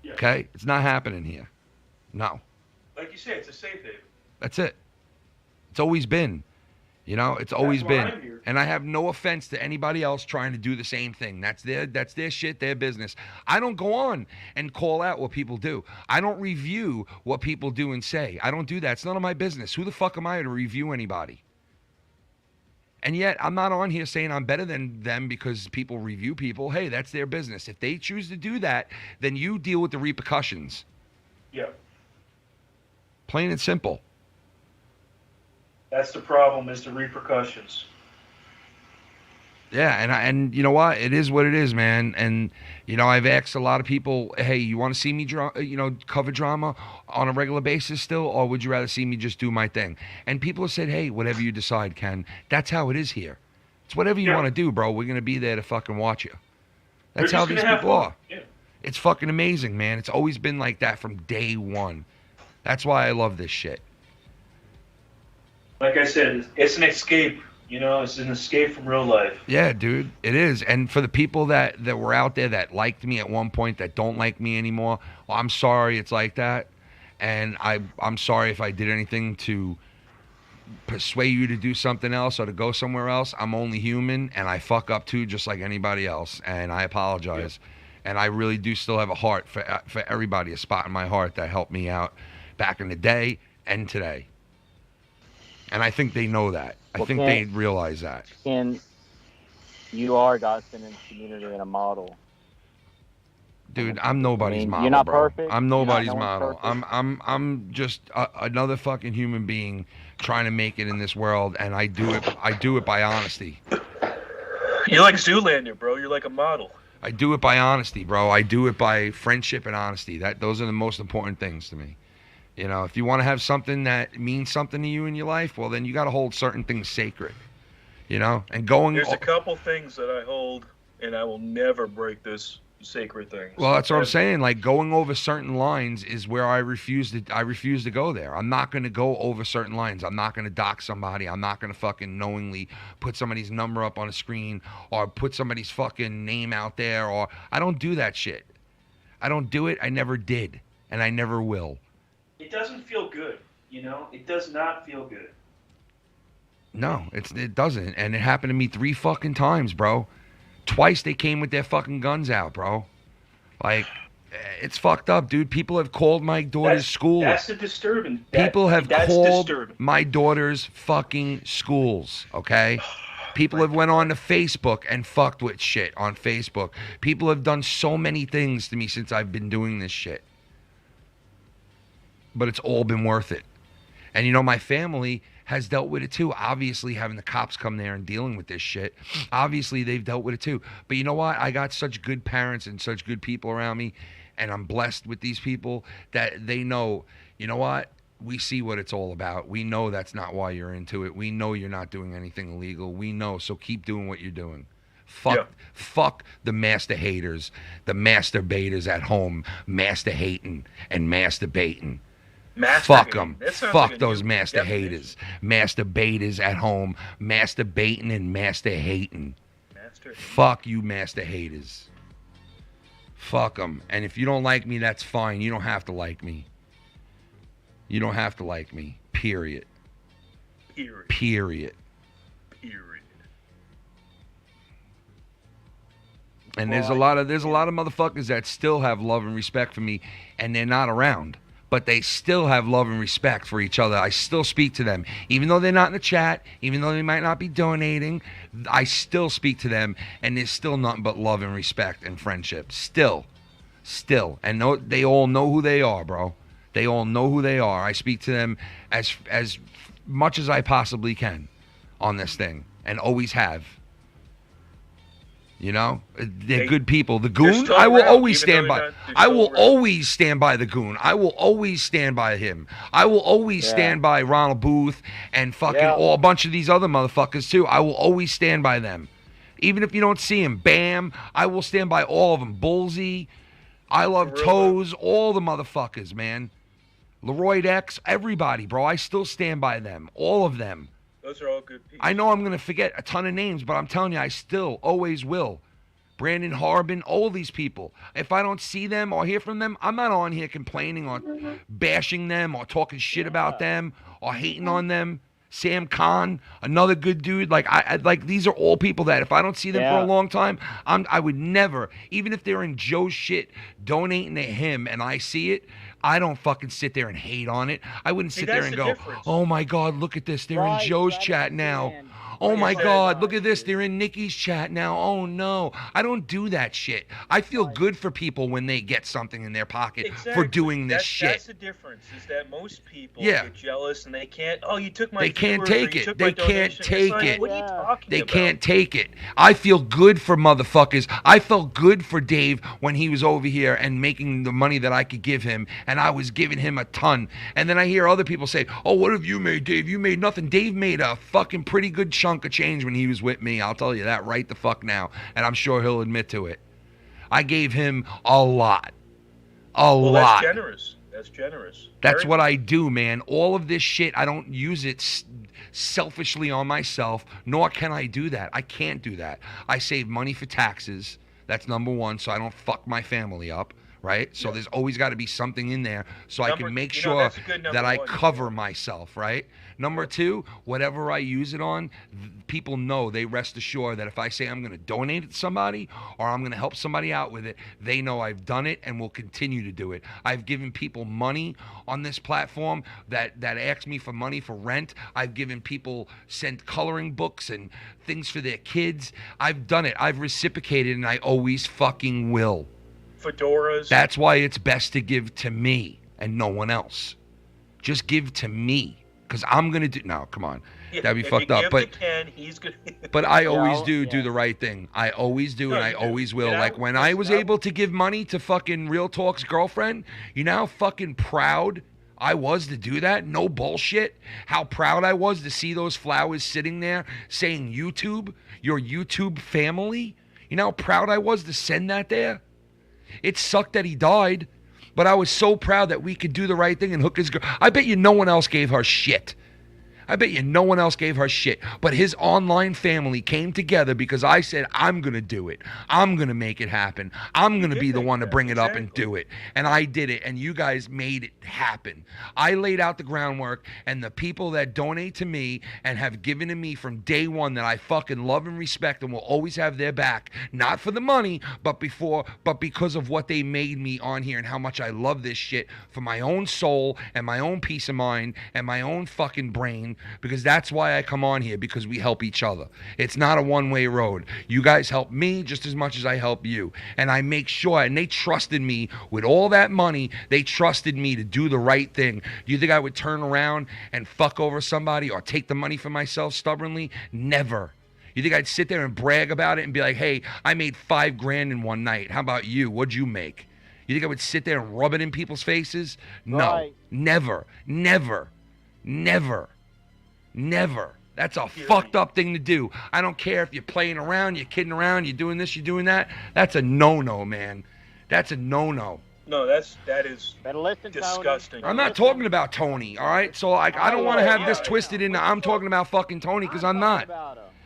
Yeah. Okay? It's not happening here. No. Like you say, it's a safe haven. That's it. It's always been. You know, it's always been. I'm here. And I have no offense to anybody else trying to do the same thing. That's their shit, their business. I don't go on and call out what people do. I don't review what people do and say. I don't do that. It's none of my business. Who the fuck am I to review anybody? And yet, I'm not on here saying I'm better than them because people review people. Hey, that's their business. If they choose to do that, then you deal with the repercussions. Yeah. Plain and simple. That's the problem, is the repercussions. Yeah, and you know what? It is what it is, man. And, you know, I've asked a lot of people, hey, you want to see me, cover drama on a regular basis still, or would you rather see me just do my thing? And people have said, hey, whatever you decide, Ken. That's how it is here. It's whatever you want to do, bro. We're going to be there to fucking watch you. That's how these people are. Yeah. It's fucking amazing, man. It's always been like that from day one. That's why I love this shit. Like I said, it's an escape. You know, it's an escape from real life. Yeah, dude, it is. And for the people that were out there that liked me at one point that don't like me anymore, well, I'm sorry it's like that. And I'm sorry if I did anything to persuade you to do something else or to go somewhere else. I'm only human, and I fuck up too, just like anybody else. And I apologize. Yeah. And I really do still have a heart for everybody, a spot in my heart that helped me out back in the day and today. And I think they know that. I think they realize that. And you are God sent in the community and a model. Dude, I'm nobody's model, you're not bro. perfect. I'm nobody's no model. I'm just another fucking human being trying to make it in this world, and I do it by honesty. You're like Zoolander, bro. You're like a model. I do it by honesty, bro. I do it by friendship and honesty. Those are the most important things to me. You know, if you want to have something that means something to you in your life, well, then you got to hold certain things sacred. You know, and There's a couple things that I hold, and I will never break this sacred things. Well, that's what I'm saying. Like, going over certain lines is where I refuse to go there. I'm not going to go over certain lines. I'm not going to dox somebody. I'm not going to fucking knowingly put somebody's number up on a screen or put somebody's fucking name out there. Or I don't do that shit. I don't do it. I never did, and I never will. It doesn't feel good, you know? It does not feel good. No, it doesn't. And it happened to me 3 fucking times, bro. Twice they came with their fucking guns out, bro. Like, it's fucked up, dude. People have called my daughter's school. That's the disturbing. People have called my daughter's fucking schools, okay? People have went on to Facebook and fucked with shit on Facebook. People have done so many things to me since I've been doing this shit. But it's all been worth it. And, you know, my family has dealt with it too. Obviously, having the cops come there and dealing with this shit, obviously they've dealt with it too. But you know what? I got such good parents and such good people around me, and I'm blessed with these people that they know, you know what? We see what it's all about. We know that's not why you're into it. We know you're not doing anything illegal. We know, so keep doing what you're doing. Fuck the master haters, the masturbators at home, master hating and masturbating. Fuck them. Fuck those master haters. Masturbators at home, masturbating and master hating. Fuck you, master haters. Fuck them. And if you don't like me, that's fine. You don't have to like me. You don't have to like me. Period. Period. And there's a lot of motherfuckers that still have love and respect for me, and they're not around. But they still have love and respect for each other. I still speak to them. Even though they're not in the chat, even though they might not be donating, I still speak to them, and there's still nothing but love and respect and friendship. Still. And they all know who they are, bro. They all know who they are. I speak to them as much as I possibly can on this thing, and always have. You know, they're good people. The goon, I will always stand by. I will always stand by the goon. I will always stand by him. I will always stand by Ronald Booth and fucking a bunch of these other motherfuckers too. I will always stand by them. Even if you don't see him, Bam, I will stand by all of them. Bullseye, I Love Toes, all the motherfuckers, man. Leroy X, everybody, bro. I still stand by them. All of them. Those are all good people. I know I'm going to forget a ton of names, but I'm telling you, I still always will. Brandon Harbin, all these people. If I don't see them or hear from them, I'm not on here complaining or bashing them or talking shit about them or hating on them. Sam Khan, another good dude. Like these are all people that if I don't see them for a long time, I would never, even if they're in Joe's shit, donating to him and I see it, I don't fucking sit there and hate on it. I wouldn't sit there and go, oh my God, look at this. They're in Joe's chat now. Oh my God, look at this. They're in Nikki's chat now. Oh no. I don't do that shit. I feel good for people when they get something in their pocket for doing this shit. That's the difference, is that most people get jealous and they can't, you took my They can't take it. They can't take it. What are you talking They about? can't take it. I feel good for motherfuckers. I felt good for Dave when he was over here and making the money that I could give him, and I was giving him a ton. And then I hear other people say, oh, what have you made, Dave? You made nothing. Dave made a fucking pretty good chunk of change when he was with me. I'll tell you that right the fuck now. And I'm sure he'll admit to it. I gave him a lot. Lot. That's generous. That's generous. That's what I do, man. All of this shit, I don't use it selfishly on myself, nor can I do that. I can't do that. I save money for taxes. That's number one, so I don't fuck my family up, right? So there's always got to be something in there so I can make sure that's a good that I one. cover myself, right? Number two, whatever I use it on, people know, they rest assured that if I say I'm going to donate it to somebody or I'm going to help somebody out with it, they know I've done it and will continue to do it. I've given people money on this platform that ask me for money for rent. I've given people sent coloring books and things for their kids. I've done it. I've reciprocated, and I always fucking will. Fedoras. That's why it's best to give to me and no one else. Just give to me. Because I'm going to do... No, come on. Yeah, That'd be if fucked you up. give But to Ken, he's good. but I always do the right thing. I always do, No, and I you do. always will. You know, Like, when I was listen up. able to give money to fucking Real Talk's girlfriend, you know how fucking proud I was to do that? No bullshit. How proud I was to see those flowers sitting there saying YouTube, your YouTube family. You know how proud I was to send that there? It sucked that he died, but I was so proud that we could do the right thing and hook his girl. I bet you no one else gave her shit. I bet you no one else gave her shit. But his online family came together because I said, I'm going to do it. I'm going to make it happen. I'm going to be the one to bring it up and do it. And I did it, and you guys made it happen. I laid out the groundwork, and the people that donate to me and have given to me from day one that I fucking love and respect and will always have their back, not for the money, but because of what they made me on here and how much I love this shit for my own soul and my own peace of mind and my own fucking brain. Because that's why I come on here, because we help each other. It's not a one-way road. You guys help me just as much as I help you. And I make sure, and they trusted me with all that money, they trusted me to do the right thing. Do you think I would turn around and fuck over somebody or take the money for myself stubbornly? Never. You think I'd sit there and brag about it and be like, hey, I made $5,000 in one night. How about you? What'd you make? You think I would sit there and rub it in people's faces? No. Right. Never. Never. Never. Never. That's a fucked up thing to do. I don't care if you're playing around, you're kidding around, you're doing this, you're doing that. That's a no-no, man. That's a no-no. No, that is listen, disgusting. I'm not talking about Tony, all right? So I don't want to have this twisted into I'm talking about fucking Tony, because I'm not.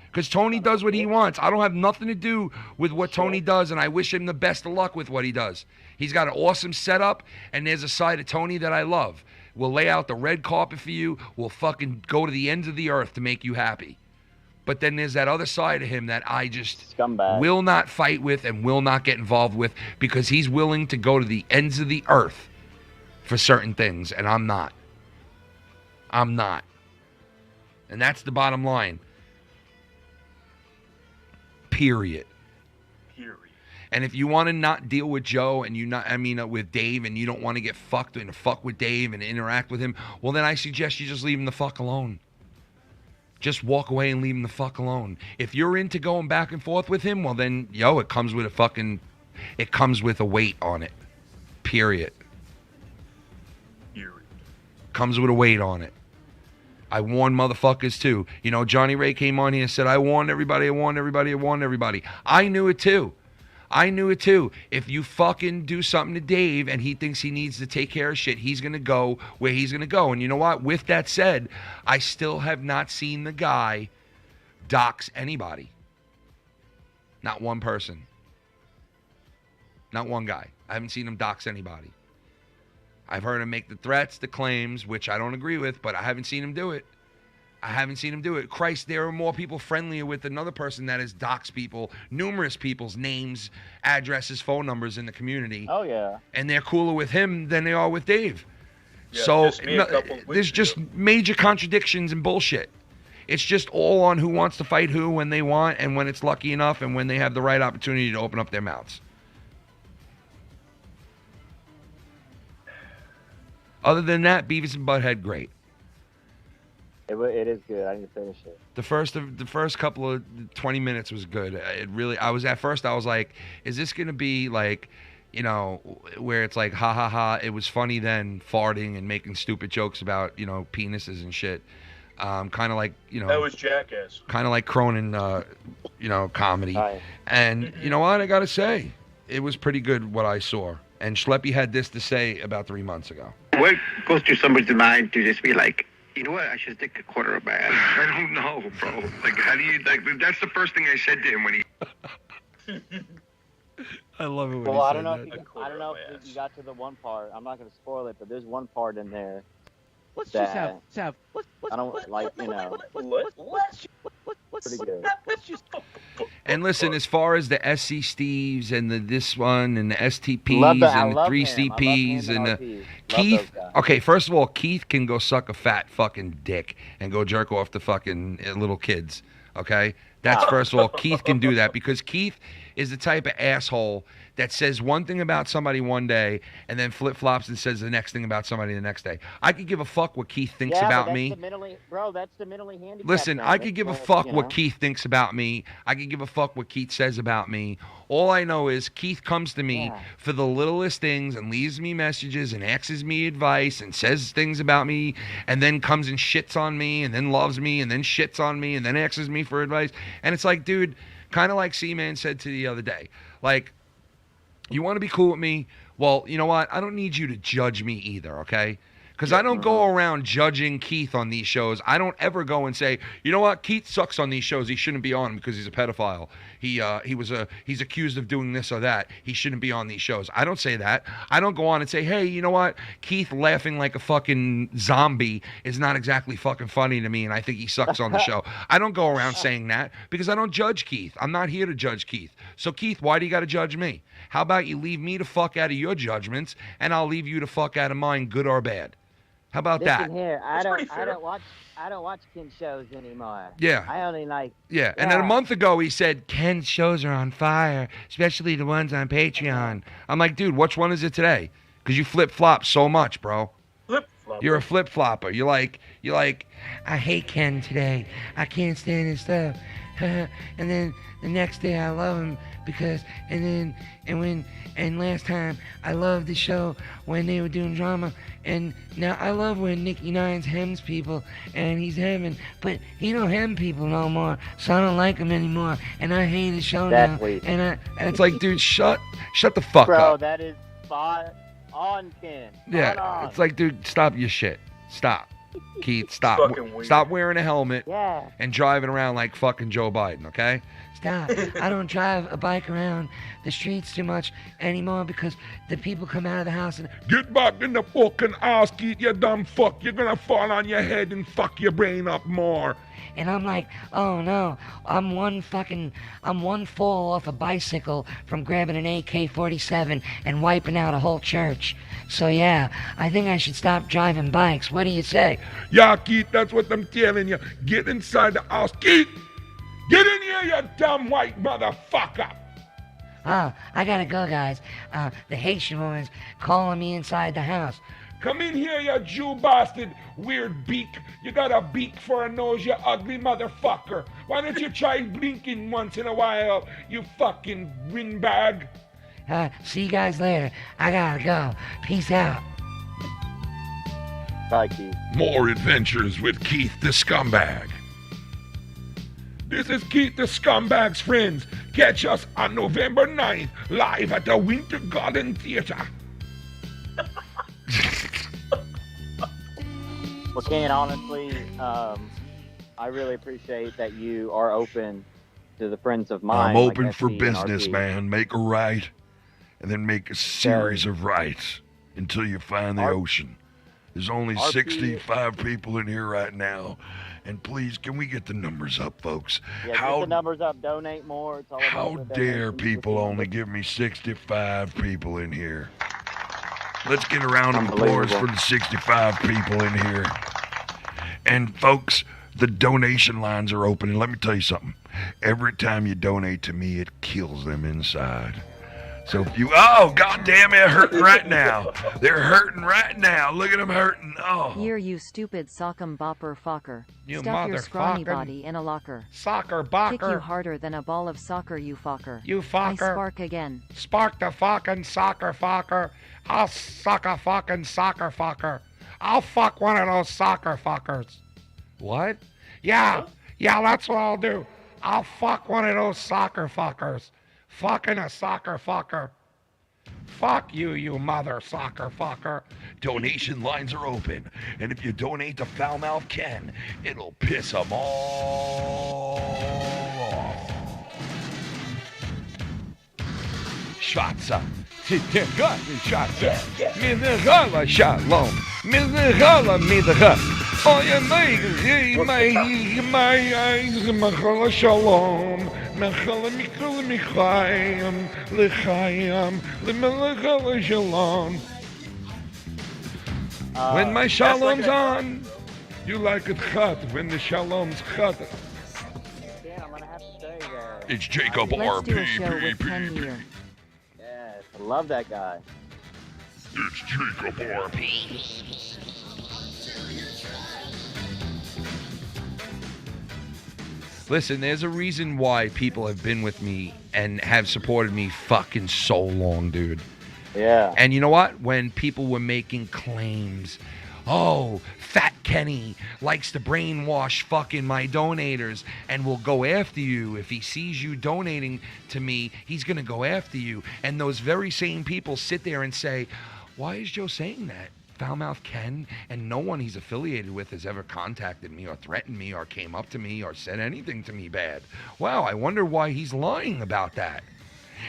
Because Tony does what he wants. I don't have nothing to do with what Tony does, and I wish him the best of luck with what he does. He's got an awesome setup, and there's a side of Tony that I love. We'll lay out the red carpet for you. We'll fucking go to the ends of the earth to make you happy. But then there's that other side of him that I just will not fight with and will not get involved with, because he's willing to go to the ends of the earth for certain things, and I'm not. I'm not. And that's the bottom line. Period. And if you want to not deal with Joe and with Dave, and you don't want to get fucked and fuck with Dave and interact with him, well, then I suggest you just leave him the fuck alone. Just walk away and leave him the fuck alone. If you're into going back and forth with him, well then, it comes with a weight on it. Period. Comes with a weight on it. I warn motherfuckers too. Johnny Ray came on here and said, I warned everybody, I warned everybody, I warned everybody. I knew it too. If you fucking do something to Dave and he thinks he needs to take care of shit, he's going to go where he's going to go. And you know what? With that said, I still have not seen the guy dox anybody. Not one person. Not one guy. I haven't seen him dox anybody. I've heard him make the threats, the claims, which I don't agree with, but I haven't seen him do it. Christ, there are more people friendlier with another person that has doxed people, numerous people's names, addresses, phone numbers in the community. Oh, yeah. And they're cooler with him than they are with Dave. Yeah, so there's just major contradictions and bullshit. It's just all on who wants to fight who when they want and when it's lucky enough and when they have the right opportunity to open up their mouths. Other than that, Beavis and ButtHead, great. It is good. I need to finish it. The first couple of 20 minutes was good. I was like, is this going to be like, where it's like, ha ha ha, it was funny then, farting and making stupid jokes about, penises and shit. Kind of like, that was Jackass. Kind of like Cronin, comedy. Right. And you know what? I got to say, it was pretty good what I saw. And Schleppy had this to say about 3 months ago. What goes through somebody's mind to just be like, you know what? I should stick a quarter of my ass. I don't know, bro. Like, how do you, that's the first thing I said to him when he... I love it when Well, he I said don't know that. if you got to the one part. I'm not going to spoil it, but there's one part in there. Let's that just have. I don't like. You know. Pretty good. And listen, as far as the SC Steves and this one and the STPs and the 3CPs and the Keith. Okay, first of all, Keith can go suck a fat fucking dick and go jerk off the fucking little kids. Okay, that's first of all. Keith can do that because Keith is the type of asshole that says one thing about somebody one day and then flip-flops and says the next thing about somebody the next day. I could give a fuck what Keith thinks about me. That's the mentally handicapped. Listen, I could give a fuck what Keith thinks about me. I could give a fuck what Keith says about me. All I know is Keith comes to me for the littlest things and leaves me messages and asks me advice and says things about me and then comes and shits on me and then loves me and then shits on me and then asks me for advice. And it's like, dude, kind of like C-Man said to the other day, like, you want to be cool with me? Well, you know what? I don't need you to judge me either, okay? Because I don't go around judging Keith on these shows. I don't ever go and say, you know what? Keith sucks on these shows. He shouldn't be on them because he's a pedophile. He's accused of doing this or that. He shouldn't be on these shows. I don't say that. I don't go on and say, hey, you know what? Keith laughing like a fucking zombie is not exactly fucking funny to me, and I think he sucks on the show. I don't go around saying that because I don't judge Keith. I'm not here to judge Keith. So, Keith, why do you got to judge me? How about you leave me the fuck out of your judgments, and I'll leave you the fuck out of mine, good or bad? How about that? Here, I don't watch Ken shows anymore. Yeah. I only like. Yeah. And then a month ago he said Ken's shows are on fire, especially the ones on Patreon. I'm like, dude, which one is it today? Because you flip flop so much, bro. You're a flip flopper. You're like, I hate Ken today. I can't stand his stuff. And then the next day I love him because and last time I loved the show when they were doing drama, and now I love when Nicky Nines hems people and he's hemming, but he don't hem people no more, so I don't like him anymore, and I hate his show now. And it's like, dude, shut the fuck up. Bro, that is spot on, Ken. Yeah, it's like, dude, stop your shit. Stop. Keith, stop. Stop wearing a helmet and driving around like fucking Joe Biden, okay? Stop. I don't drive a bike around the streets too much anymore because the people come out of the house and... Get back in the fucking house, Keith, you dumb fuck. You're gonna fall on your head and fuck your brain up more. And I'm like, oh no, I'm one fall off a bicycle from grabbing an AK-47 and wiping out a whole church. So yeah, I think I should stop driving bikes. What do you say? Yeah, Keith, that's what I'm telling you. Get inside the house. Keith, get in here, you dumb white motherfucker. Oh, I gotta go, guys. The Haitian woman's calling me inside the house. Come in here, you Jew bastard, weird beak. You got a beak for a nose, you ugly motherfucker. Why don't you try blinking once in a while, you fucking windbag? See you guys later. I gotta go. Peace out. Bye, Keith. More adventures with Keith the Scumbag. This is Keith the Scumbag's Friends. Catch us on November 9th, live at the Winter Garden Theater. Well, Ken, honestly, I really appreciate that you are open to the friends of mine. I'm open for business, man. Make a right, and then make a series of rights until you find the ocean. There's only 65 people in here right now. And please, can we get the numbers up, folks? Yeah, get the numbers up. Donate more. It's all how dare people only give me 65 people in here? Let's get a round of applause for the 65 people in here. And folks, the donation lines are open. And let me tell you something. Every time you donate to me, it kills them inside. So if you, oh, goddamn it, hurting right now. They're hurting right now. Look at them hurting. Oh. Here, you stupid sock'em bopper fucker. You Stuff your scrawny motherfucking body in a locker. Soccer bocker. Kick you harder than a ball of soccer, you fucker. You fucker. I spark again. Spark the fucking soccer fucker. I'll suck a fucking soccer fucker. I'll fuck one of those soccer fuckers. What? Yeah, that's what I'll do. I'll fuck one of those soccer fuckers. Fucking a soccer fucker. Fuck you, you mother soccer fucker. Donation lines are open. And if you donate to Foulmouth Ken, it'll piss them all off. Schatza. Titega Schatza. Midagala Shalom. Midagala Midaga. Oh, yeah, my eyes, Machala Shalom. Machala Mikula Michayam. Lichayam. Limilagala Shalom. When my Shalom's on, you like it hot. When the Shalom's hot. It's Jacob Let's do a show RP. with Ken here. Yes, I love that guy. It's Jacob RP. Listen, there's a reason why people have been with me and have supported me fucking so long, dude. Yeah. And you know what? When people were making claims, oh, Fat Kenny likes to brainwash fucking my donators and will go after you. If he sees you donating to me, he's going to go after you. And those very same people sit there and say, why is Joe saying that? Foulmouth Ken, and no one he's affiliated with has ever contacted me or threatened me or came up to me or said anything to me bad. Wow, I wonder why he's lying about that.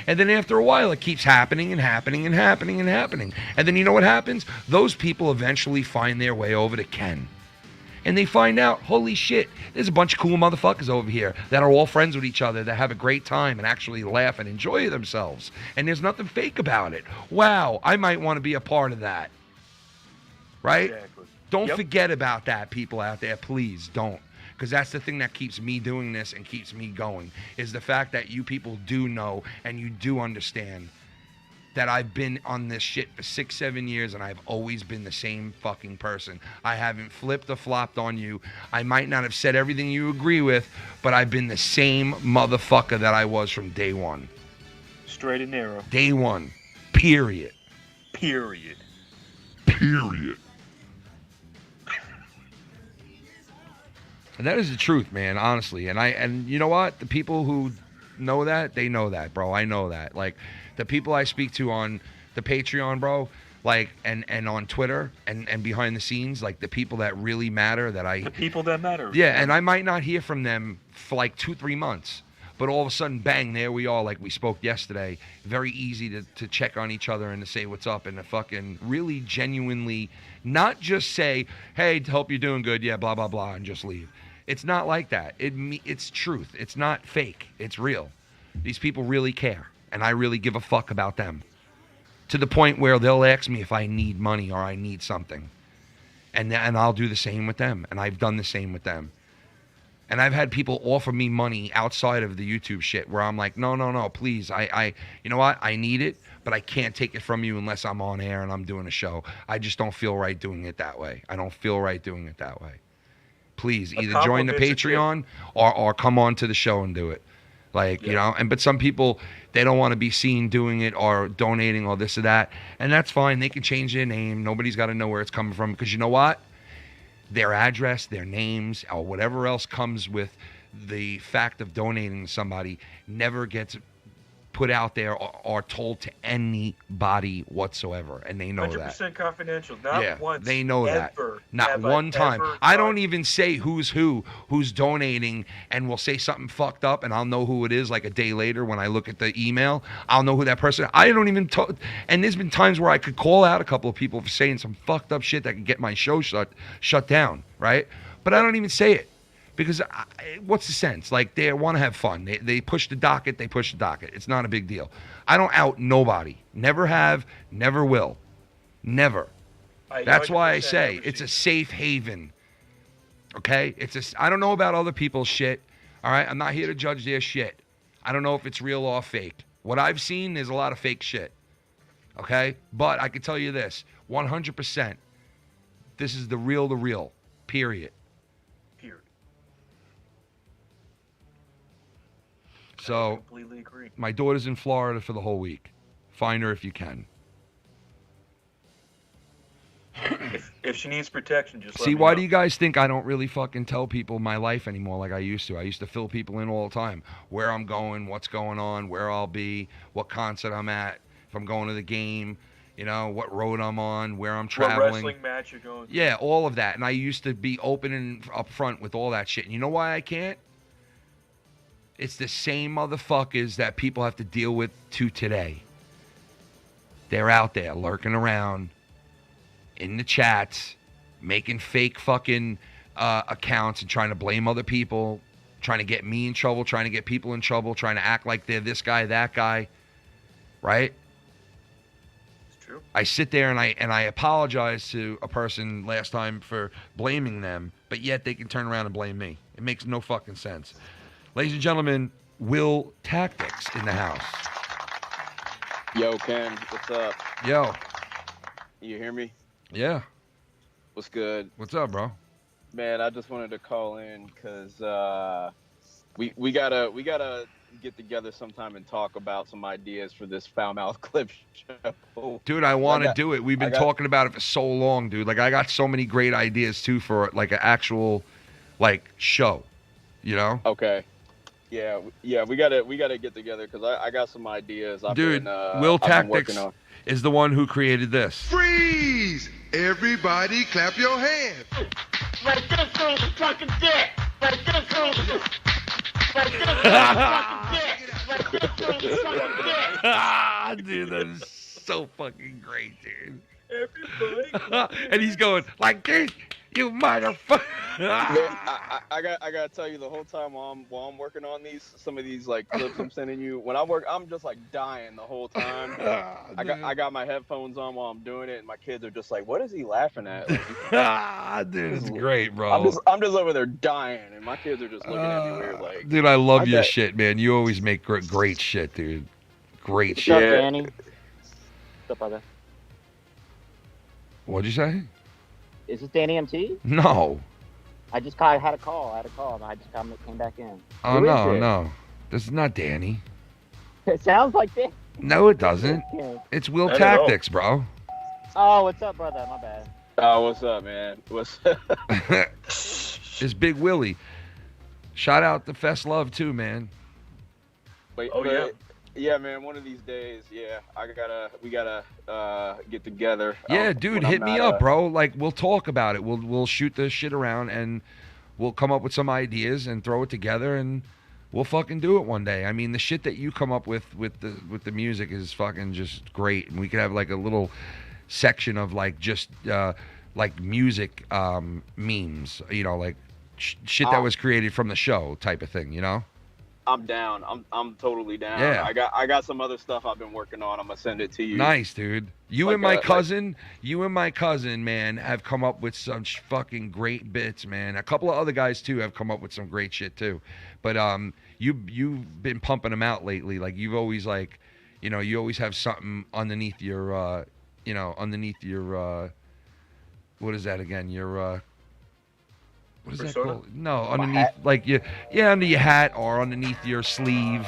And then after a while, it keeps happening and happening and happening and happening. And then you know what happens? Those people eventually find their way over to Ken. And they find out, holy shit, there's a bunch of cool motherfuckers over here that are all friends with each other, that have a great time and actually laugh and enjoy themselves. And there's nothing fake about it. Wow, I might want to be a part of that. Right? Exactly. Don't forget about that, people out there. Please don't. Because that's the thing that keeps me doing this and keeps me going, is the fact that you people do know and you do understand that I've been on this shit for 6-7 years and I've always been the same fucking person. I haven't flipped or flopped on you. I might not have said everything you agree with, but I've been the same motherfucker that I was from day one. Straight and narrow. Day one. Period. Period. Period. And that is the truth, man, honestly. And you know what? The people who know that, they know that, bro. I know that. Like, the people I speak to on the Patreon, bro, like, and on Twitter and behind the scenes, like, the people that really matter that I... The people that matter. Yeah, and I might not hear from them for like 2-3 months. But all of a sudden, bang, there we are, like we spoke yesterday. Very easy to check on each other and to say what's up and to fucking really genuinely not just say, hey, hope you're doing good, yeah, blah, blah, blah, and just leave. It's not like that. It's truth. It's not fake. It's real. These people really care, and I really give a fuck about them. To the point where they'll ask me if I need money or I need something. And I'll do the same with them, and I've done the same with them. And I've had people offer me money outside of the YouTube shit where I'm like, no, please. You know what? I need it, but I can't take it from you unless I'm on air and I'm doing a show. I just don't feel right doing it that way. I don't feel right doing it that way. Please, either join the Patreon or come on to the show and do it. Like, you know, but some people, they don't want to be seen doing it or donating or this or that. And that's fine. They can change their name. Nobody's got to know where it's coming from. Because you know what? Their address, their names, or whatever else comes with the fact of donating to somebody never gets put out there or told to anybody whatsoever, and they know 100% that. 100% confidential. Not once. They know ever, that. Not one time. I don't even say who's donating, and we'll say something fucked up, and I'll know who it is like a day later when I look at the email. I'll know who that person is. I don't even and there's been times where I could call out a couple of people for saying some fucked up shit that could get my show shut down, right? But I don't even say it. Because what's the sense? Like, they want to have fun. They push the docket. They push the docket. It's not a big deal. I don't out nobody. Never have. Never will. Never. That's why I say it's a safe haven. Okay? I don't know about other people's shit. All right? I'm not here to judge their shit. I don't know if it's real or fake. What I've seen, there's a lot of fake shit. Okay? But I can tell you this. 100%. This is the real. Period. So, completely agree. My daughter's in Florida for the whole week. Find her if you can. If she needs protection, just see, why do you guys think I don't really fucking tell people my life anymore like I used to? I used to fill people in all the time. Where I'm going, what's going on, where I'll be, what concert I'm at, if I'm going to the game, you know, what road I'm on, where I'm traveling. What wrestling match you're going to. Yeah, all of that. And I used to be open and upfront with all that shit. And you know why I can't? It's the same motherfuckers that people have to deal with to today. they're out there lurking around in the chats, making fake fucking accounts and trying to blame other people, trying to get me in trouble, trying to get people in trouble, trying to act like they're this guy, that guy, right? It's true. I sit there and I apologize to a person last time for blaming them, but yet they can turn around and blame me. It makes no fucking sense. Ladies and gentlemen, Will Tactics in the house. Yo, Ken, what's up? Yo. You hear me? Yeah. What's good? What's up, bro? Man, I just wanted to call in because we gotta get together sometime and talk about some ideas for this Foulmouth clip show. Dude, I want to do it. We've been talking about it for so long, dude. Like, I got so many great ideas too for like an actual like show. You know? Okay. Yeah, we gotta get together because I got some ideas. Will Tactics is the one who created this. Freeze! Everybody clap your hands. Like this girl's a fucking dick. Like this girl's a fucking dick. Like this girl's a fucking dick. Ah, dude, that is so fucking great, dude. Everybody. And he's going like this, you motherfucker. I gotta tell you, the whole time while I'm working on some of these like clips I'm sending you, when I work, I'm just like dying the whole time. I got my headphones on while I'm doing it, and my kids are just like, "What is he laughing at?" Like, dude, it's great, bro. I'm just over there dying, and my kids are just looking at me weird, like. Dude, I love your shit, man. You always make great shit, dude. Great shit. What's up, Danny? What's up, brother? What'd you say? Is this Danny MT? No. I had a call. And I just came back in. Oh, no. This is not Danny. It sounds like Danny. No, it doesn't. It's Will Tactics, bro. Oh, what's up, brother? My bad. Oh, what's up, man? What's up? It's Big Willie. Shout out to Fest Love, too, man. Wait, yeah, man. One of these days, we gotta get together. Yeah, dude, hit me up, bro. Like, we'll talk about it. We'll shoot this shit around and we'll come up with some ideas and throw it together and we'll fucking do it one day. I mean, the shit that you come up with the music is fucking just great, and we could have like a little section of like just like music memes, you know, like shit that was created from the show type of thing, you know. I'm down. I'm totally down. Yeah. I got some other stuff I've been working on. I'm gonna send it to you. Nice, dude. You and my cousin, man, have come up with such fucking great bits, man. A couple of other guys too have come up with some great shit too. But you've been pumping them out lately. Like you've always like, you know, you always have something underneath your what is that again? Your what is that called? No, underneath, like under your hat or underneath your sleeve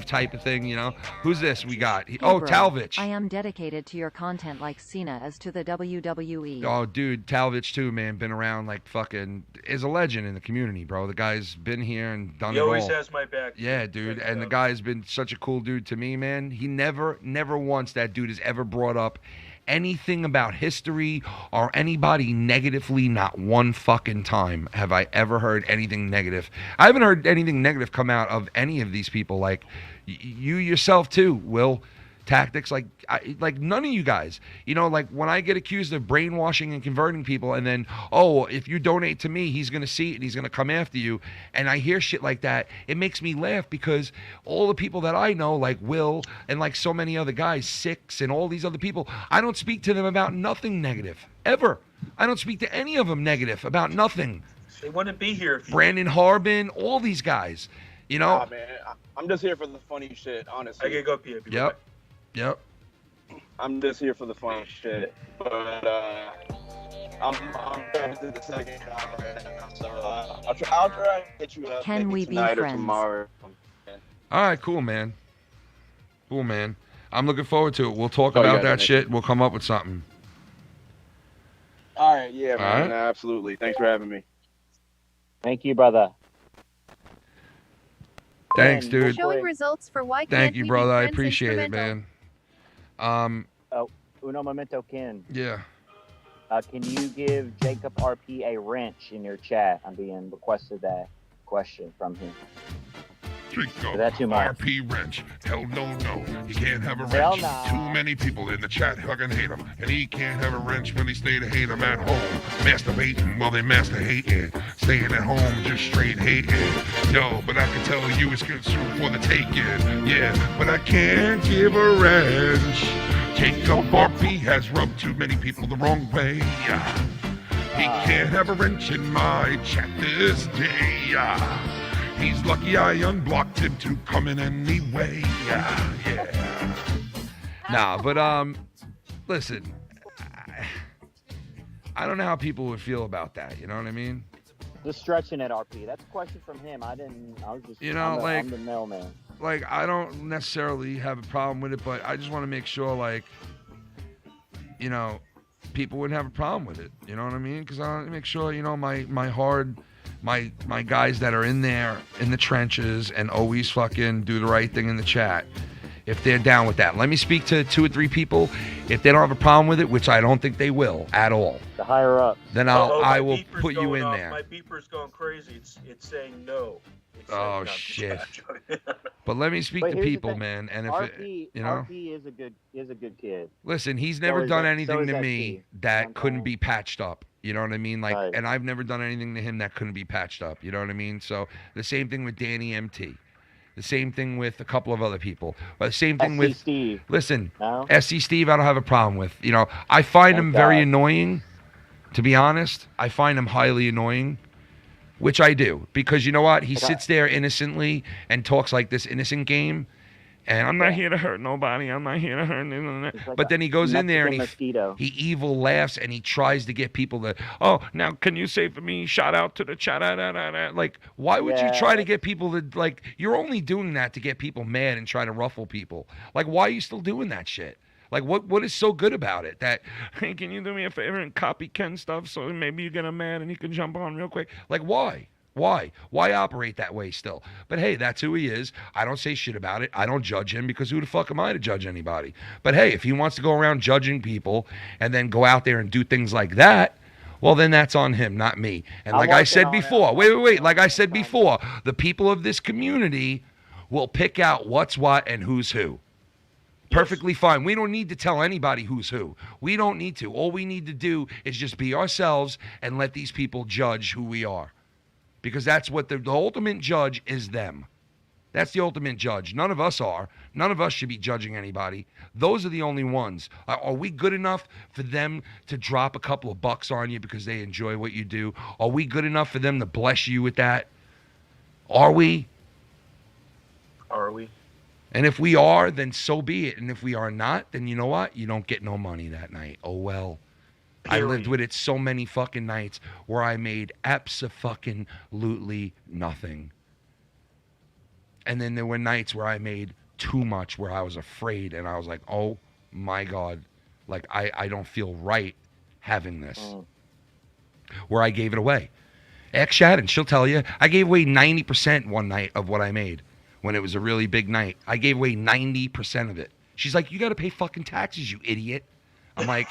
type of thing, you know. Who's this we got? Talvich. I am dedicated to your content like Cena is to the WWE. Oh, dude, Talvich too, man. Been around like fucking, is a legend in the community, bro. The guy's been here and done it all. He always has my back. Yeah, dude, and the guy's been such a cool dude to me, man. He never once, that dude has ever brought up anything about history or anybody negatively. Not one fucking time have I ever heard anything negative. I haven't heard anything negative come out of any of these people. Like you yourself too, Will Tactics. Like none of you guys. You know, like when I get accused of brainwashing and converting people, and then if you donate to me, he's gonna see it and he's gonna come after you. And I hear shit like that. It makes me laugh because all the people that I know, like Will and like so many other guys, Six and all these other people, I don't speak to them about nothing negative ever. I don't speak to any of them negative about nothing. They wouldn't be here. Brandon Harbin, all these guys. You know. Nah, man, I'm just here for the funny shit, honestly. I gotta go pee. Yep. I'm just here for the fun shit, but I'm trying to do the second job right now, so I'll try to hit you up. Can we be tonight friends? Or tomorrow. All right, cool, man. I'm looking forward to it. We'll talk about that shit. We'll come up with something. All right, yeah, man, All right. Absolutely. Thanks for having me. Thank you, brother. Thanks, dude. Showing results for why Thank can't you, we brother. be I friends appreciate it, instrumental? man. Uno momento, Ken. Yeah. Can you give Jacob RP a wrench in your chat? I'm being requested that question from him. Think of That too much. RP wrench. Hell no. You can't have a Hell wrench. no. Too many people in the chat fucking hate him. And he can't have a wrench when he stay to hate him at home. Masturbating while they master hating. Staying at home just straight hating. Yo, but I can tell you it's good for the taking. Yeah, but I can't give a wrench. Jacob RP has rubbed too many people the wrong way. He can't have a wrench in my chat this day. He's lucky I unblocked him to come in anyway. Yeah. Nah, but listen, I don't know how people would feel about that. You know what I mean? Just stretching at RP. That's a question from him. I was just. I'm the mailman. Like, I don't necessarily have a problem with it, but I just want to make sure, like, you know, people wouldn't have a problem with it. You know what I mean? Because I want to make sure, you know, my guys that are in there in the trenches and always fucking do the right thing in the chat, if they're down with that. Let me speak to 2 or 3 people. If they don't have a problem with it, which I don't think they will at all, the higher up, then I will put you in there. My beeper's going crazy. It's saying no. Oh shit! But let me speak to people, man. And if RP, you know, RP is a good kid. Listen, he's never done anything to me that couldn't be patched up. You know what I mean? Like, and I've never done anything to him that couldn't be patched up. You know what I mean? So the same thing with Danny MT. The same thing with a couple of other people. But the same thing with Steve. Listen, SC Steve, I don't have a problem with. You know, I find him very annoying. To be honest, I find him highly annoying. Which I do, because you know what? He sits there innocently and talks like this innocent game, and I'm not here to hurt nobody. I'm not here to hurt. But then he goes in there and he evil laughs and he tries to get people to, oh, now can you say for me, shout out to the chat. Like, why would you try to get people to, like, you're only doing that to get people mad and try to ruffle people. Like, why are you still doing that shit? Like, what is so good about it? That, hey, can you do me a favor and copy Ken stuff so maybe you get him mad and he can jump on real quick? Like, why? Why operate that way still? But hey, that's who he is. I don't say shit about it. I don't judge him because who the fuck am I to judge anybody? But hey, if he wants to go around judging people and then go out there and do things like that, well, then that's on him, not me. And like I said before, wait. Like I said before, the people of this community will pick out what's what and who's who. Perfectly fine. We don't need to tell anybody who's who. We don't need to. All we need to do is just be ourselves and let these people judge who we are. Because that's what the ultimate judge is them. That's the ultimate judge. None of us are. None of us should be judging anybody. Those are the only ones. Are we good enough for them to drop a couple of bucks on you because they enjoy what you do? Are we good enough for them to bless you with that? Are we? Are we? And if we are, then so be it. And if we are not, then you know what? You don't get no money that night. Oh, well. I lived with it so many fucking nights where I made abso-fucking-lutely nothing. And then there were nights where I made too much, where I was afraid. And I was like, oh, my God. Like, I don't feel right having this. Where I gave it away. Ask Shannon. She'll tell you. I gave away 90% one night of what I made. When it was a really big night, I gave away 90% of it. She's like, you got to pay fucking taxes, you idiot. I'm like,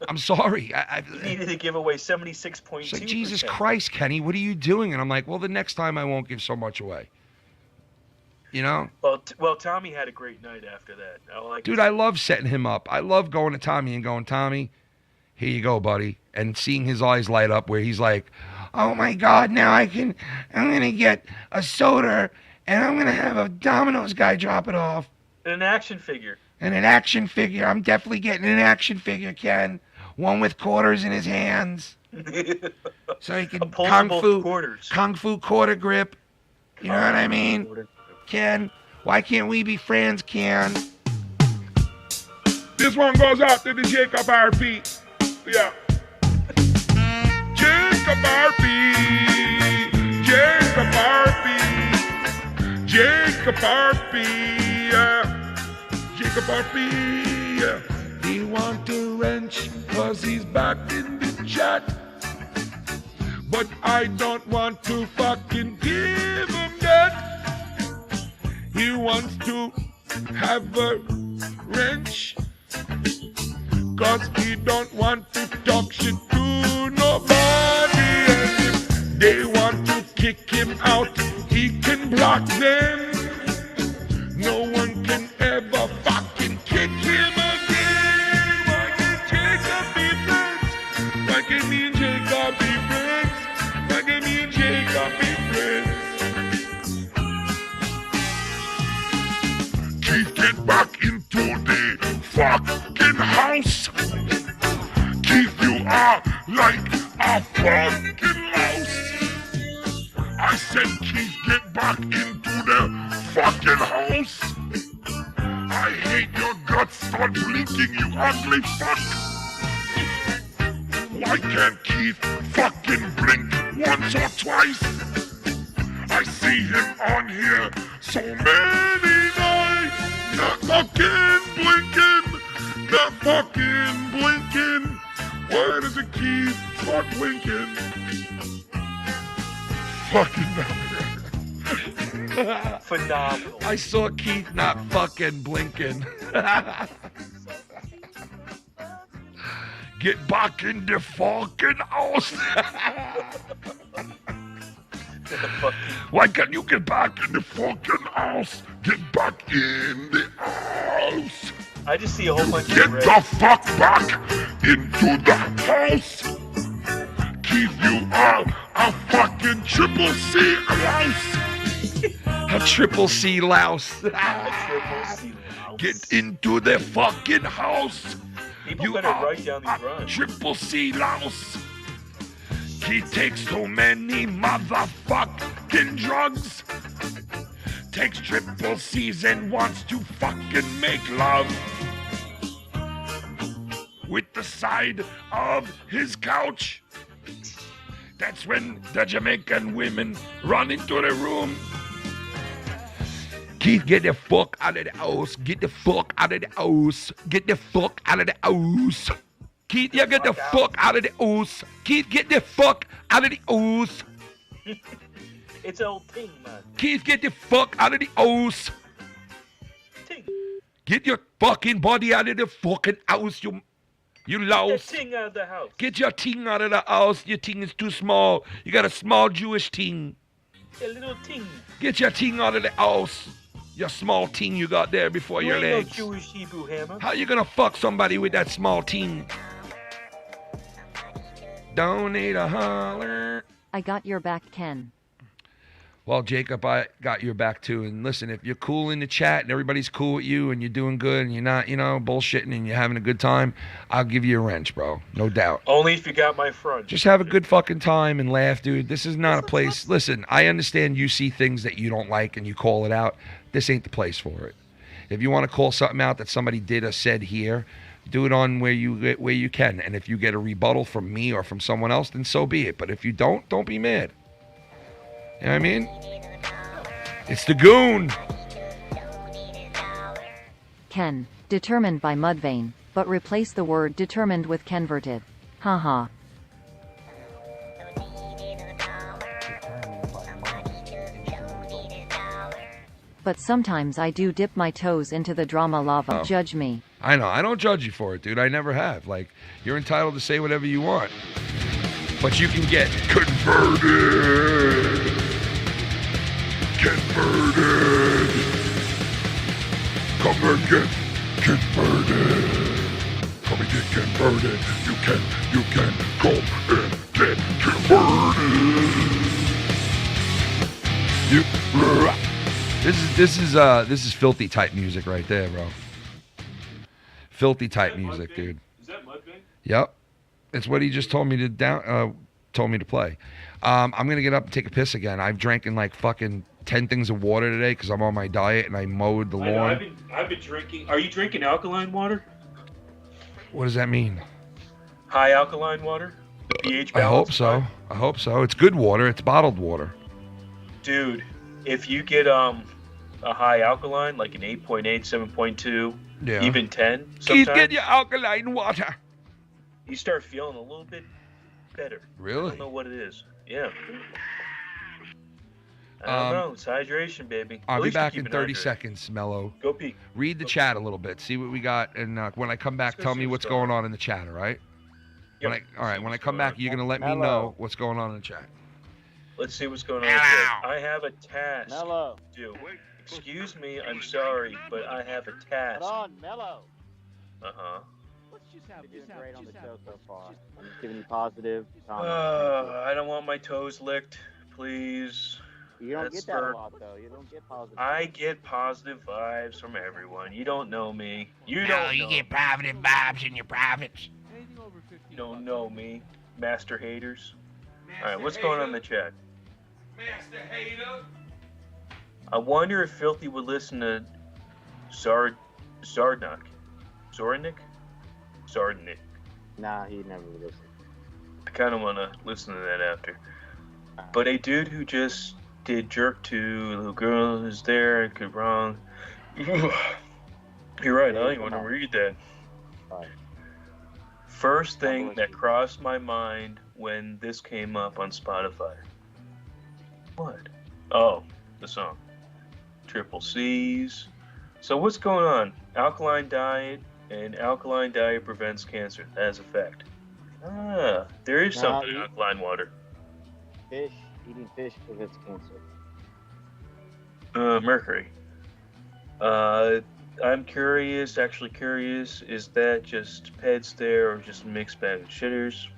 I'm sorry. You needed to give away 76.2%. She's like, Jesus Christ, Kenny, what are you doing? And I'm like, well, the next time I won't give so much away. You know? Well, Tommy had a great night after that. Dude, I love setting him up. I love going to Tommy and going, Tommy, here you go, buddy. And seeing his eyes light up where he's like, oh my God, now I'm going to get a soda and I'm going to have a Domino's guy drop it off. An action figure. And an action figure. I'm definitely getting an action figure, Ken. One with quarters in his hands. So he can kung fu quarter grip. You know what I mean? Ken, why can't we be friends, Ken? This one goes out to the Jacob RP. Yeah. Jacob RP. Jacob RP. Jacob RP, Jacob RP, he want to wrench cause he's back in the chat. But I don't want to fucking give him that. He wants to have a wrench cause he don't want to talk shit to nobody. And if they want to kick him out, he can block them. No one can ever fucking kick him again. Why can't Jacob be friends? Why can't me and Jacob be friends? Why can't me and Jacob be friends? Keith, get back into the fucking house. Keith, you are like a fucking louse. I said, Keith, get back into the fucking house. I hate your guts. Start blinking, you ugly fuck. Why can't Keith fucking blink once or twice? I see him on here so many nights. Not fucking blinking. Not fucking blinking. Why doesn't Keith start blinking? Fucking phenomenal. I saw Keith not fucking blinking. Get back in the fucking house. Why can't you get back in the fucking house? Get back in the house. I just see a whole bunch Get of the fuck back into the house. Keith, you are a fucking triple C louse. A triple C louse. A triple C louse. Get into the fucking house. People You better are write down these rhymes. triple C louse. He takes so many motherfucking drugs. Takes triple C's and wants to fucking make love with the side of his couch. That's when the Jamaican women run into the room. Keith, get the fuck out of the house. Get the fuck out of the house. Get the fuck out of the house. Keith, you get the fuck out of the house. Keith, get the fuck out of the house. It's an old thing, man. Keith, get the fuck out of the house. Ting. Get your fucking body out of the fucking house, you louse. Get that ting out of the house. Get your ting out of the house. Your ting is too small. You got a small Jewish ting. A little ting. Get your ting out of the house. Your small ting you got there before You your ain't legs. no Jewish Hebrew hammer. How you gonna fuck somebody with that small ting? Don't need a holler. I got your back, Ken. Well, Jacob, I got your back too. And listen, if you're cool in the chat and everybody's cool with you and you're doing good and you're not, bullshitting and you're having a good time, I'll give you a wrench, bro. No doubt. Only if you got my front. Just have a good fucking time and laugh, dude. This is not a place. Listen, I understand you see things that you don't like and you call it out. This ain't the place for it. If you want to call something out that somebody did or said here, do it on where you can. And if you get a rebuttal from me or from someone else, then so be it. But if you don't be mad. You know what I mean? It's the goon. Ken, determined by Mudvayne, but replace the word determined with KENVERTED. Haha. But sometimes I do dip my toes into the drama lava. Oh. Judge me. I know. I don't judge you for it, dude. I never have. Like, you're entitled to say whatever you want. But you can get converted. Converted. Come and get converted. Come and get converted. You can come and get converted. This is filthy type music right there, bro. Filthy type music, dude. Is that Mudvayne? Yep. It's what he just told me to play. I'm gonna get up and take a piss again. I've drank in like fucking 10 things of water today because I'm on my diet and I mowed the lawn. I've been drinking. Are you drinking alkaline water? What does that mean? High alkaline water? The pH balance? I hope so. I hope so. It's good water. It's bottled water. Dude, if you get a high alkaline, like an 8.8, 7.2, Yeah. even 10, Keith, sometimes get your alkaline water. you start feeling a little bit better. I Really? don't know what it is. Yeah. I don't know. It's hydration, baby. At I'll be least you're back in keeping 30 hydrated. seconds, Mello. Go pee. Read the chat a little bit. See what we got. And when I come back, Let's go tell see me what's what's going going on in the chat, all right? Yep. All right, when I come back, you're going to let me Hello. know what's going on in the chat. Let's see what's going on. I have a task to do. Excuse me, I'm sorry, but I have a task. Hold on, Mello. Uh-huh. Let's just have. You're doing great on the show so far. I'm just giving you positive comments. I don't want my toes licked, please. You don't get that a lot, though. You don't get positive. I get positive vibes from everyone. You don't know me. You get positive vibes in your privates. You don't know me, master haters. All right, what's going on in the chat? Master hater. I wonder if Filthy would listen to Zardnik. Nah, he never would listen. I kind of want to listen to that after. But a dude who just did jerk to a little girl who's there and could wrong. You're right, huh? You want to read that? First thing that crossed my mind when this came up on Spotify. What? Oh, the song. Triple C's. So what's going on? Alkaline diet, and alkaline diet prevents cancer. That is a fact. Ah, there is something in alkaline water. Eating fish prevents cancer. Mercury. I'm curious, is that just peds there or just a mixed bag of shitters?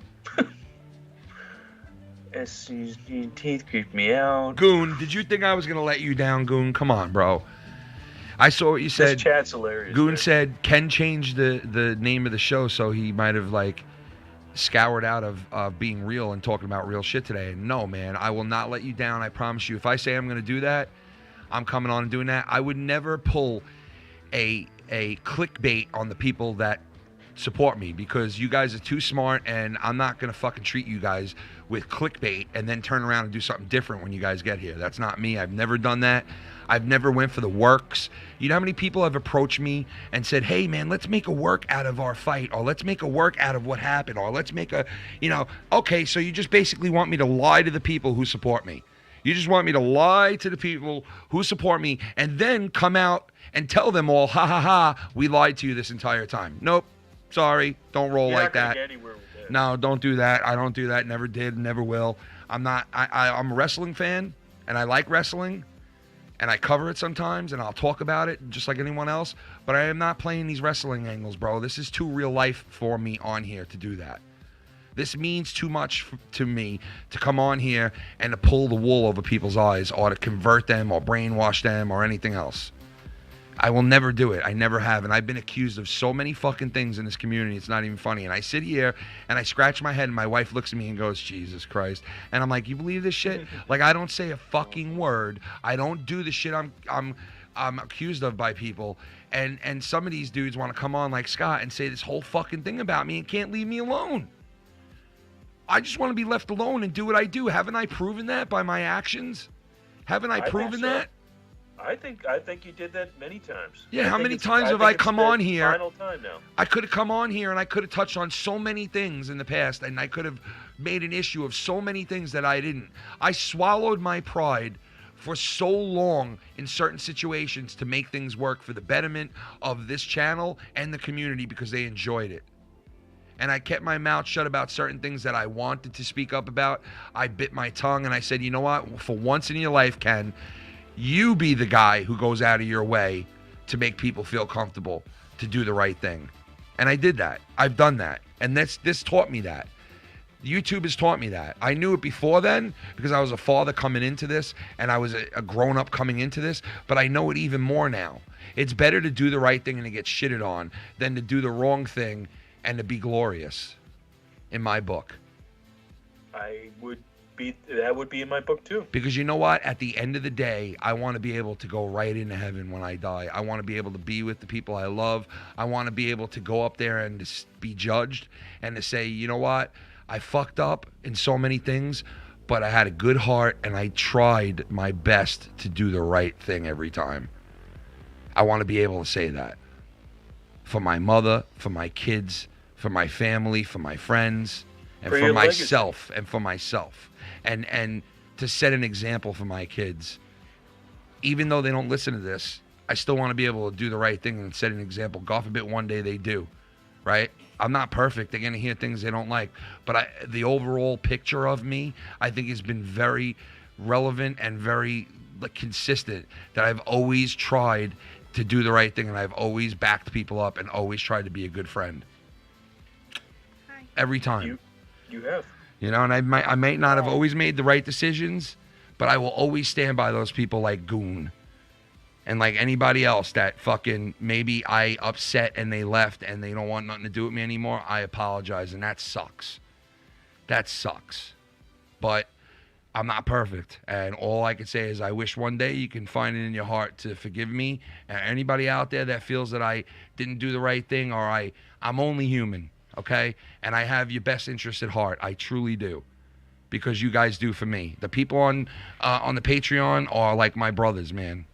Teeth creep me out. Goon, did you think I was going to let you down, Goon? Come on, bro. I saw what you said. This chat's hilarious. Goon said Ken changed the name of the show, so he might have, like, scoured out of being real and talking about real shit today. And no, man, I will not let you down. I promise you. If I say I'm going to do that, I'm coming on and doing that. I would never pull a clickbait on the people that support me, because you guys are too smart, and I'm not going to fucking treat you guys with clickbait and then turn around and do something different when you guys get here. That's not me. I've never done that. I've never went for the works. You know how many people have approached me and said, hey, man, let's make a work out of our fight, or let's make a work out of what happened, or let's make a, okay, so you just basically want me to lie to the people who support me. You just want me to lie to the people who support me and then come out and tell them all, ha, ha, ha, we lied to you this entire time. Nope. Sorry. Don't roll like that. No, don't do that. I don't do that. Never did. Never will. I'm a wrestling fan, and I like wrestling, and I cover it sometimes, and I'll talk about it just like anyone else, but I am not playing these wrestling angles, bro. This is too real life for me on here to do that. This means too much to me to come on here and to pull the wool over people's eyes, or to convert them, or brainwash them, or anything else. I will never do it. I never have. And I've been accused of so many fucking things in this community. It's not even funny. And I sit here and I scratch my head, and my wife looks at me and goes, Jesus Christ. And I'm like, you believe this shit? Like, I don't say a fucking word. I don't do the shit I'm accused of by people. And some of these dudes want to come on like Scott and say this whole fucking thing about me and can't leave me alone. I just want to be left alone and do what I do. Haven't I proven that by my actions? Haven't I proven that? I think you did that many times. Yeah, how many times have I come on here? Final time now. I could have come on here and I could have touched on so many things in the past, and I could have made an issue of so many things that I didn't. I swallowed my pride for so long in certain situations to make things work for the betterment of this channel and the community, because they enjoyed it. And I kept my mouth shut about certain things that I wanted to speak up about. I bit my tongue and I said, you know what? For once in your life, Ken, you be the guy who goes out of your way to make people feel comfortable, to do the right thing. And I did that. I've done that. And this taught me that. YouTube has taught me that. I knew it before then because I was a father coming into this, and I was a grown-up coming into this, but I know it even more now. It's better to do the right thing and to get shitted on than to do the wrong thing and to be glorious, in my book. That would be in my book too. Because you know what? At the end of the day, I want to be able to go right into heaven when I die. I want to be able to be with the people I love. I want to be able to go up there and to be judged and to say, you know what? I fucked up in so many things, but I had a good heart and I tried my best to do the right thing every time. I want to be able to say that. For my mother, for my kids, for my family, for my friends, and for myself, and for myself. And to set an example for my kids. Even though they don't listen to this, I still want to be able to do the right thing and set an example. God forbid one day they do. right? I'm not perfect. They're going to hear things they don't like. But the overall picture of me, I think, has been very relevant and very consistent, that I've always tried to do the right thing, and I've always backed people up and always tried to be a good friend. Hi. Every time. You have. You know, and I might not have always made the right decisions, but I will always stand by those people like Goon. And like anybody else that fucking maybe I upset and they left and they don't want nothing to do with me anymore, I apologize, and that sucks. That sucks. But I'm not perfect, and all I can say is I wish one day you can find it in your heart to forgive me. And anybody out there that feels that I didn't do the right thing, or I'm only human, okay? And I have your best interest at heart. I truly do, because you guys do for me. The people on the Patreon are like my brothers, man.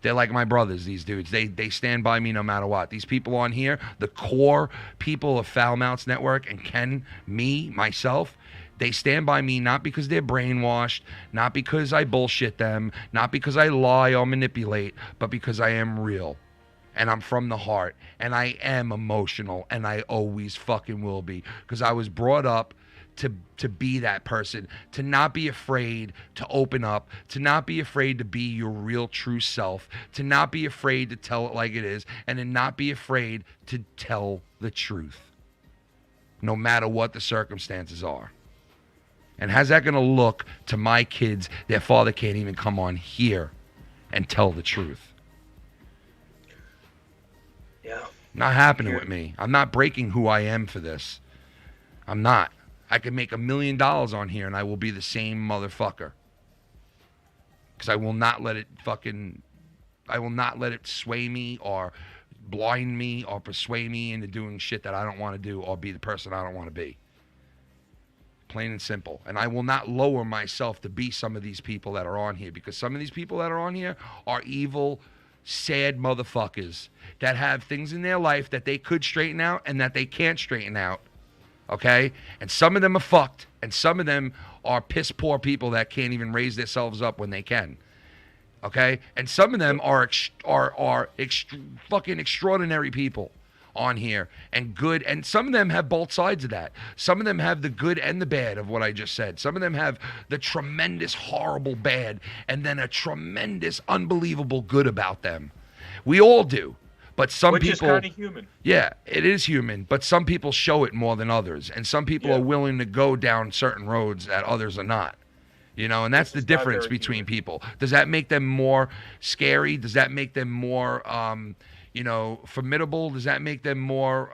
They're like my brothers, these dudes. They stand by me no matter what. These people on here, the core people of Foulmouthsnetwork and Ken, me, myself, they stand by me not because they're brainwashed, not because I bullshit them, not because I lie or manipulate, but because I am real. And I'm from the heart. And I am emotional. And I always fucking will be. Because I was brought up to be that person, to not be afraid to open up, to not be afraid to be your real true self, to not be afraid to tell it like it is, and to not be afraid to tell the truth, no matter what the circumstances are. And how's that going to look to my kids? Their father can't even come on here and tell the truth. Yeah. Not happening with me. I'm not breaking who I am for this. I'm not. I could make $1 million on here and I will be the same motherfucker. Because I will not let it sway me or blind me or persuade me into doing shit that I don't want to do or be the person I don't want to be. Plain and simple. And I will not lower myself to be some of these people that are on here, because some of these people that are on here are evil, sad motherfuckers that have things in their life that they could straighten out and that they can't straighten out. Okay? And some of them are fucked, and some of them are piss poor people that can't even raise themselves up when they can. Okay? And some of them are fucking extraordinary people on here, and good, and some of them have both sides of that. Some of them have the good and the bad of what I just said. Some of them have the tremendous, horrible bad, and then a tremendous, unbelievable good about them. We all do. But some people, which is kind of human. Yeah, it is human. But some people show it more than others, and some people are willing to go down certain roads that others are not. You know, and that's the difference between people. Does that make them more scary? Does that make them more, formidable? Does that make them more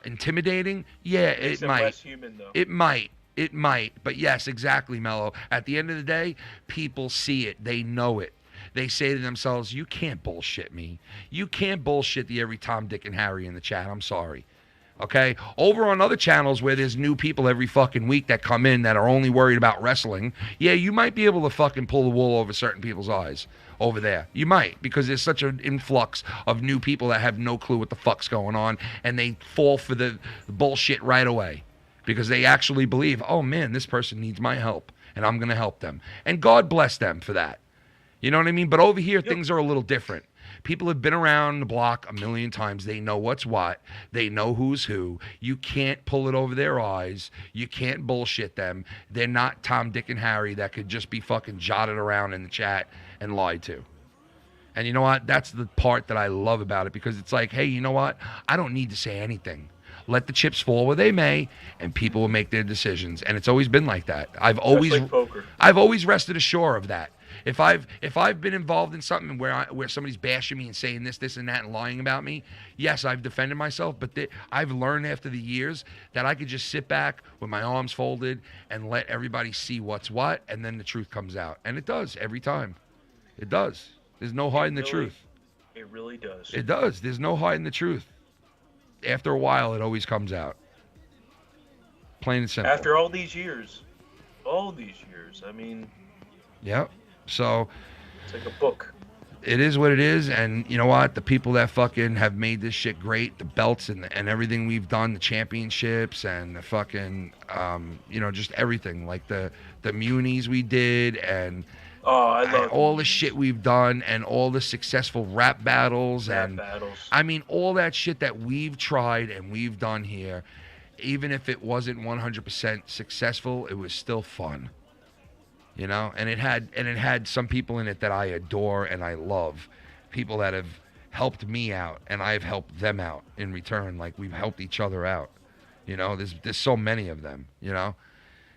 intimidating? Yeah, it might. Less human, though. It might. It might. But yes, exactly, Mello. At the end of the day, people see it. They know it. They say to themselves, you can't bullshit me. You can't bullshit the every Tom, Dick, and Harry in the chat. I'm sorry. Okay? Over on other channels where there's new people every fucking week that come in that are only worried about wrestling, yeah, you might be able to fucking pull the wool over certain people's eyes over there. You might, because there's such an influx of new people that have no clue what the fuck's going on, and they fall for the bullshit right away because they actually believe, oh man, this person needs my help, and I'm going to help them. And God bless them for that. You know what I mean? But over here, things are a little different. People have been around the block a million times. They know what's what. They know who's who. You can't pull it over their eyes. You can't bullshit them. They're not Tom, Dick, and Harry that could just be fucking jotted around in the chat and lied to. And you know what? That's the part that I love about it, because it's like, hey, you know what? I don't need to say anything. Let the chips fall where they may, and people will make their decisions. And it's always been like that. I've always rested assured of that. If I've been involved in something where somebody's bashing me and saying this, and that, and lying about me, yes, I've defended myself. But I've learned after the years that I could just sit back with my arms folded and let everybody see what's what, and then the truth comes out. And it does every time. It does. There's no hiding the truth. It really does. It does. There's no hiding the truth. After a while, it always comes out. Plain and simple. After all these years, I mean. Yep. So it's like a book. It is what it is, and you know what? The people that fucking have made this shit great, the belts and everything we've done, the championships and the fucking, just everything, like the munis we did, and Oh, I love all the shit we've done and all the successful rap battles I mean, all that shit that we've tried and we've done here, even if it wasn't 100% successful, it was still fun. You know, and it had some people in it that I adore and I love, people that have helped me out and I've helped them out in return. Like, we've helped each other out. You know, there's so many of them. You know,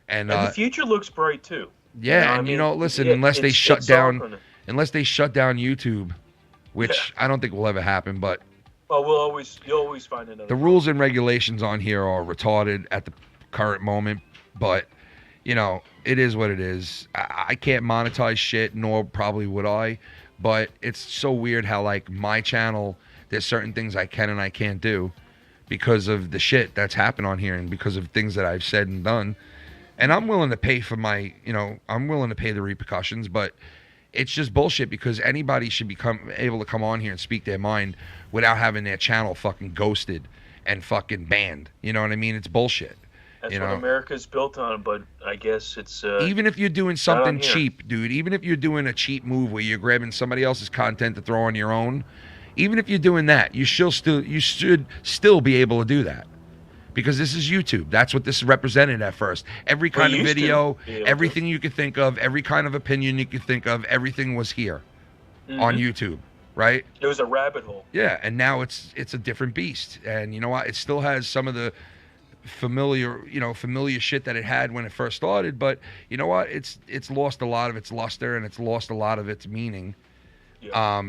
and the future looks bright too. Yeah, and listen, unless they shut down YouTube, which I don't think will ever happen, but you'll always find another. The rules and regulations on here are retarded at the current moment, but you know, it is what it is. I can't monetize shit, nor probably would I, but it's so weird how, like, my channel, there's certain things I can and I can't do because of the shit that's happened on here and because of things that I've said and done. And I'm willing to pay for I'm willing to pay the repercussions, but it's just bullshit because anybody should become able to come on here and speak their mind without having their channel fucking ghosted and fucking banned. You know what I mean? It's bullshit. That's what America's built on, but I guess it's... even if you're doing something cheap, dude, even if you're doing a cheap move where you're grabbing somebody else's content to throw on your own, even if you're doing that, you should still be able to do that. Because this is YouTube. That's what this represented at first. Every kind of video, everything you could think of, every kind of opinion you could think of, everything was here on YouTube, right? It was a rabbit hole. Yeah, and now it's a different beast. And you know what? It still has some of the familiar shit that it had when it first started, but you know what? It's lost a lot of its luster and it's lost a lot of its meaning. Yeah.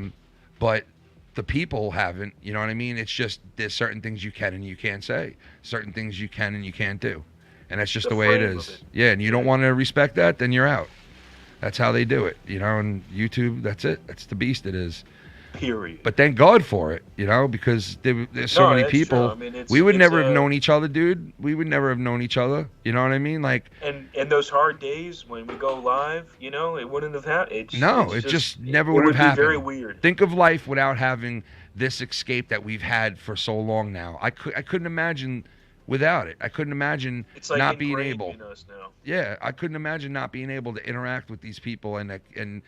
But the people haven't, you know what I mean? It's just there's certain things you can and you can't say, certain things you can and you can't do, and that's just the way it is. Yeah, and you don't want to respect that, then you're out. That's how they do it, you know. And YouTube, that's it. That's the beast it is. Period. But thank God for it, you know, because there's so many people. I mean, we would never have known each other, dude. We would never have known each other. You know what I mean? Like, and those hard days when we go live, you know, it wouldn't have happened. It just never would have happened. Very weird. Think of life without having this escape that we've had for so long now. I couldn't imagine without it. I couldn't imagine not being able. In us now. Yeah, I couldn't imagine not being able to interact with these people and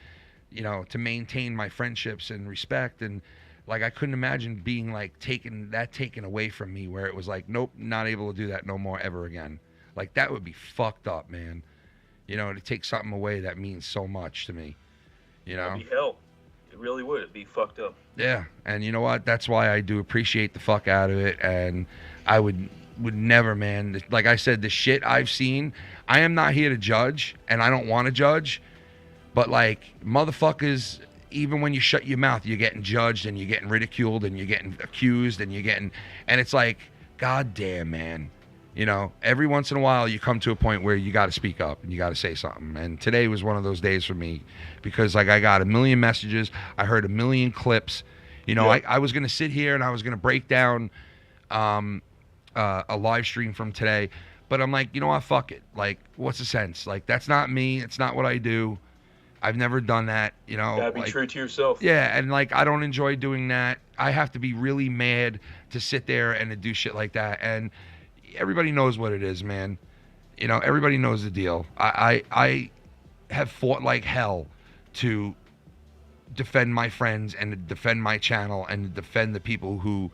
you know, to maintain my friendships and respect. And like, I couldn't imagine being like taken away from me, where it was like, nope, not able to do that no more ever again. Like, that would be fucked up, man. You know, to take something away that means so much to me, you know? It'd be hell. It really would. It'd be fucked up. Yeah. And you know what? That's why I do appreciate the fuck out of it. And I would never, man. Like I said, the shit I've seen, I am not here to judge, and I don't want to judge. But, like, motherfuckers, even when you shut your mouth, you're getting judged and you're getting ridiculed and you're getting accused and and it's like, goddamn, man. You know, every once in a while you come to a point where you got to speak up and you got to say something. And today was one of those days for me because, like, I got a million messages. I heard a million clips. You know, I was going to sit here and I was going to break down a live stream from today. But I'm like, you know what? Fuck it. Like, what's the sense? Like, that's not me. It's not what I do. I've never done that, you know. You gotta be true to yourself. Yeah, and like, I don't enjoy doing that. I have to be really mad to sit there and to do shit like that. And everybody knows what it is, man. You know, everybody knows the deal. I have fought like hell to defend my friends and to defend my channel and to defend the people who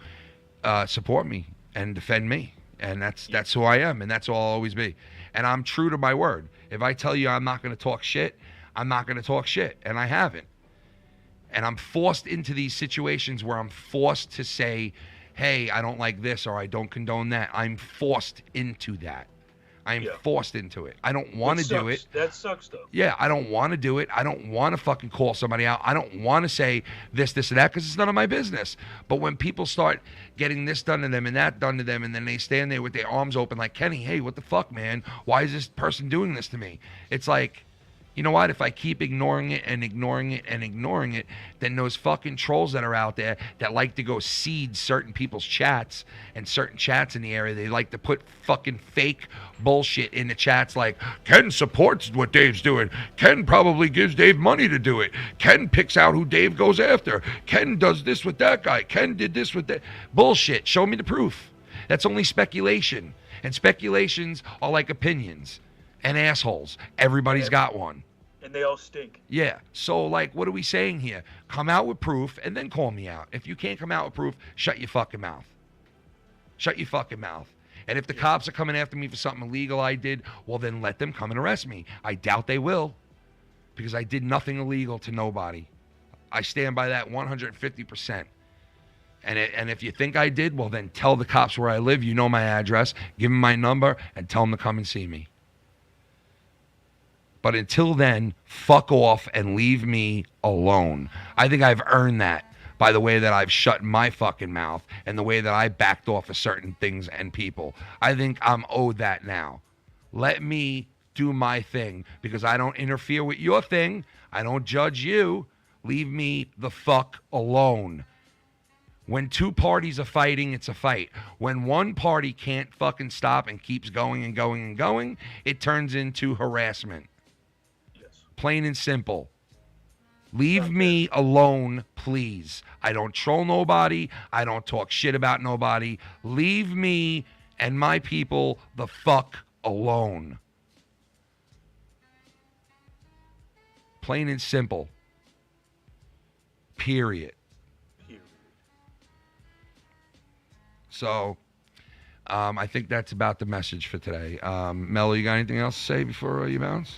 support me and defend me. And that's who I am, and that's who I'll always be. And I'm true to my word. If I tell you I'm not going to talk shit, I'm not going to talk shit, and I haven't. And I'm forced into these situations where I'm forced to say, hey, I don't like this or I don't condone that. I'm forced into that. I'm forced into it. I don't want to do it. That sucks, though. Yeah, I don't want to do it. I don't want to fucking call somebody out. I don't want to say this, and that, because it's none of my business. But when people start getting this done to them and that done to them, and then they stand there with their arms open like, Kenny, hey, what the fuck, man? Why is this person doing this to me? It's like, you know what? If I keep ignoring it and ignoring it and ignoring it, then those fucking trolls that are out there that like to go seed certain people's chats and certain chats in the area, they like to put fucking fake bullshit in the chats like, Ken supports what Dave's doing. Ken probably gives Dave money to do it. Ken picks out who Dave goes after. Ken does this with that guy. Ken did this with that. Bullshit. Show me the proof. That's only speculation. And speculations are like opinions. And assholes. Everybody's got one. And they all stink. Yeah. So, like, what are we saying here? Come out with proof and then call me out. If you can't come out with proof, shut your fucking mouth. Shut your fucking mouth. And if the cops are coming after me for something illegal I did, well, then let them come and arrest me. I doubt they will, because I did nothing illegal to nobody. I stand by that 150%. And if you think I did, well, then tell the cops where I live. You know my address. Give them my number and tell them to come and see me. But until then, fuck off and leave me alone. I think I've earned that by the way that I've shut my fucking mouth and the way that I backed off of certain things and people. I think I'm owed that now. Let me do my thing, because I don't interfere with your thing. I don't judge you. Leave me the fuck alone. When two parties are fighting, it's a fight. When one party can't fucking stop and keeps going and going and going, it turns into harassment. Plain and simple. Leave me alone, please. I don't troll nobody. I don't talk shit about nobody. Leave me and my people the fuck alone. Plain and simple. Period. So, I think that's about the message for today. Mello, you got anything else to say before you bounce?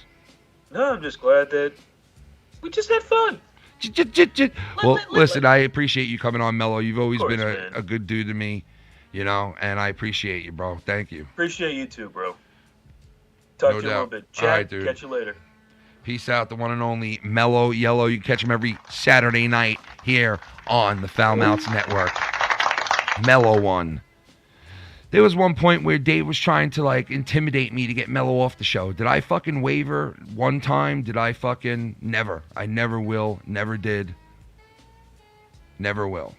No, I'm just glad that we just had fun. Well, listen, I appreciate you coming on, Mello. You've always been a good dude to me, you know, and I appreciate you, bro. Thank you. Appreciate you too, bro. Talk to you a little bit. Chat, all right, dude. Catch you later. Peace out, the one and only Mello Yellow. You can catch him every Saturday night here on the Foulmouthsnetwork. Mello one. There was one point where Dave was trying to, like, intimidate me to get Mello off the show. Did I fucking waver one time? Did I fucking... Never. I never will. Never did. Never will.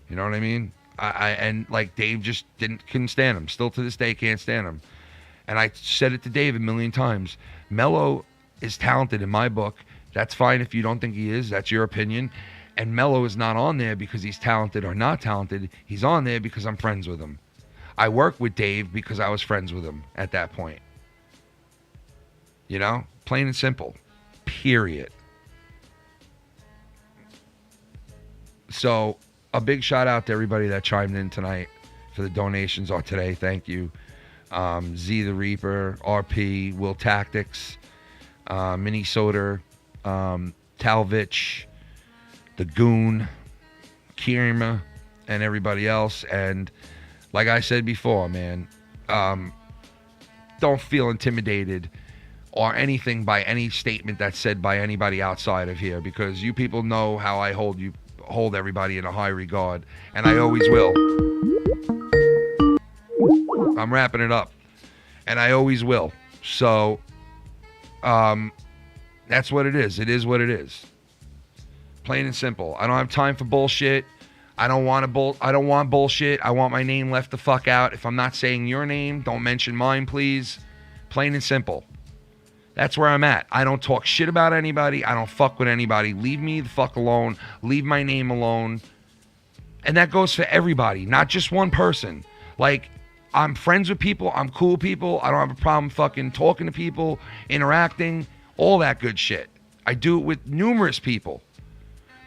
You know what I mean? And, like, Dave just couldn't stand him. Still to this day can't stand him. And I said it to Dave a million times. Mello is talented in my book. That's fine if you don't think he is. That's your opinion. And Mello is not on there because he's talented or not talented. He's on there because I'm friends with him. I work with Dave because I was friends with him at that point. You know? Plain and simple. Period. So, a big shout out to everybody that chimed in tonight for the donations or today. Thank you. Z the Reaper, RP, Will Tactics, Minnesota, Talvich, the Goon, Kirma, and everybody else. And like I said before, man, don't feel intimidated or anything by any statement that's said by anybody outside of here, because you people know how I hold everybody in a high regard, and I always will. I'm wrapping it up, and I always will. So that's what it is. It is what it is. Plain and simple. I don't have time for bullshit. I don't want bullshit. I want my name left the fuck out. If I'm not saying your name, don't mention mine, please. Plain and simple. That's where I'm at. I don't talk shit about anybody. I don't fuck with anybody. Leave me the fuck alone. Leave my name alone. And that goes for everybody, not just one person. Like, I'm friends with people. I'm cool with people. I don't have a problem fucking talking to people, interacting, all that good shit. I do it with numerous people.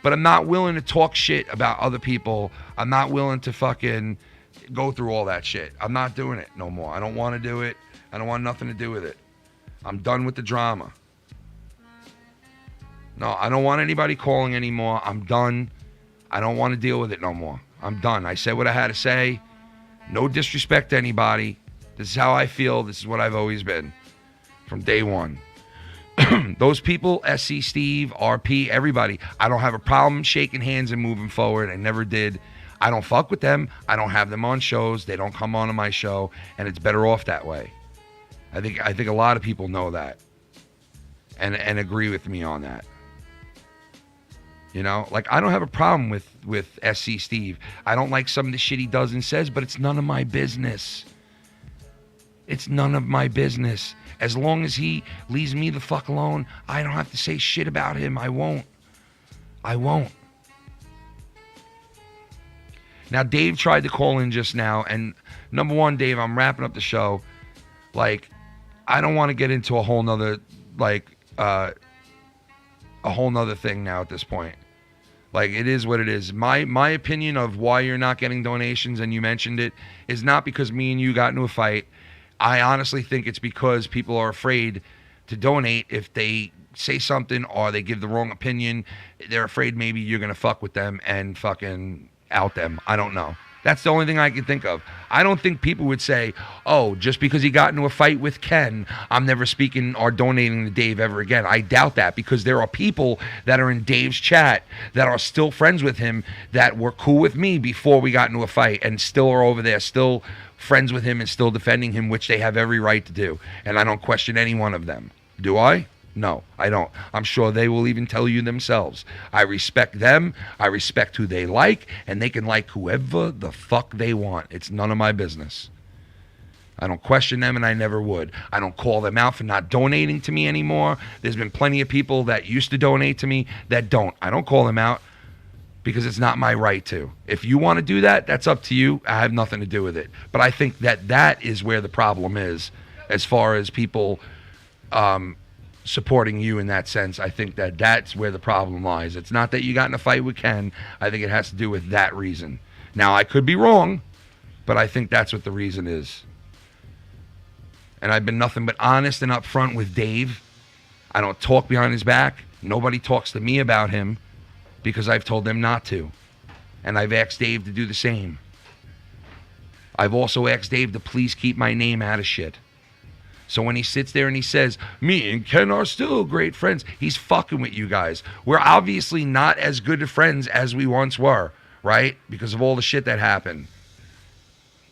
But I'm not willing to talk shit about other people. I'm not willing to fucking go through all that shit. I'm not doing it no more. I don't want to do it. I don't want nothing to do with it. I'm done with the drama. No, I don't want anybody calling anymore. I'm done. I don't want to deal with it no more. I'm done. I said what I had to say. No disrespect to anybody. This is how I feel. This is what I've always been from day one. Those people, SC Steve, RP, everybody, I don't have a problem shaking hands and moving forward. I never did. I don't fuck with them. I don't have them on shows. They don't come on my show, and it's better off that way. I think a lot of people know that and agree with me on that. You know, like, I don't have a problem with SC Steve. I don't like some of the shit he does and says, but it's none of my business. It's none of my business. As long as he leaves me the fuck alone, I don't have to say shit about him. I won't. Now, Dave tried to call in just now, and number one, Dave, I'm wrapping up the show. Like, I don't want to get into a whole nother, like, a whole nother thing now at this point. Like, it is what it is. My opinion of why you're not getting donations, and you mentioned it, is not because me and you got into a fight. I honestly think it's because people are afraid to donate if they say something or they give the wrong opinion. They're afraid maybe you're going to fuck with them and fucking out them. I don't know. That's the only thing I can think of. I don't think people would say, oh, just because he got into a fight with Ken, I'm never speaking or donating to Dave ever again. I doubt that, because there are people that are in Dave's chat that are still friends with him that were cool with me before we got into a fight and still are over there, still friends with him and still defending him, which they have every right to do. And I don't question any one of them. Do I? No, I don't. I'm sure they will even tell you themselves. I respect them. I respect who they like, and they can like whoever the fuck they want. It's none of my business. I don't question them, and I never would. I don't call them out for not donating to me anymore. There's been plenty of people that used to donate to me that don't. I don't call them out because it's not my right to. If you want to do that, that's up to you. I have nothing to do with it. But I think that is where the problem is, as far as people supporting you in that sense. I think that's where the problem lies. It's not that you got in a fight with Ken. I think it has to do with that reason. Now, I could be wrong, but I think that's what the reason is. And I've been nothing but honest and upfront with Dave. I don't talk behind his back. Nobody talks to me about him because I've told them not to. And I've asked Dave to do the same. I've also asked Dave to please keep my name out of shit. So when he sits there and he says, me and Ken are still great friends, he's fucking with you guys. We're obviously not as good of friends as we once were, right? Because of all the shit that happened.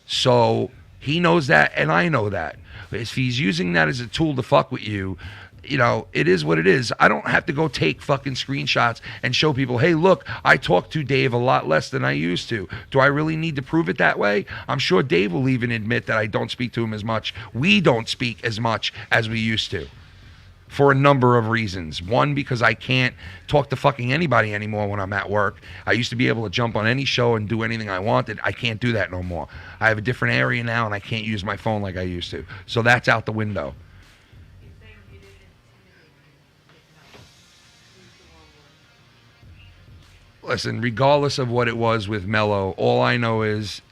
So he knows that, and I know that. But if he's using that as a tool to fuck with you, you know, it is what it is. I don't have to go take fucking screenshots and show people, hey, look, I talk to Dave a lot less than I used to. Do I really need to prove it that way? I'm sure Dave will even admit that I don't speak to him as much. We don't speak as much as we used to, for a number of reasons. One, because I can't talk to fucking anybody anymore when I'm at work. I used to be able to jump on any show and do anything I wanted. I can't do that no more. I have a different area now, and I can't use my phone like I used to. So that's out the window. Listen, regardless of what it was with Mello, all I know is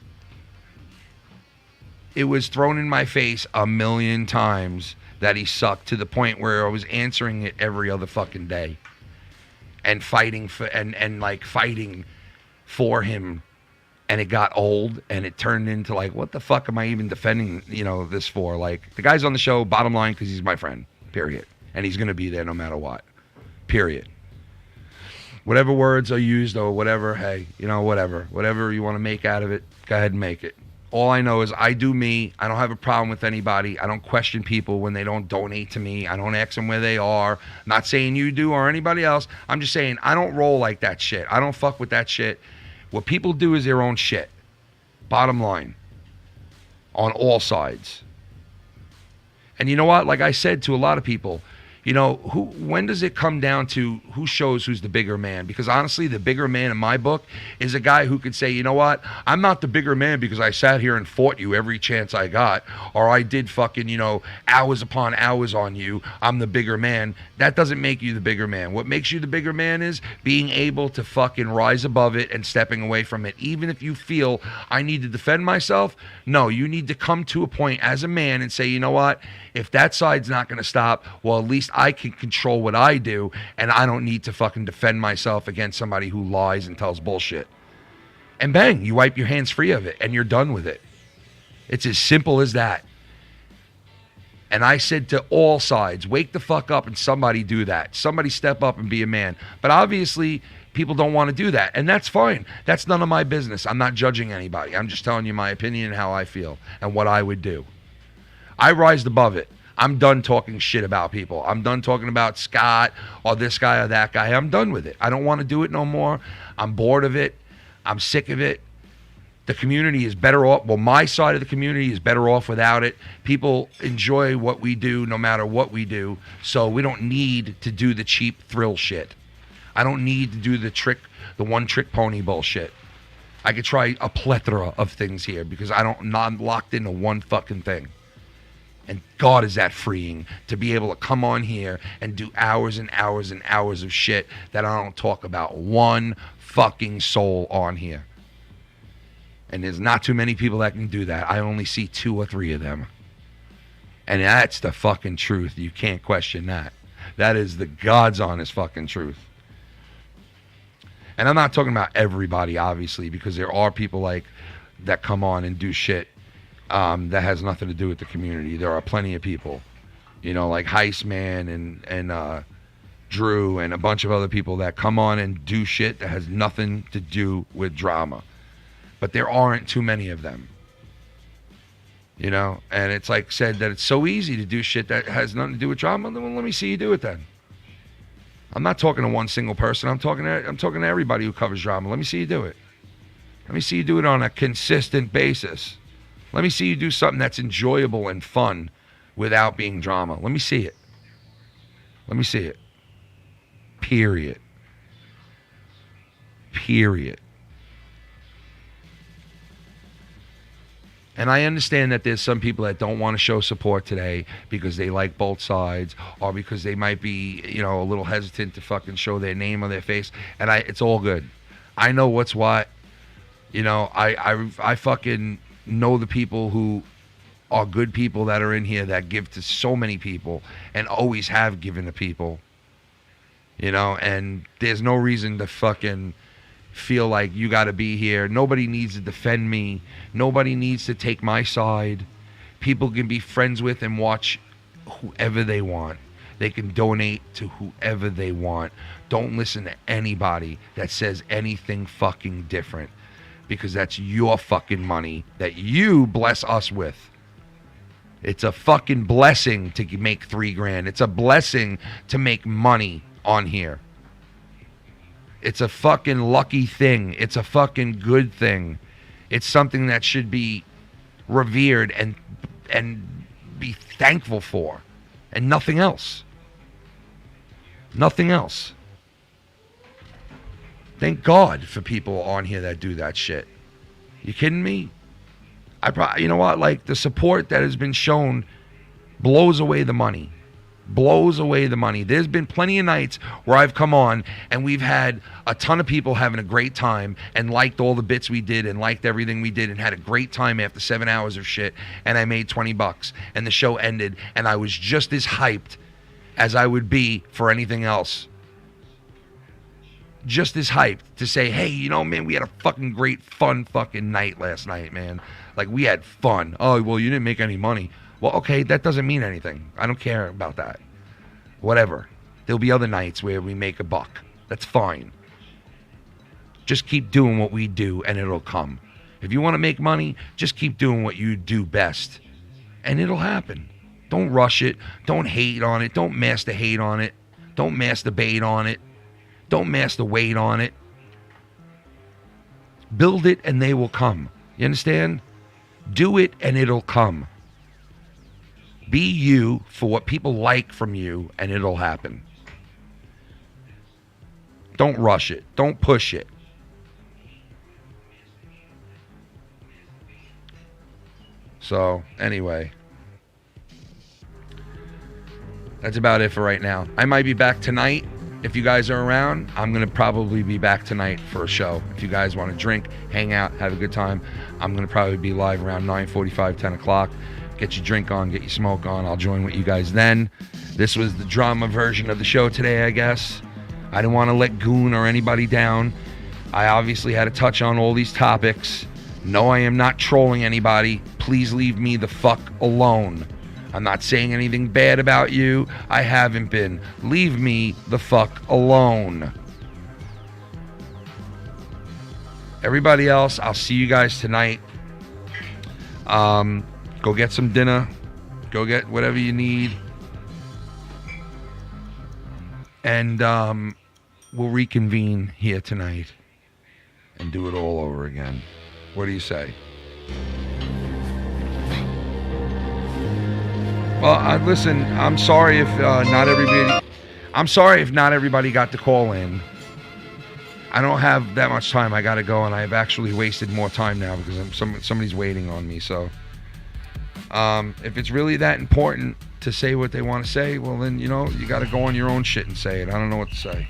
it was thrown in my face a million times that he sucked, to the point where I was answering it every other fucking day and fighting for fighting for him, and it got old, and it turned into like, what the fuck am I even defending, this for? Like, the guy's on the show, bottom line, because he's my friend, period. And he's going to be there no matter what, period. Whatever words are used or whatever, hey, whatever you want to make out of it, go ahead and make it. All I know is I do me. I don't have a problem with anybody. I don't question people when they don't donate to me. I don't ask them where they are. I'm not saying you do or anybody else. I'm just saying I don't roll like that shit. I don't fuck with that shit. What people do is their own shit. Bottom line. On all sides. And you know what? Like I said to a lot of people, when does it come down to who shows who's the bigger man? Because honestly, the bigger man in my book is a guy who could say, you know what? I'm not the bigger man because I sat here and fought you every chance I got, or I did fucking, hours upon hours on you. I'm the bigger man. That doesn't make you the bigger man. What makes you the bigger man is being able to fucking rise above it and stepping away from it. Even if you feel I need to defend myself, no, you need to come to a point as a man and say, you know what? If that side's not going to stop, well, at least I can control what I do, and I don't need to fucking defend myself against somebody who lies and tells bullshit. And bang, you wipe your hands free of it, and you're done with it. It's as simple as that. And I said to all sides, wake the fuck up and somebody do that. Somebody step up and be a man. But obviously, people don't want to do that, and that's fine. That's none of my business. I'm not judging anybody. I'm just telling you my opinion and how I feel and what I would do. I rised above it. I'm done talking shit about people. I'm done talking about Scott or this guy or that guy. I'm done with it. I don't want to do it no more. I'm bored of it. I'm sick of it. The community is better off. Well, my side of the community is better off without it. People enjoy what we do no matter what we do. So we don't need to do the cheap thrill shit. I don't need to do the one-trick pony bullshit. I could try a plethora of things here because I'm not locked into one fucking thing. And God, is that freeing to be able to come on here and do hours and hours and hours of shit that I don't talk about one fucking soul on here. And there's not too many people that can do that. I only see 2 or 3 of them. And that's the fucking truth. You can't question that. That is the God's honest fucking truth. And I'm not talking about everybody, obviously, because there are people like that come on and do shit that has nothing to do with the community. There are plenty of people, you know, like Heistman and Drew and a bunch of other people that come on and do shit that has nothing to do with drama. But there aren't too many of them. You know, and it's like said that it's so easy to do shit that has nothing to do with drama. Well, let me see you do it then. I'm not talking to one single person. I'm talking to everybody who covers drama. Let me see you do it. Let me see you do it on a consistent basis. Let me see you do something that's enjoyable and fun without being drama. Let me see it. Let me see it. Period. Period. And I understand that there's some people that don't want to show support today because they like both sides or because they might be, you know, a little hesitant to fucking show their name or their face. And it's all good. I know what's what. You know, I fucking know the people who are good people that are in here that give to so many people and always have given to people. You know, and there's no reason to fucking feel like you got to be here. Nobody needs to defend me. Nobody needs to take my side. People can be friends with and watch whoever they want. They can donate to whoever they want. Don't listen to anybody that says anything fucking different, because that's your fucking money that you bless us with. It's a fucking blessing to make $3,000. It's a blessing to make money on here. It's a fucking lucky thing. It's a fucking good thing. It's something that should be revered and be thankful for. And nothing else. Nothing else. Thank God for people on here that do that shit. You kidding me? You know what? Like, the support that has been shown blows away the money. Blows away the money. There's been plenty of nights where I've come on and we've had a ton of people having a great time and liked all the bits we did and liked everything we did and had a great time after 7 hours of shit, and I made $20 and the show ended and I was just as hyped as I would be for anything else. Just as hyped to say, hey, you know, man, we had a fucking great fun fucking night last night, man. Like, we had fun. Oh, well, you didn't make any money. Well, okay, that doesn't mean anything. I don't care about that. Whatever. There'll be other nights where we make $1. That's fine. Just keep doing what we do and it'll come. If you want to make money, just keep doing what you do best and it'll happen. Don't rush it. Don't hate on it. Don't master hate on it. Don't masturbate on it. Don't master wait on it. Build it and they will come. You understand? Do it and it'll come. Be you for what people like from you, and it'll happen. Don't rush it. Don't push it. So, anyway. That's about it for right now. I might be back tonight. If you guys are around, I'm going to probably be back tonight for a show. If you guys want to drink, hang out, have a good time, I'm going to probably be live around 9:45, 10 o'clock. Get your drink on, get your smoke on. I'll join with you guys then. This was the drama version of the show today, I guess. I didn't want to let Goon or anybody down. I obviously had to touch on all these topics. No, I am not trolling anybody. Please leave me the fuck alone. I'm not saying anything bad about you. I haven't been. Leave me the fuck alone. Everybody else, I'll see you guys tonight. Go get some dinner. Go get whatever you need. And we'll reconvene here tonight and do it all over again. What do you say? Well, listen, I'm sorry if not everybody got to call in. I don't have that much time. I got to go, and I've actually wasted more time now because somebody's waiting on me. So If it's really that important to say what they want to say, well then, you know, you got to go on your own shit and say it. I don't know what to say.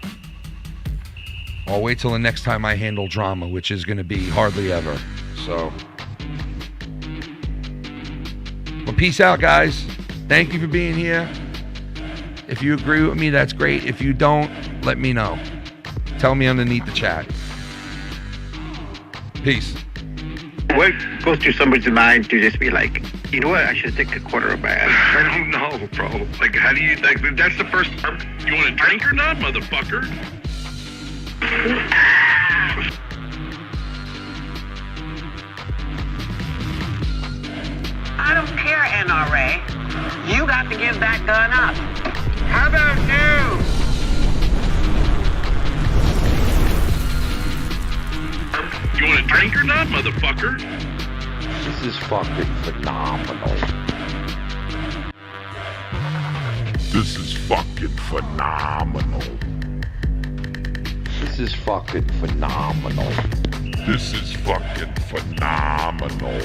I'll wait till the next time I handle drama, which is going to be hardly ever. So, well, peace out, guys. Thank you for being here. If you agree with me, that's great. If you don't, let me know. Tell me underneath the chat. Peace. What goes through somebody's mind to just be like, you know what, I should stick a quarter of my ass? I don't know, bro. Like, how do you, like, that's the first time. You want a drink or not, motherfucker? I don't care, NRA. You got to give that gun up. How about you? You want a drink or not, motherfucker? This is fucking phenomenal. This is fucking phenomenal. This is fucking phenomenal. This is fucking phenomenal.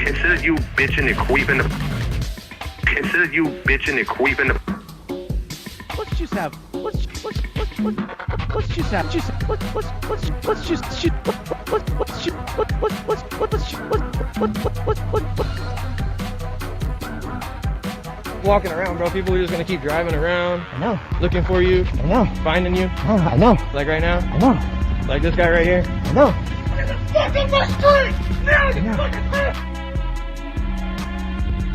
Instead of you bitching and queeping, Let's just have. Let's just have. Walking around, bro. People are just gonna keep driving around. I know. Looking for you. I know. Finding you. Oh, I know. Like right now. I know. Like this guy right here. I know. Get the fuck off my street! Now you fucking bitch!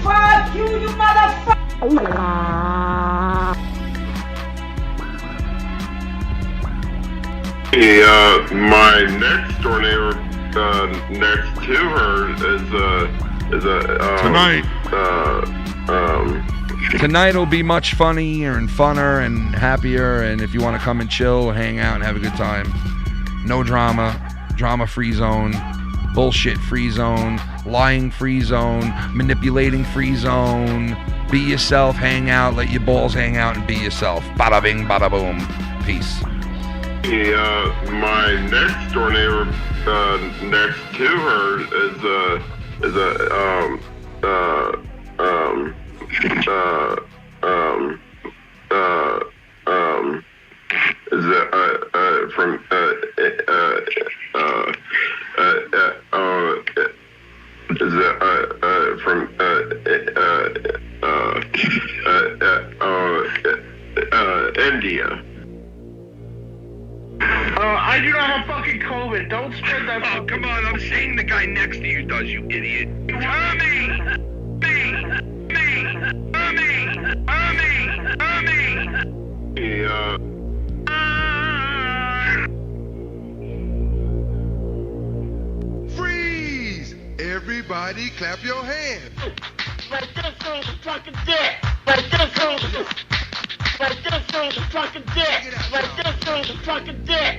Fuck you, you motherfucker! Yeah, my next door neighbor, next to her is a Tonight. Tonight will be much funnier and funner and happier, and if you want to come and chill, hang out and have a good time. No drama, drama-free zone, bullshit-free zone, lying-free zone, manipulating-free zone. Be yourself, hang out, let your balls hang out and be yourself. Bada bing, bada boom. Peace. Yeah, my next door neighbor, next to her is a India. I do not have fucking COVID. Don't spread that. Oh, come on. I'm saying the guy next to you does, you idiot. Tommy! Yeah. Freeze! Everybody clap your hands. Like this is fucking dick. Like this is fucking dick. Like this is fucking dick.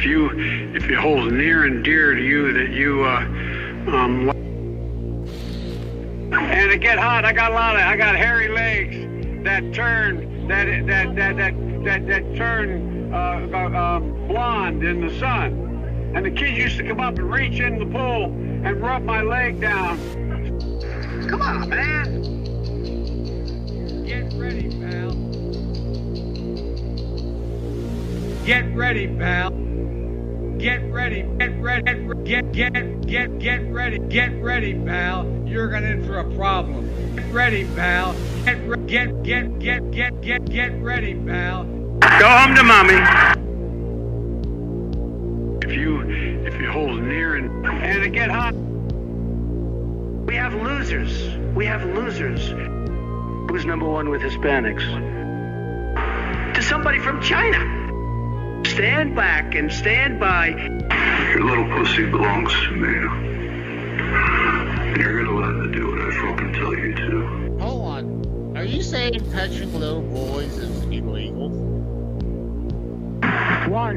If you hold near and dear to you that you And to get hot, I got hairy legs that turn blonde in the sun. And the kids used to come up and reach in the pool and rub my leg down. Come on, man. Get ready, pal. Get ready, pal. Get ready, get ready, pal. You're gonna in for a problem. Get ready, pal. Get ready, pal. go home to mommy. If you hold near and to get hot. we have losers. Who's number one with Hispanics? To somebody from China. Stand back and stand by. Your little pussy belongs to me. And you're gonna learn to do what I fucking tell you to. Hold on. Are you saying touching little boys is illegal? One.